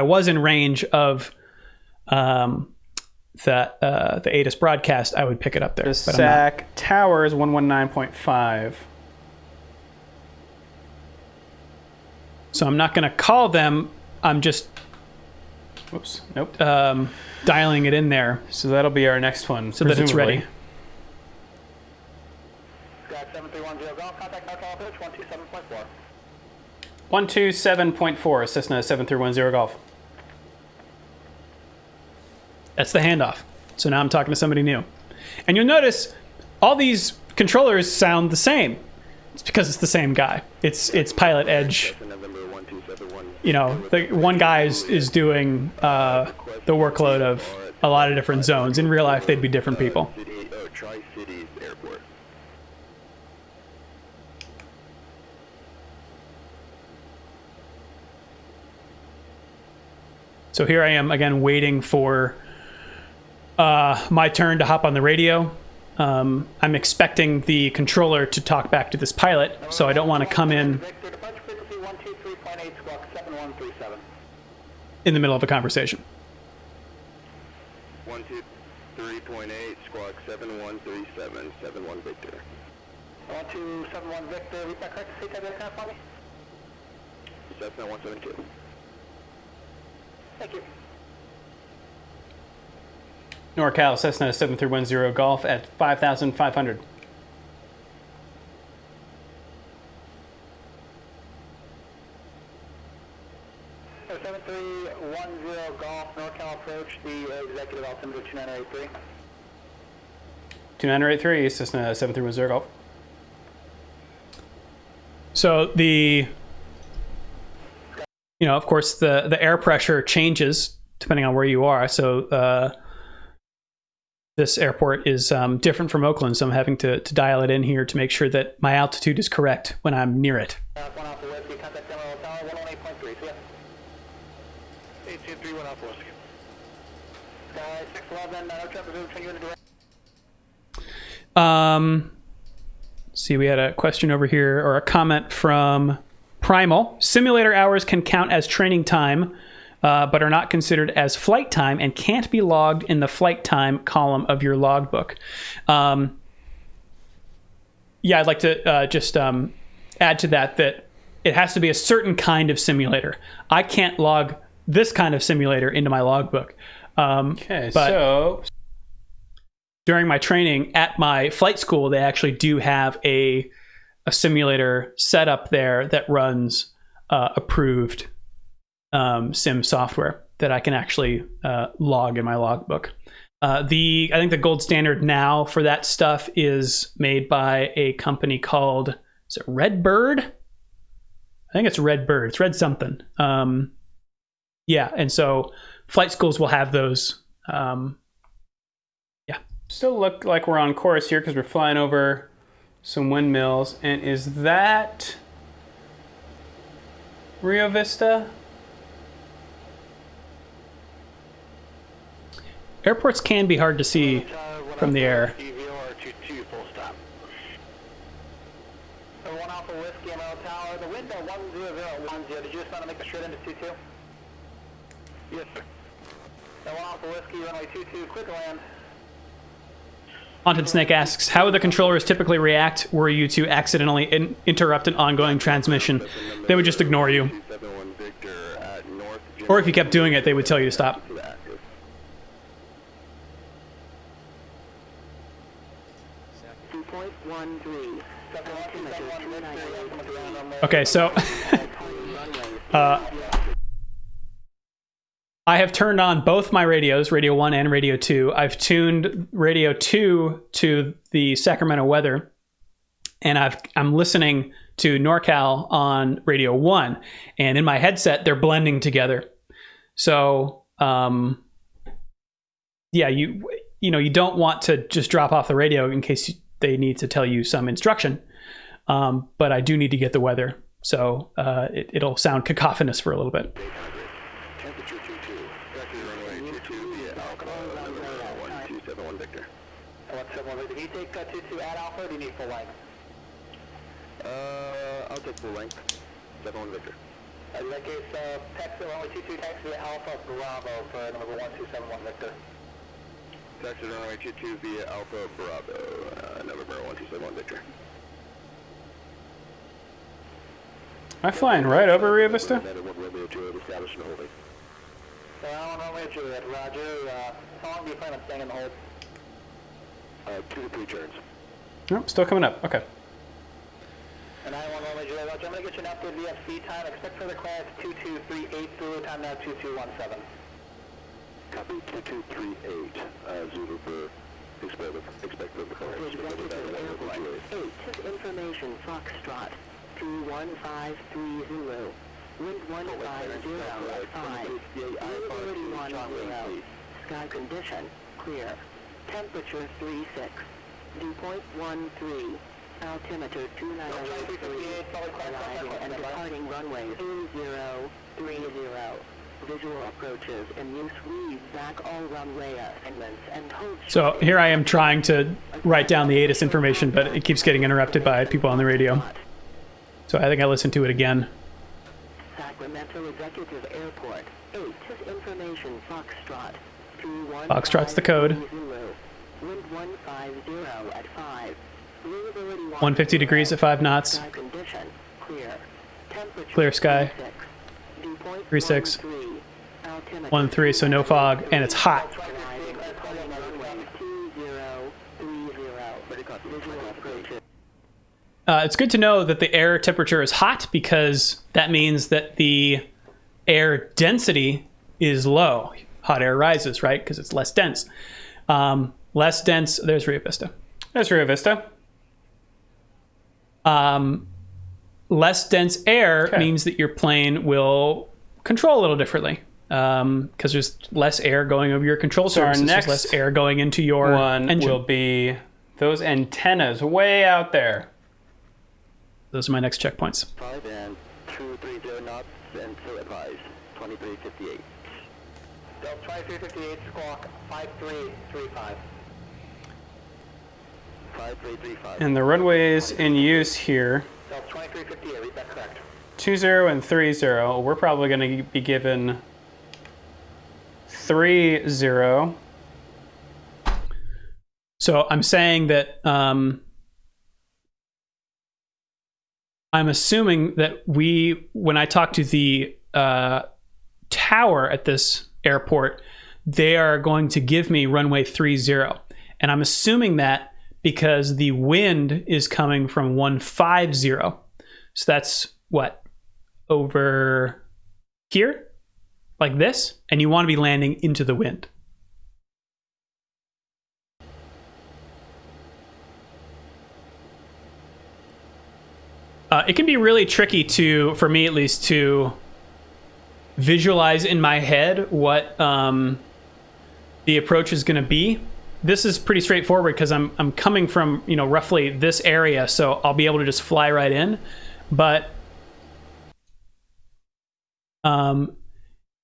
was in range of the ATIS broadcast, I would pick it up there. the But I'm not. SAC tower is 119.5. So I'm not going to call them. I'm just Whoops. Nope. dialing it in there So that'll be our next one. so that it's presumably. ready. Squawk 7310 Golf, contact NorCal approach 127.4. 127.4, Cessna 7310 Golf. That's the handoff. So now I'm talking to somebody new. And you'll notice all these controllers sound the same. It's because it's the same guy. It's Pilot Edge. November 1271. You know, the one guy is doing the workload of a lot of different zones. In real life, they'd be different people. Tri-Cities Airport. So here I am again waiting for my turn to hop on the radio. I'm expecting the controller to talk back to this pilot, so I don't want to come in Victor, departure frequency 123.8, Squawk 7137. in the middle of a conversation. 123.8, Squawk 7137, 71 Victor. 1271 Victor, read that correct? Say that again for me. Cessna 172. Thank you. NorCal Cessna 7310 Golf at 5,500. So 7310 Golf, NorCal approach, the executive altimeter 2983. 2983, Cessna 7310 Golf. So of course, the air pressure changes depending on where you are. So this airport is different from Oakland, so I'm having to dial it in here to make sure that my altitude is correct when I'm near it. 1 Alpha Whiskey, contact General Tower 118.3, see ya. 823 Alpha Whiskey. Sky 611, no traffic, return you in the direct. See, we had a question over here, or a comment from Primal. Simulator hours can count as training time, but are not considered as flight time and can't be logged in the flight time column of your logbook. Yeah, I'd like to just add to that it has to be a certain kind of simulator. I can't log this kind of simulator into my logbook. Okay, but so during my training at my flight school, they actually do have a simulator set up there that runs approved sim software that I can actually log in my logbook. I think the gold standard now for that stuff is made by a company called, is it Redbird? I think it's Redbird. It's Red something. Yeah, and so flight schools will have those. still look like we're on course here because we're flying over some windmills. And is that Rio Vista? Airports can be hard to see from the air. One Alpha Whiskey, Emerald Tower. The window 10010. Did you just want to make the straight into 22? Yes, sir. One Alpha Whiskey, runway 22, quick land. Haunted Snake asks, how would the controllers typically react were you to accidentally interrupt an ongoing transmission? They would just ignore you. Or if you kept doing it, they would tell you to stop. Okay, so I have turned on both my radios, Radio 1 and Radio 2. I've tuned Radio 2 to the Sacramento weather, and I'm listening to NorCal on Radio 1. And in my headset, they're blending together. So, yeah, you don't want to just drop off the radio in case they need to tell you some instruction. But I do need to get the weather, so it'll sound cacophonous for a little bit. Temperature 22. Vector runway 22 via Alpha, 1271 Victor. 171 Victor. Can you take 22 at Alpha, or do you need full length? I'll take full length. 71 Victor. In that case, taxi runway 22, taxi via Alpha Bravo for number 1271 Victor. Taxi runway 22 via Alpha Bravo, November 1271 Victor. Am I flying right over Rio Vista? Romeo Juliet, establish and holding. Alan Romeo Juliet, Roger. How long do you plan on staying in the hold? 2 to 3 turns. Nope, still coming up. Okay. And Alan Romeo Juliet, Roger. I'm going to get you an updated VFC time. Expect further clearance 2238 through time now 2217. Copy 2238. Zulu for expect further clearance. 8 information Foxtrot. 21530, wind 150 at 5, visibility 10, sky condition, clear, temperature 36, dew point 13, altimeter 2903, arriving and departing runway 2030, visual approaches in use, read back all runway assignments and hold. So here I am trying to write down the ATIS information, but it keeps getting interrupted by people on the radio. So I think I listened to it again. Sacramento Executive Airport. 8 information Foxtrot. Foxtrot's the code. Wind 150 at 5. 150 degrees at 5 knots. Sky condition clear. Temperature Clear sky. 36. 13, so no fog, and it's hot. It's good to know that the air temperature is hot because that means that the air density is low. Hot air rises, right? Because it's less dense. Less dense. There's Rio Vista. There's Rio Vista. Less dense air means that your plane will control a little differently because there's less air going over your control surfaces. Our next there's less air going into your engine. Will be those antennas way out there. Those are my next checkpoints. 5 and 230 knots and still advised. 2358. Delta 2358, Squawk 5335. 5335. And the runways in use here, Delta 2358, read that correct. 20 and 30. We're probably going to be given 30. So I'm saying that I'm assuming that when I talk to the tower at this airport, they are going to give me runway 30. And I'm assuming that because the wind is coming from 150. So that's what? Over here? Like this? And you want to be landing into the wind. It can be really tricky for me at least, to visualize in my head what the approach is going to be. This is pretty straightforward because I'm coming from, roughly this area, so I'll be able to just fly right in. But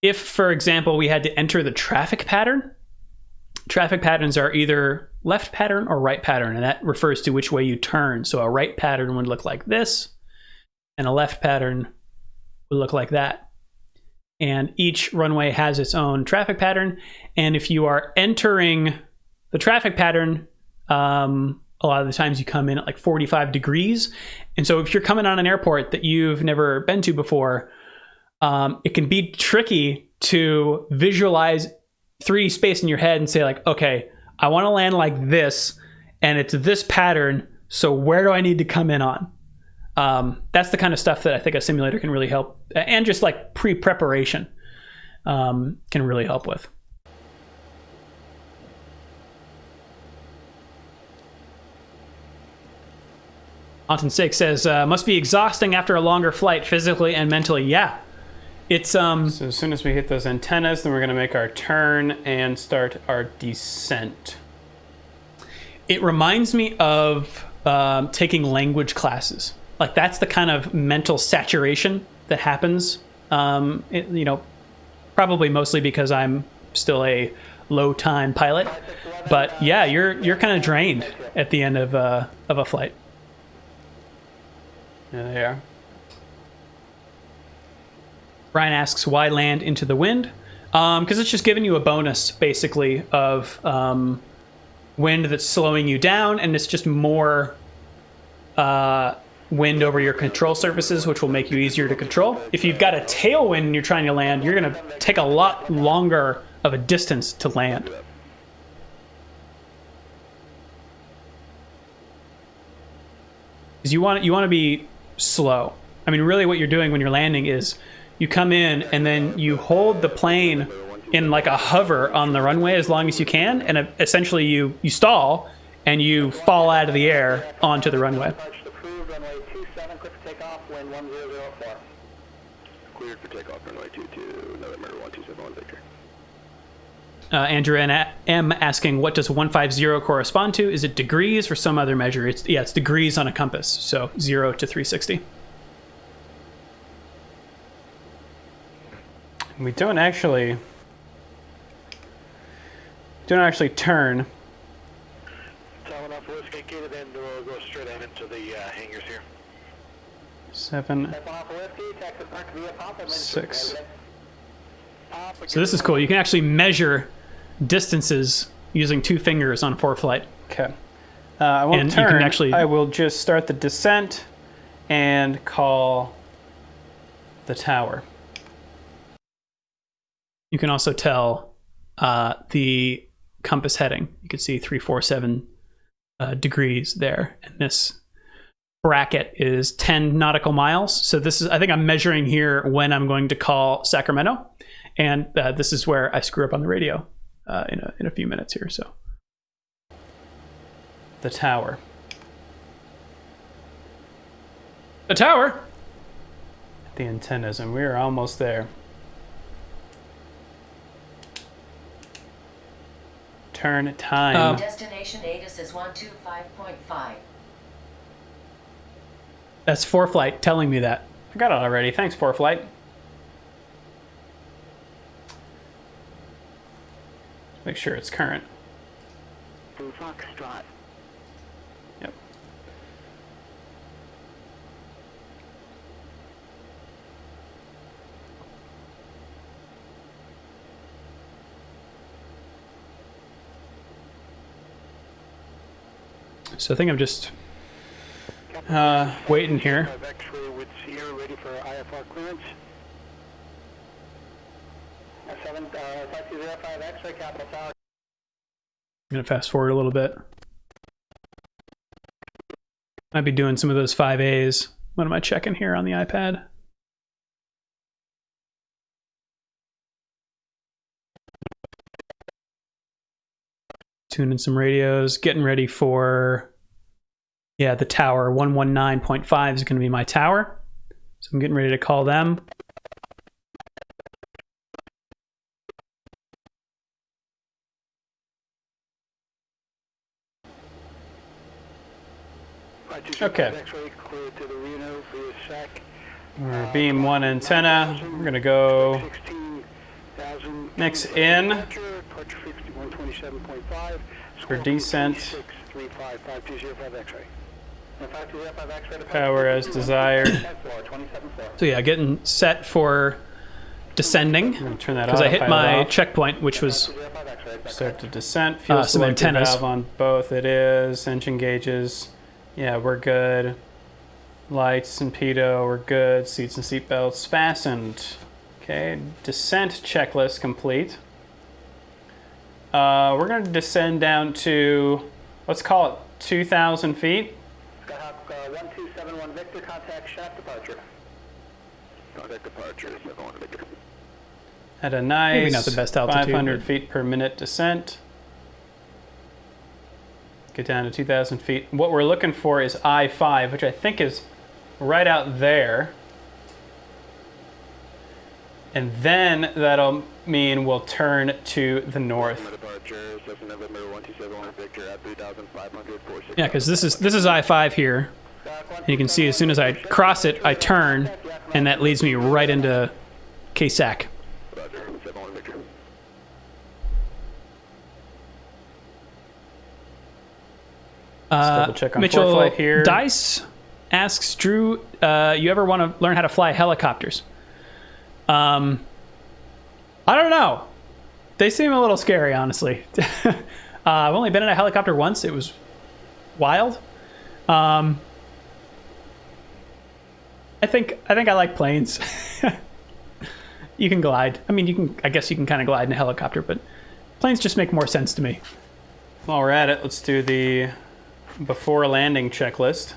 if, for example, we had to enter the traffic patterns are either left pattern or right pattern, and that refers to which way you turn. So a right pattern would look like this, and a left pattern would look like that. And each runway has its own traffic pattern. And if you are entering the traffic pattern, a lot of the times you come in at like 45 degrees. And so if you're coming on an airport that you've never been to before, it can be tricky to visualize 3D space in your head and say like, okay, I want to land like this, and it's this pattern, so where do I need to come in on? That's the kind of stuff that I think a simulator can really help, and just like pre-preparation can really help with. Anton 6 says, must be exhausting after a longer flight, physically and mentally. Yeah. It's So as soon as we hit those antennas, then we're going to make our turn and start our descent. It reminds me of taking language classes. Like, that's the kind of mental saturation that happens. Probably mostly because I'm still a low-time pilot. But yeah, you're kind of drained at the end of a flight. Yeah, they are. Brian asks, why land into the wind? Because it's just giving you a bonus, basically, of wind that's slowing you down, and it's just more wind over your control surfaces, which will make you easier to control. If you've got a tailwind and you're trying to land, you're going to take a lot longer of a distance to land. Because you want to be slow. I mean, really what you're doing when you're landing is you come in and then you hold the plane in like a hover on the runway as long as you can, and essentially you stall and you fall out of the air onto the runway. Runway 27, clear for takeoff, wind 1004. Cleared for takeoff, runway 22, November 1271, Victor. Andrew M asking, what does 150 correspond to? Is it degrees or some other measure? It's degrees on a compass, so 0 to 360. We don't actually turn. Telling off whiskey, get it in, we'll go straight out into the hangars here. 7, 6. So this is cool. You can actually measure distances using 2 fingers on ForeFlight. Okay. I won't And you turn. can actually- I will just start the descent and call the tower. You can also tell the compass heading. You can see 347 degrees there, and this bracket is 10 nautical miles. So this is, I think I'm measuring here when I'm going to call Sacramento, and this is where I screw up on the radio in a few minutes here. So The tower. the tower. The antennas, and we're almost there. Turn time. Destination ATIS is 125.5. That's ForeFlight telling me that. I got it already. Thanks, ForeFlight. Make sure it's current. Foxtrot. Yep. So I think I'm just waiting here. VFR clearance. 5205 X-ray, Capital Tower. I'm going to fast forward a little bit. Might be doing some of those 5As. What am I checking here on the iPad? Tuning some radios, getting ready for, yeah, the tower. 119.5 is going to be my tower. So I'm getting ready to call them. Okay. We're beam 1 antenna. We're going to go next in for descent. Power as desired. So yeah, getting set for descending. I'm going to turn that Because I hit autopilot my off. checkpoint, which was Start to descent. Fuel some selector antennas. valve on both. It is. Engine gauges. Yeah, we're good. Lights and pitot, we're good. Seats and seat belts fastened. Okay, descent checklist complete. We're going to descend down to, let's call it 2,000 feet. Skyhawk 1271 Victor, contact shaft departure. Contact departure, 71 Victor. At a nice Maybe not the best altitude, 500 but- feet per minute descent. Get down to 2,000 feet. What we're looking for is I-5, which I think is right out there. And then that'll mean we'll turn to the north. Departure, Cessna November 1271 Victor at 3,500, 46. yeah, because this is I-5 here, and you can see as soon as I cross it, I turn, and that leads me right into KSAC. Roger, 71 Victor. double check on Mitchell ForeFlight here. Dice asks Drew, you ever want to learn how to fly helicopters? I don't know. They seem a little scary, honestly. I've only been in a helicopter once. It was wild. I think I like planes. You can glide. I mean, I guess you can kind of glide in a helicopter, but planes just make more sense to me. While we're at it, let's do the before landing checklist.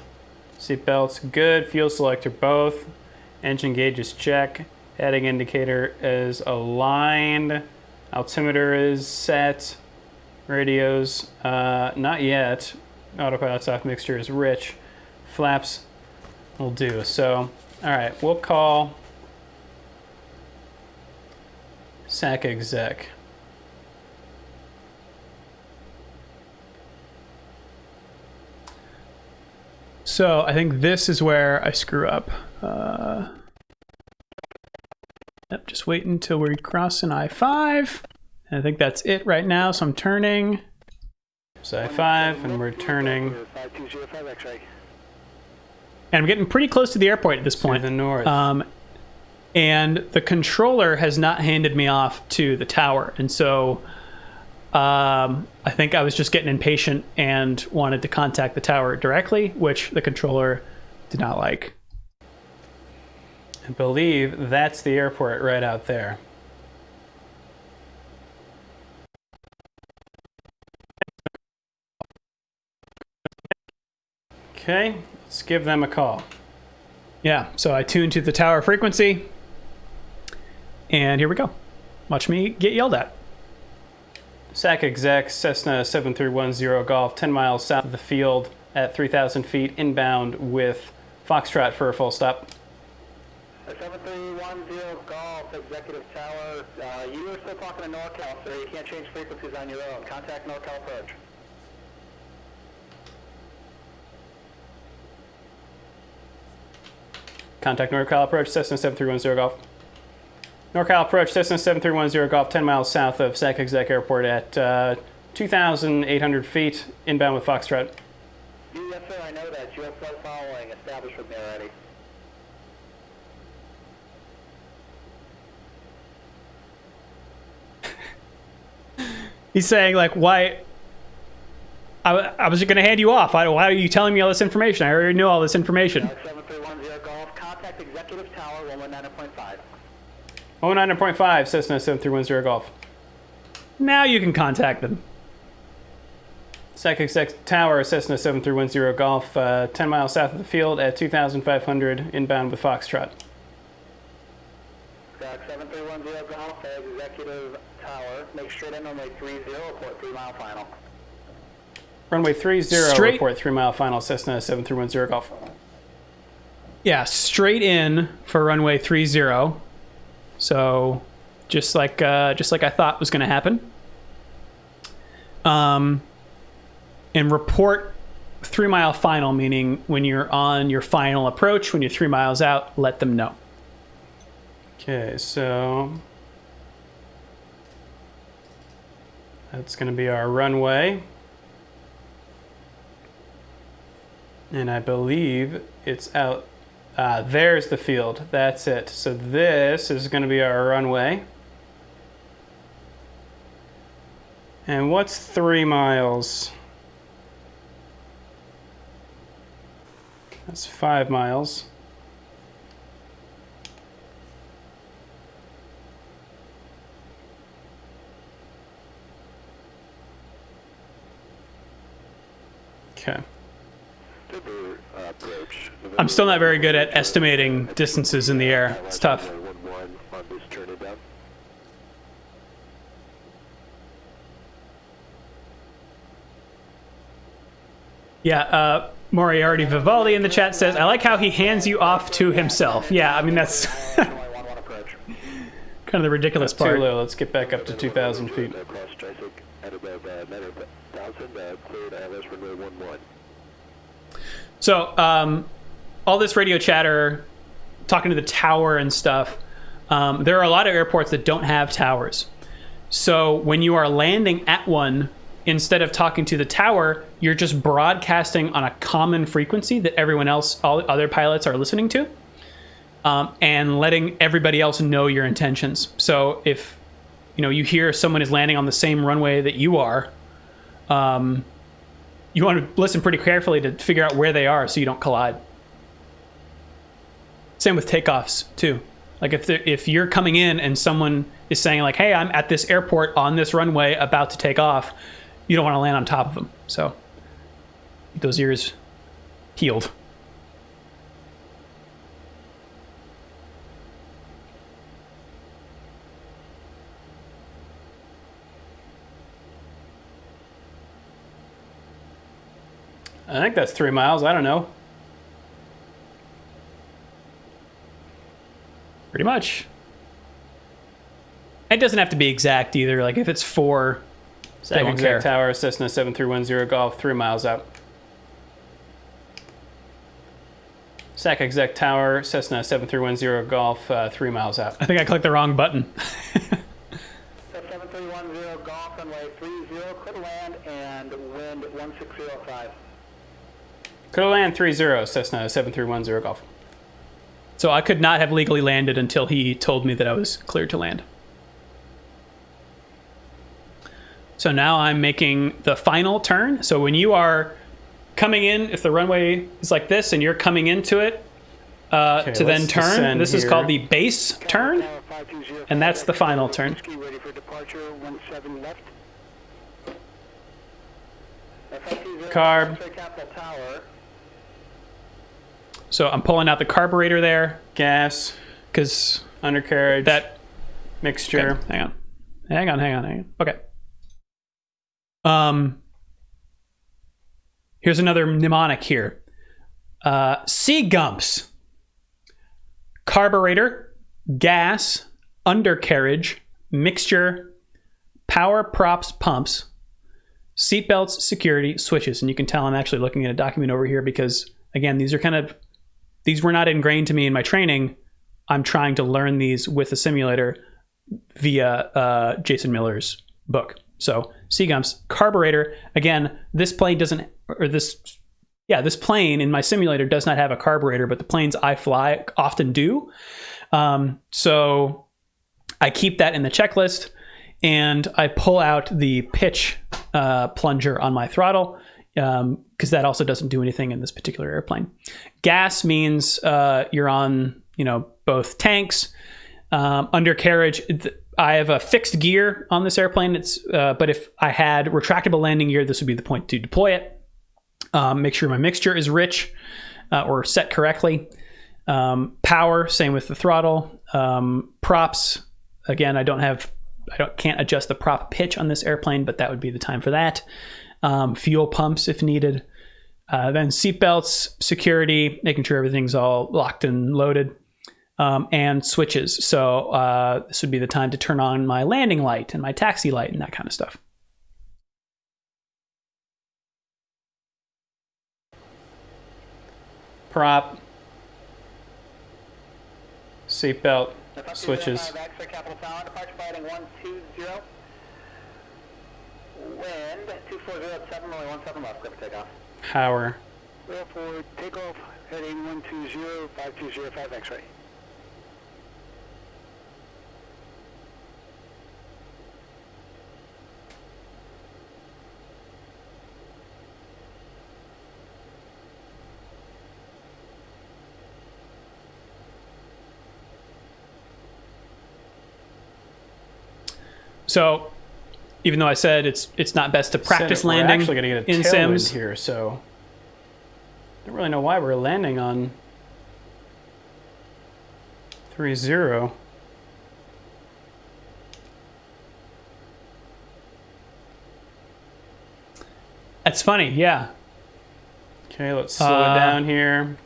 Seatbelts good, fuel selector both, engine gauges check, heading indicator is aligned, altimeter is set, radios not yet, autopilot soft mixture is rich, flaps will do. So, all right, we'll call SAC exec. So I think this is where I screw up. Yep, just wait until we cross an I-5. And I think that's it right now. So I'm turning. So I-5 and we're turning 5205 X-ray. And I'm getting pretty close to the airport at this to point. the north. And the controller has not handed me off to the tower. And so I think I was just getting impatient and wanted to contact the tower directly, which the controller did not like. I believe that's the airport right out there. Okay, let's give them a call. Yeah, so I tuned to the tower frequency. And here we go. Watch me get yelled at. SAC exec, Cessna 7310 Golf, 10 miles south of the field at 3,000 feet, inbound with Foxtrot for a full stop. 7310 Golf, Executive Tower. You are still talking to NorCal, sir. You can't change frequencies on your own. Contact NorCal approach. Contact NorCal approach, Cessna 7310 Golf. NorCal approach, Cessna 7310 Golf, 10 miles south of SAC exec airport at 2,800 feet, inbound with Foxtrot. Yes, sir, I know that. U.S. flight following. Established with me already. He's saying, like, why... I was going to hand you off. Why are you telling me all this information? I already know all this information. 7310 Golf, contact Executive Tower tower, 119.5. 119.5, Cessna 7310 Golf. Now you can contact them. Sec Exec Tower, Cessna 7310 Golf, 10 miles south of the field at 2,500, inbound with Foxtrot. Squawk 7310 Golf, Executive Tower. Make straight in runway 30, report 3 mile final. Runway 30, Straight- report 3 mile final, Cessna 7310 Golf. Yeah, straight in for runway 30. So just like I thought was going to happen. And report 3 mile final, meaning when you're on your final approach, when you're 3 miles out, let them know. Okay, so that's going to be our runway. And I believe it's out. There's the field. That's it. So this is going to be our runway. And what's 3 miles? That's 5 miles. Okay. I'm still not very good at estimating distances in the air. It's tough. Yeah, Moriarty Vivaldi in the chat says, I like how he hands you off to himself. Yeah, I mean, that's kind of the ridiculous Too part. low. Let's get back up to 2,000 feet. So, all this radio chatter, talking to the tower and stuff, there are a lot of airports that don't have towers. So when you are landing at one, instead of talking to the tower, you're just broadcasting on a common frequency that everyone else, all other pilots are listening to, and letting everybody else know your intentions. So if you hear someone is landing on the same runway that you are, you want to listen pretty carefully to figure out where they are so you don't collide. Same with takeoffs too. Like if you're coming in and someone is saying like, hey, I'm at this airport on this runway about to take off, you don't want to land on top of them. So keep those ears peeled. I think that's 3 miles. I don't know. Pretty much. It doesn't have to be exact either. Like if it's 4, they Sec won't Exec care. Tower, Cessna 7310 Golf, 3 miles out. Sec Exec Tower, Cessna 7310 Golf, 3 miles out. I think I clicked the wrong button. 7310 Golf, runway 30, clear to land and wind 1605. Could land 30, Cessna 7310 Golf. So I could not have legally landed until he told me that I was cleared to land. So now I'm making the final turn. So when you are coming in, if the runway is like this and you're coming into it to then let's turn, descend this is here. called the base turn, and that's the final turn. Ready for departure, 17 left. Carb. Capital Tower. So I'm pulling out the carburetor there Gas, because undercarriage, that. mixture. Okay, hang on. Okay. Here's another mnemonic here. C-gumps. Carburetor, gas, undercarriage, mixture, power, props, pumps, seatbelts, security, switches. And you can tell I'm actually looking at a document over here because, again, these were not ingrained to me in my training. I'm trying to learn these with the simulator via Jason Miller's book. So C-gumps, carburetor. Again, this plane this plane in my simulator does not have a carburetor, but the planes I fly often do. So I keep that in the checklist, and I pull out the pitch plunger on my throttle because that also doesn't do anything in this particular airplane. Gas means you're on both tanks, undercarriage. I have a fixed gear on this airplane. But if I had retractable landing gear, this would be the point to deploy it. Make sure my mixture is rich or set correctly. Power, same with the throttle. Props, again, can't adjust the prop pitch on this airplane, but that would be the time for that. Fuel pumps if needed. Then seatbelts, security, making sure everything's all locked and loaded, and switches. So this would be the time to turn on my landing light and my taxi light and that kind of stuff. Prop, seatbelt, switches. Capital Tower, departure fighting 120. Wind 240 at 7, only 17 left, clear for takeoff. Power. Clear for takeoff, heading 120, 5205 X-ray. So, even though I said it's not best to practice landing, we're actually going to get a in tailwind sims here, so I don't really know why we're landing on 3-0. That's funny, yeah. Okay, let's slow it down here.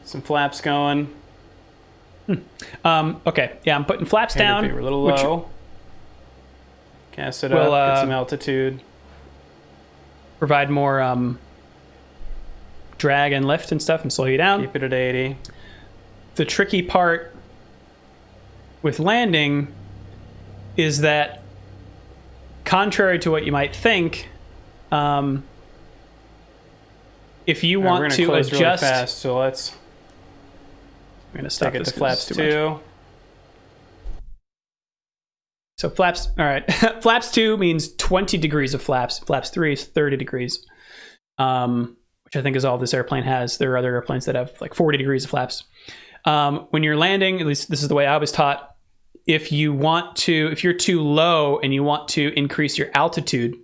Some flaps going. Okay, yeah, I'm putting flaps down. We're a little low. Cast it up, get some altitude. Provide more drag and lift and stuff and slow you down. Keep it at 80. The tricky part with landing is that, contrary to what you might think, if you want to adjust really fast, so let's I'm going to stop take it this to flaps 2. So flaps, all right. Flaps 2 means 20 degrees of flaps. Flaps 3 is 30 degrees, which I think is all this airplane has. There are other airplanes that have like 40 degrees of flaps. When you're landing, at least this is the way I was taught, if you're too low and you want to increase your altitude,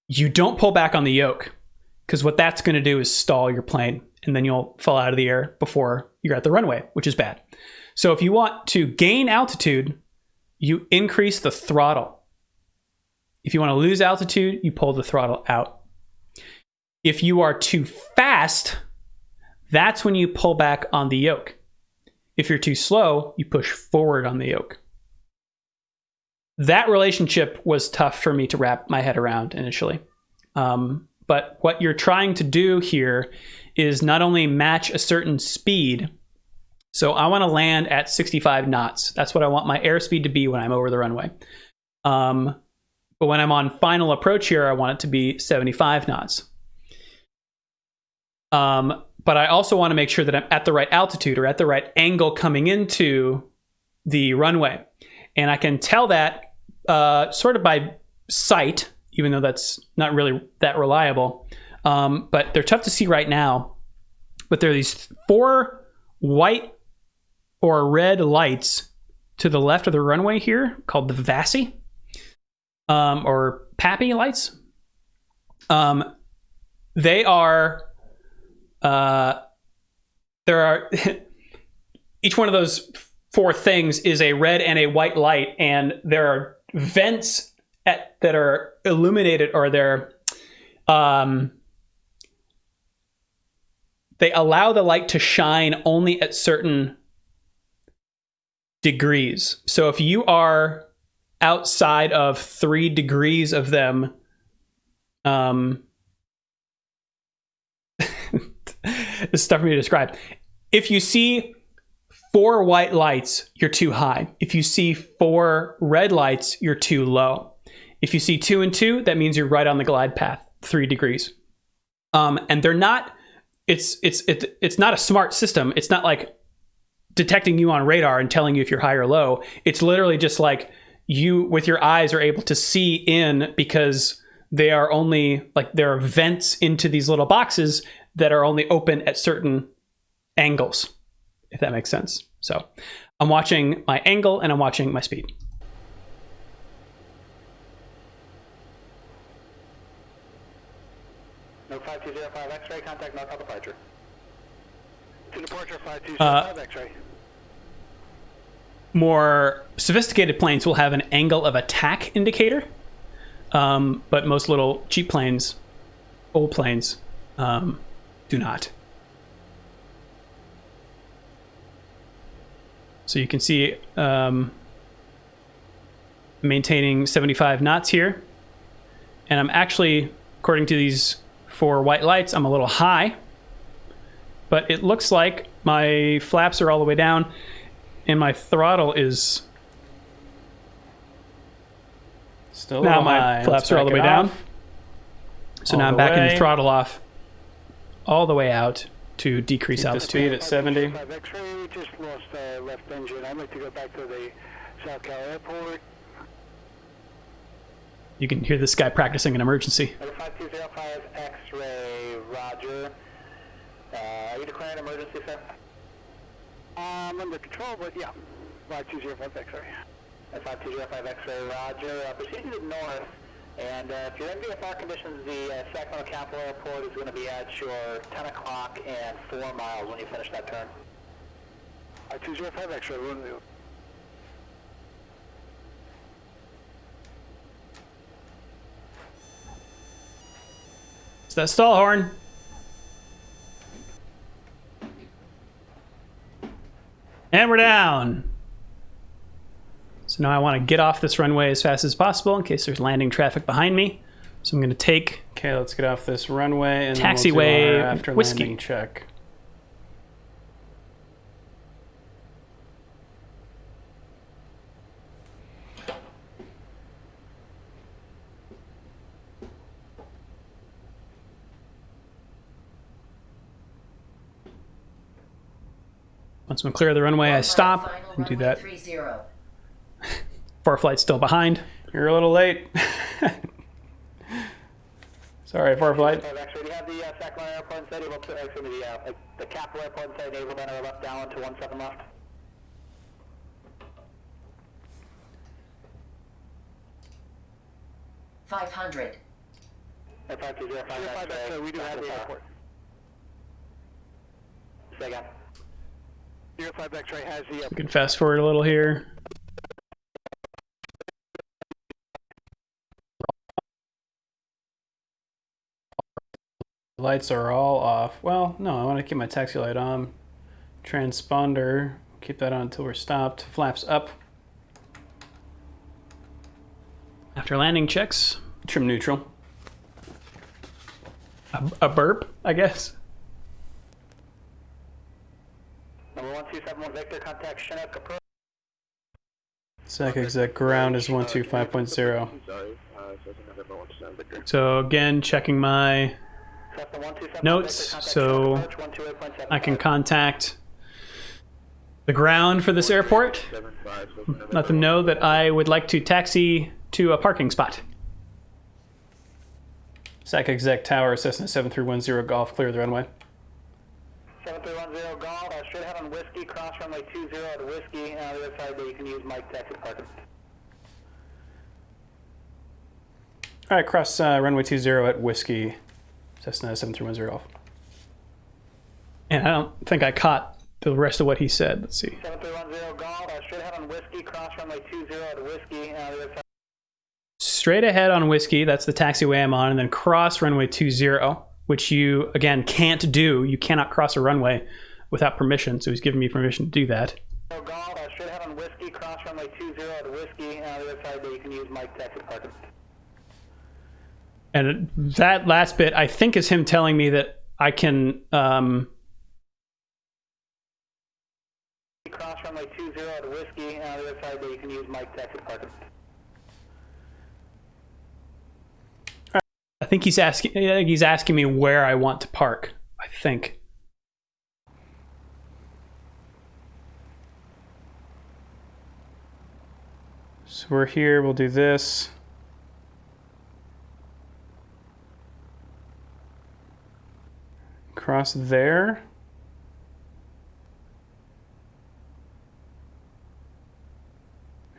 you don't pull back on the yoke, because what that's going to do is stall your plane, and then you'll fall out of the air before you're at the runway, which is bad. So if you want to gain altitude, you increase the throttle. If you want to lose altitude, you pull the throttle out. If you are too fast, that's when you pull back on the yoke. If you're too slow, you push forward on the yoke. That relationship was tough for me to wrap my head around initially. But what you're trying to do here is not only match a certain speed. So I want to land at 65 knots. That's what I want my airspeed to be when I'm over the runway. But when I'm on final approach here, I want it to be 75 knots. But I also want to make sure that I'm at the right altitude or at the right angle coming into the runway. And I can tell that sort of by sight, even though that's not really that reliable. But they're tough to see right now. But there are these 4 white or red lights to the left of the runway here called the VASI, or PAPI lights. They are, there are, each one of those 4 things is a red and a white light, and there are vents that are illuminated, or they allow the light to shine only at certain degrees. So if you are outside of 3 degrees of them, it's tough for me to describe. If you see 4 white lights, you're too high. If you see 4 red lights, you're too low. If you see 2 and 2, that means you're right on the glide path, 3 degrees. And they're not. It's not a smart system. It's not like detecting you on radar and telling you if you're high or low. It's literally just like you, with your eyes, are able to see in, because they are only like, there are vents into these little boxes that are only open at certain angles, if that makes sense. So I'm watching my angle and I'm watching my speed. No 5205 X-ray, contact NorCal departure. To departure 5205 X-ray. More sophisticated planes will have an angle of attack indicator, but most little cheap planes, old planes, do not. So you can see maintaining 75 knots here. And I'm actually, according to these 4 white lights, I'm a little high. But it looks like my flaps are all the way down and my throttle is... Still now my high. flaps are all the way down. So now I'm backing the throttle off all the way out to decrease Keep the altitude. speed at 70. X-ray, we just lost left engine. I'd like to go back to the South Cal Airport. You can hear this guy practicing an emergency. 5205 X-ray, roger. Are you declaring emergency, sir? Under control, but yeah. 5205 X-ray. 5205 X-ray, roger. Proceed to the north, and if you're in VFR conditions, the Sacramento Capital Airport is going to be at your 10 o'clock and 4 miles when you finish that turn. 5205 X-ray, we're It's that stall horn. And we're down. So now I want to get off this runway as fast as possible in case there's landing traffic behind me. So I'm going to take Okay, let's get off this runway and Taxiway then we'll do our after whiskey. landing check. Once I'm clear of the runway, I stop and do that. 30. 4 flights still behind. You're a little late. Sorry, 4 flight. X-ray, do you have the Sacramento Airport inside? The Capital Airport inside naval banner left down to 17 left? $500. 5205 X-ray, we do have the airport. Say again. 05 X-ray has the You can fast forward a little here. Lights are all off. Well, no, I want to keep my taxi light on. Transponder, keep that on until we're stopped. Flaps up. After landing checks, Trim neutral. a burp, I guess. Number 1271 Victor, contact Chinook approach. SAC exec ground is 125.0. So again, checking my notes so I can contact the ground for this airport. Let them know that I would like to taxi to a parking spot. SAC exec tower, Cessna 7310 Golf, clear the runway. 7310 Golf, straight ahead on Whiskey, cross runway 20 at Whiskey, and on the other side there you can use Mike taxi parking. All right, cross runway 20 at Whiskey, Cessna 7310 Golf. And I don't think I caught the rest of what he said. Let's see. 7310 Golf, straight ahead on Whiskey, cross runway 20 at Whiskey, and on the other side. Straight ahead on Whiskey, that's the taxiway I'm on, and then cross runway 20, which you, again, can't do. You cannot cross a runway without permission, so he's giving me permission to do that. Golf, straight ahead on Whiskey, cross runway 20 at Whiskey, and on the other side there you can use Mike taxi parking. And that last bit, I think, is him telling me that I can... Cross runway 20 at Whiskey, and on the other side there you can use Mike taxi parking. I think he's asking me where I want to park, I think. So we're here, we'll do this. across there.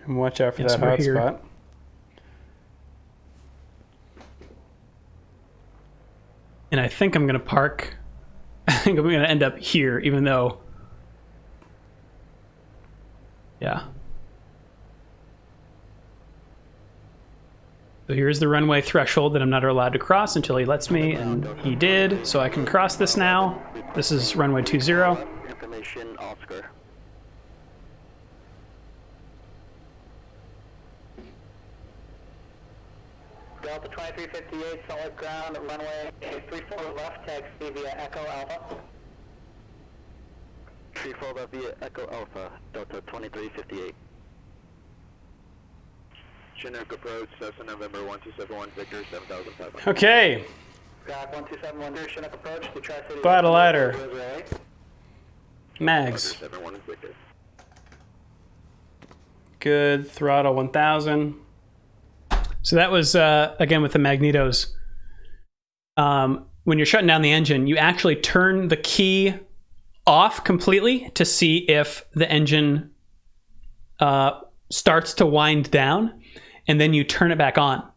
And watch out for that hot spot. And I think I'm going to park. I think I'm going to end up here, even though. Yeah. So here's the runway threshold that I'm not allowed to cross until he lets me, and he did, so I can cross this now. This is runway 20. Information Oscar. Delta 2358, solid ground, runway 34 left, taxi via Echo Alpha. 34 left via Echo Alpha, Delta 2358. Chinook approach, Cessna November 1271, Victor 7500. Okay. Squawk 1271, Chinook approach, the Tri-City. Bottle ladder. Mags. 71 is Victor. Good. Throttle 1000. So that was, again, with the magnetos. When you're shutting down the engine, you actually turn the key off completely to see if the engine starts to wind down, and then you turn it back on.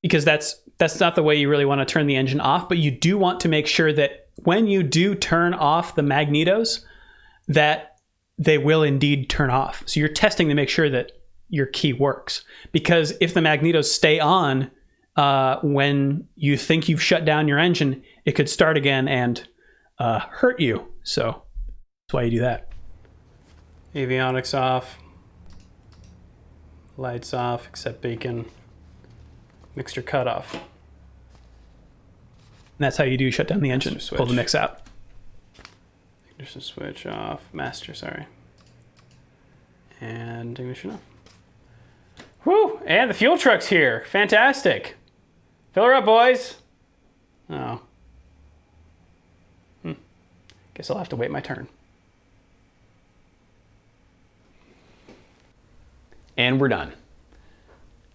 Because that's not the way you really want to turn the engine off, but you do want to make sure that when you do turn off the magnetos, that they will indeed turn off. So you're testing to make sure that your key works. Because if the magnetos stay on when you think you've shut down your engine, it could start again and hurt you. So that's why you do that. Avionics off. Lights off, except beacon. Mixture cutoff. And that's how you do shut down the engine. Pull the mix out. Ignition switch off. Master, sorry. And ignition off. Whew! And the fuel truck's here. Fantastic. Fill her up, boys. Oh. Guess I'll have to wait my turn. And we're done.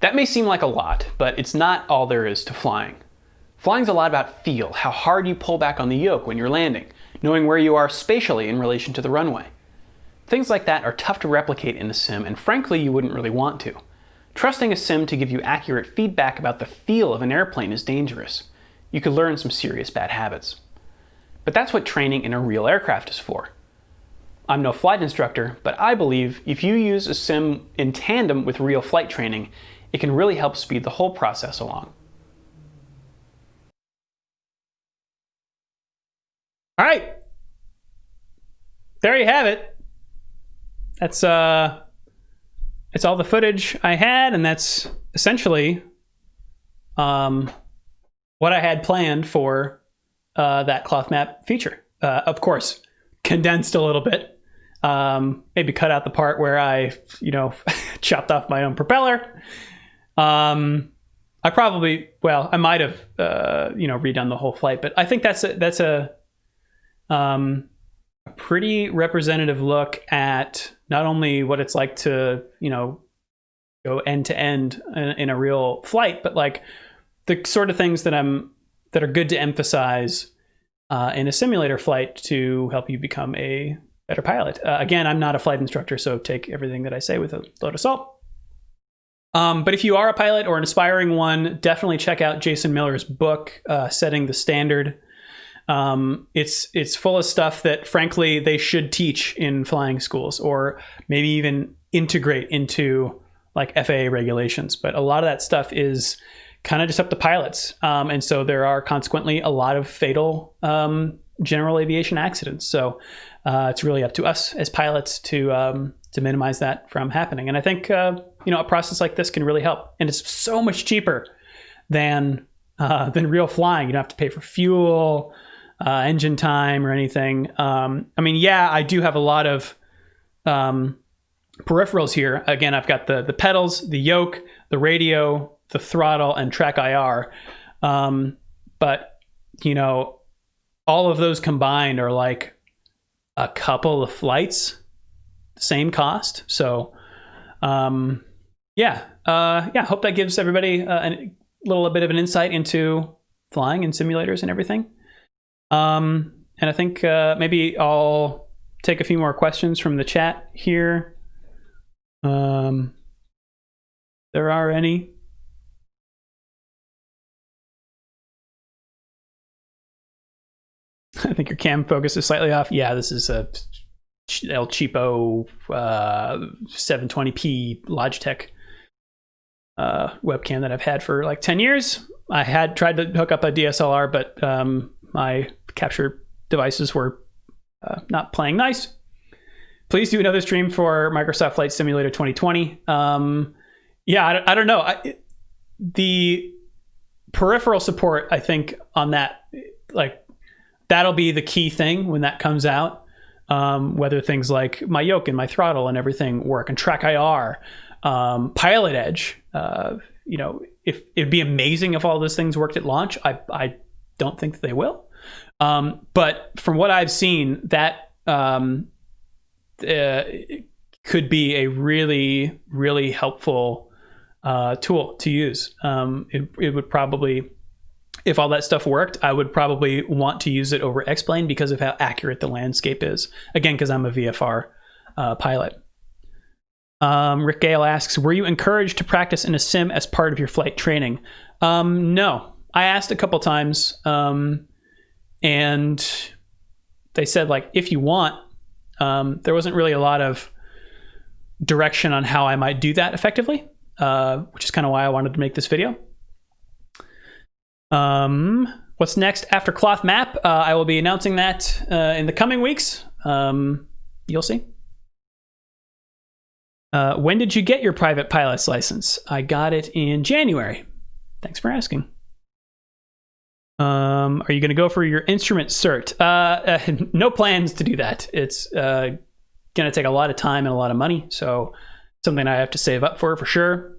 That may seem like a lot, but it's not all there is to flying. Flying's a lot about feel, how hard you pull back on the yoke when you're landing, knowing where you are spatially in relation to the runway. Things like that are tough to replicate in a sim, and frankly, you wouldn't really want to. Trusting a sim to give you accurate feedback about the feel of an airplane is dangerous. You could learn some serious bad habits. But that's what training in a real aircraft is for. I'm no flight instructor, but I believe if you use a sim in tandem with real flight training, it can really help speed the whole process along. All right. There you have it. That's all the footage I had, and that's essentially what I had planned for that cloth map feature. Of course, condensed a little bit. Maybe cut out the part where I, chopped off my own propeller. I might have, redone the whole flight, but I think that's a pretty representative look at not only what it's like to, go end to end in a real flight, but like the sort of things that are good to emphasize in a simulator flight to help you become a better pilot. Again, I'm not a flight instructor, so take everything that I say with a load of salt. But if you are a pilot or an aspiring one, definitely check out Jason Miller's book, Setting the Standard. It's full of stuff that, frankly, they should teach in flying schools, or maybe even integrate into like FAA regulations. But a lot of that stuff is kind of just up to pilots. And so there are consequently a lot of fatal general aviation accidents. So it's really up to us as pilots to minimize that from happening. And I think, a process like this can really help. And it's so much cheaper than real flying. You don't have to pay for fuel, engine time, or anything. I do have a lot of peripherals here. Again, I've got the pedals, the yoke, the radio, the throttle, and track IR. But all of those combined are like a couple of flights, same cost. So, hope that gives everybody a little bit of an insight into flying and simulators and everything. And I think maybe I'll take a few more questions from the chat here. There are any. I think your cam focus is slightly off. Yeah, this is a El Cheapo 720p Logitech webcam that I've had for like 10 years. I had tried to hook up a DSLR, but my capture devices were not playing nice. Please do another stream for Microsoft Flight Simulator 2020. Yeah, I don't know. The peripheral support, I think, on that, like, that'll be the key thing when that comes out. Whether things like my yoke and my throttle and everything work, and Track IR, Pilot Edge. You know, if it'd be amazing if all those things worked at launch. I don't think that they will. But from what I've seen, that could be a really, really helpful tool to use. It would probably, if all that stuff worked, I would probably want to use it over X-Plane because of how accurate the landscape is. Again, because I'm a VFR pilot. Rick Gale asks, were you encouraged to practice in a sim as part of your flight training? No. I asked a couple times, and they said, like, if you want. There wasn't really a lot of direction on how I might do that effectively, which is kind of why I wanted to make this video. What's next after Cloth Map? I will be announcing that in the coming weeks. You'll see. When did you get your private pilot's license? I got it in January. Thanks for asking. Are you going to go for your instrument cert? No plans to do that. It's going to take a lot of time and a lot of money, so something I have to save up for sure.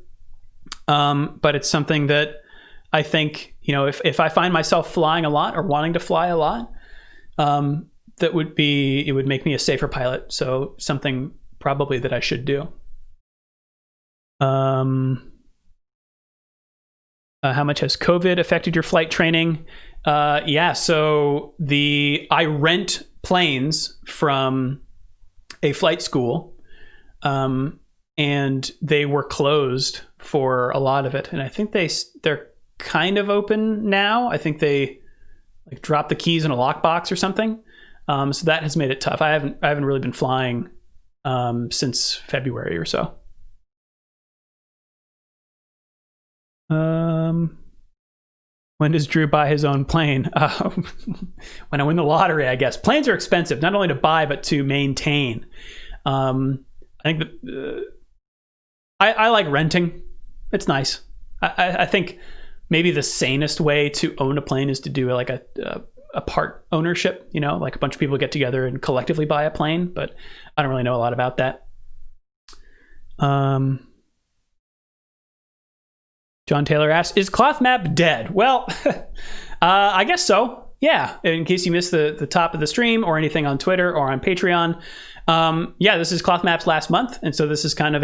But it's something that I think, you know, if I find myself flying a lot or wanting to fly a lot, it would make me a safer pilot. So something probably that I should do. How much has COVID affected your flight training? Yeah, so I rent planes from a flight school, and they were closed for a lot of it. And I think they're kind of open now. I think they like dropped the keys in a lockbox or something. So that has made it tough. I haven't really been flying since February or so. When does Drew buy his own plane? When I win the lottery, I guess. Planes are expensive, not only to buy, but to maintain. I think that I like renting. It's nice. I think maybe the sanest way to own a plane is to do like a part ownership, you know, like a bunch of people get together and collectively buy a plane, but I don't really know a lot about that. John Taylor asks, is Cloth Map dead? Well, I guess so. Yeah, in case you missed the top of the stream or anything on Twitter or on Patreon. Yeah, this is Cloth Map's last month, and so this is kind of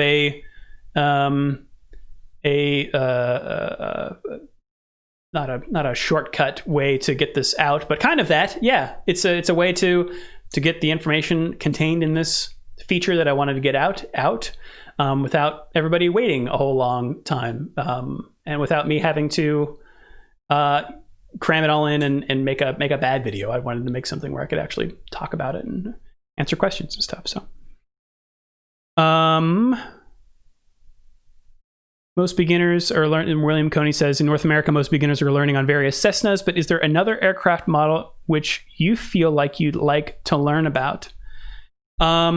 not a shortcut way to get this out, but kind of that. Yeah, it's a way to get the information contained in this feature that I wanted to get out without everybody waiting a whole long time, and without me having to cram it all in and make a bad video. I wanted to make something where I could actually talk about it and answer questions and stuff. So, most beginners are learning. William Coney says, in North America, most beginners are learning on various Cessnas, but is there another aircraft model which you feel like you'd like to learn about? I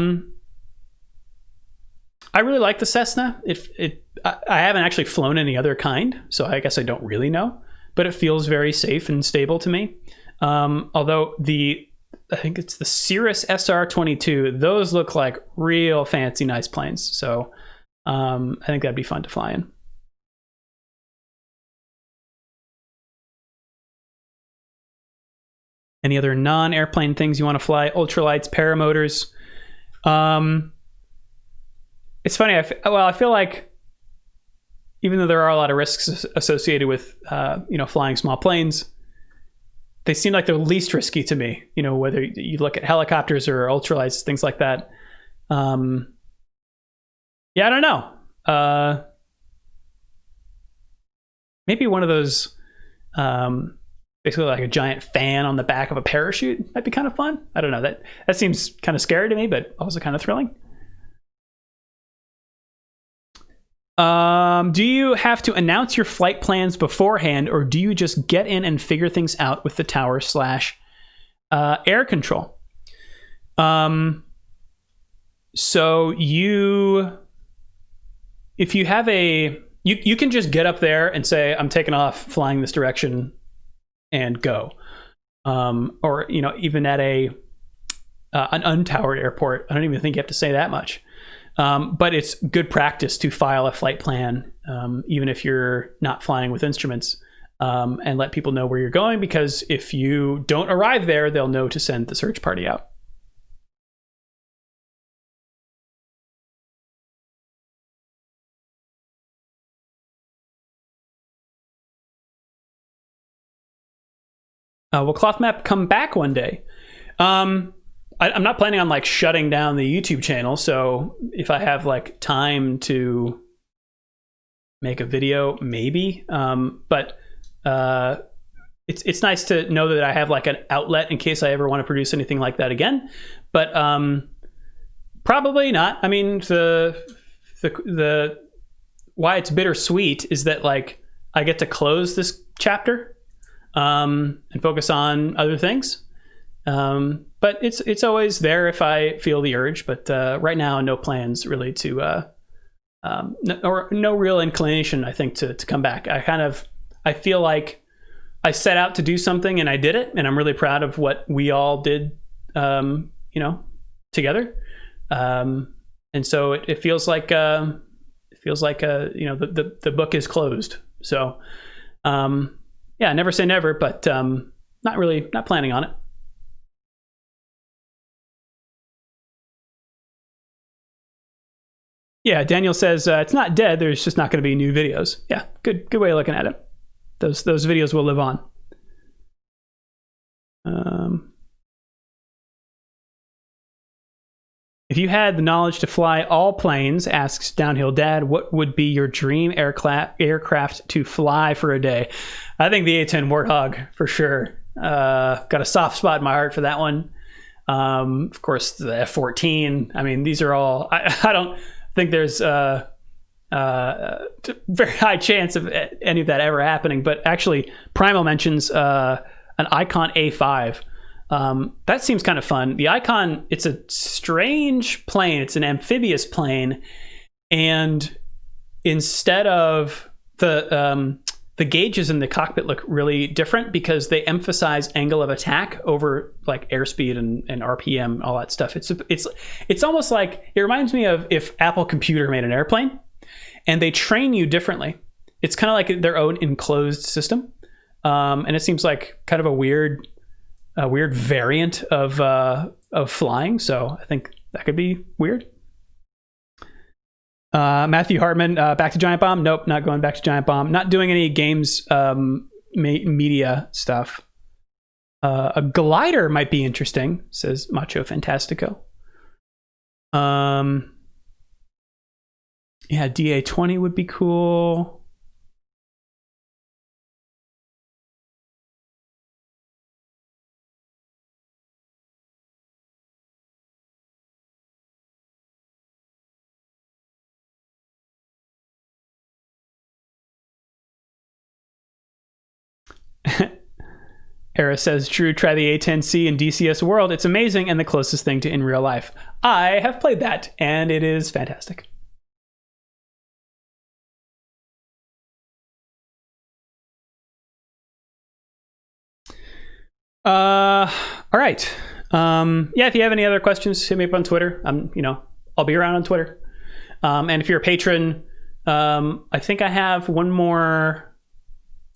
really like the Cessna. I haven't actually flown any other kind, so I guess I don't really know, but it feels very safe and stable to me. Although I think it's the Cirrus SR-22, those look like real fancy, nice planes. So I think that'd be fun to fly in. Any other non-airplane things you want to fly? Ultralights, paramotors. It's funny. I feel like even though there are a lot of risks associated with flying small planes, they seem like they're least risky to me. You know, whether you look at helicopters or ultralights, things like that. Yeah, I don't know. Maybe one of those, basically like a giant fan on the back of a parachute might be kind of fun. I don't know. That seems kind of scary to me, but also kind of thrilling. Do you have to announce your flight plans beforehand, or do you just get in and figure things out with the tower / air control? So if you have you can just get up there and say, I'm taking off flying this direction and go. Or, you know, even at an untowered airport, I don't even think you have to say that much. But it's good practice to file a flight plan, even if you're not flying with instruments, and let people know where you're going, because if you don't arrive there, they'll know to send the search party out. Will Cloth Map come back one day? I'm not planning on like shutting down the YouTube channel, so if I have like time to make a video, maybe. But it's nice to know that I have like an outlet in case I ever want to produce anything like that again. But probably not. I mean, the why it's bittersweet is that like I get to close this chapter and focus on other things. But it's always there if I feel the urge. But right now, no plans really to, or no real inclination, I think, to come back. I feel like I set out to do something and I did it, and I'm really proud of what we all did, together. And so it feels like the book is closed. So yeah, never say never, but not planning on it. Yeah, Daniel says it's not dead. There's just not going to be new videos. Yeah, good way of looking at it. Those videos will live on. If you had the knowledge to fly all planes, asks Downhill Dad, what would be your dream aircraft to fly for a day? I think the A-10 Warthog for sure. Got a soft spot in my heart for that one. Of course, the F-14. I mean, these are all. I don't think there's a very high chance of any of that ever happening. But actually, Primal mentions an Icon A5. That seems kind of fun. The Icon, it's a strange plane. It's an amphibious plane, and instead of the gauges in the cockpit look really different because they emphasize angle of attack over like airspeed and RPM, all that stuff. It's almost like, it reminds me of if Apple Computer made an airplane and they train you differently. It's kind of like their own enclosed system, and it seems like kind of a weird variant of flying. So I think that could be weird. Matthew Hartman, back to Giant Bomb. Nope, not going back to Giant Bomb. Not doing any games media stuff. A glider might be interesting, says Macho Fantastico. Yeah, DA-20 would be cool. Era says, Drew, try the A10C in DCS World. It's amazing and the closest thing to in real life. I have played that, and it is fantastic. All right. Yeah, if you have any other questions, hit me up on Twitter. I'll be around on Twitter. And if you're a patron, I think I have one more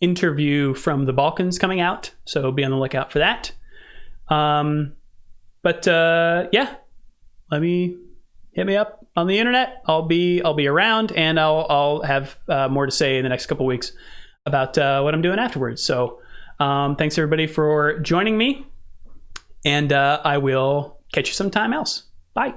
interview from the Balkans coming out, so be on the lookout for that. Yeah, hit me up on the internet. I'll be around, and I'll have more to say in the next couple weeks about what I'm doing afterwards. So Thanks everybody for joining me, and I will catch you sometime else. Bye.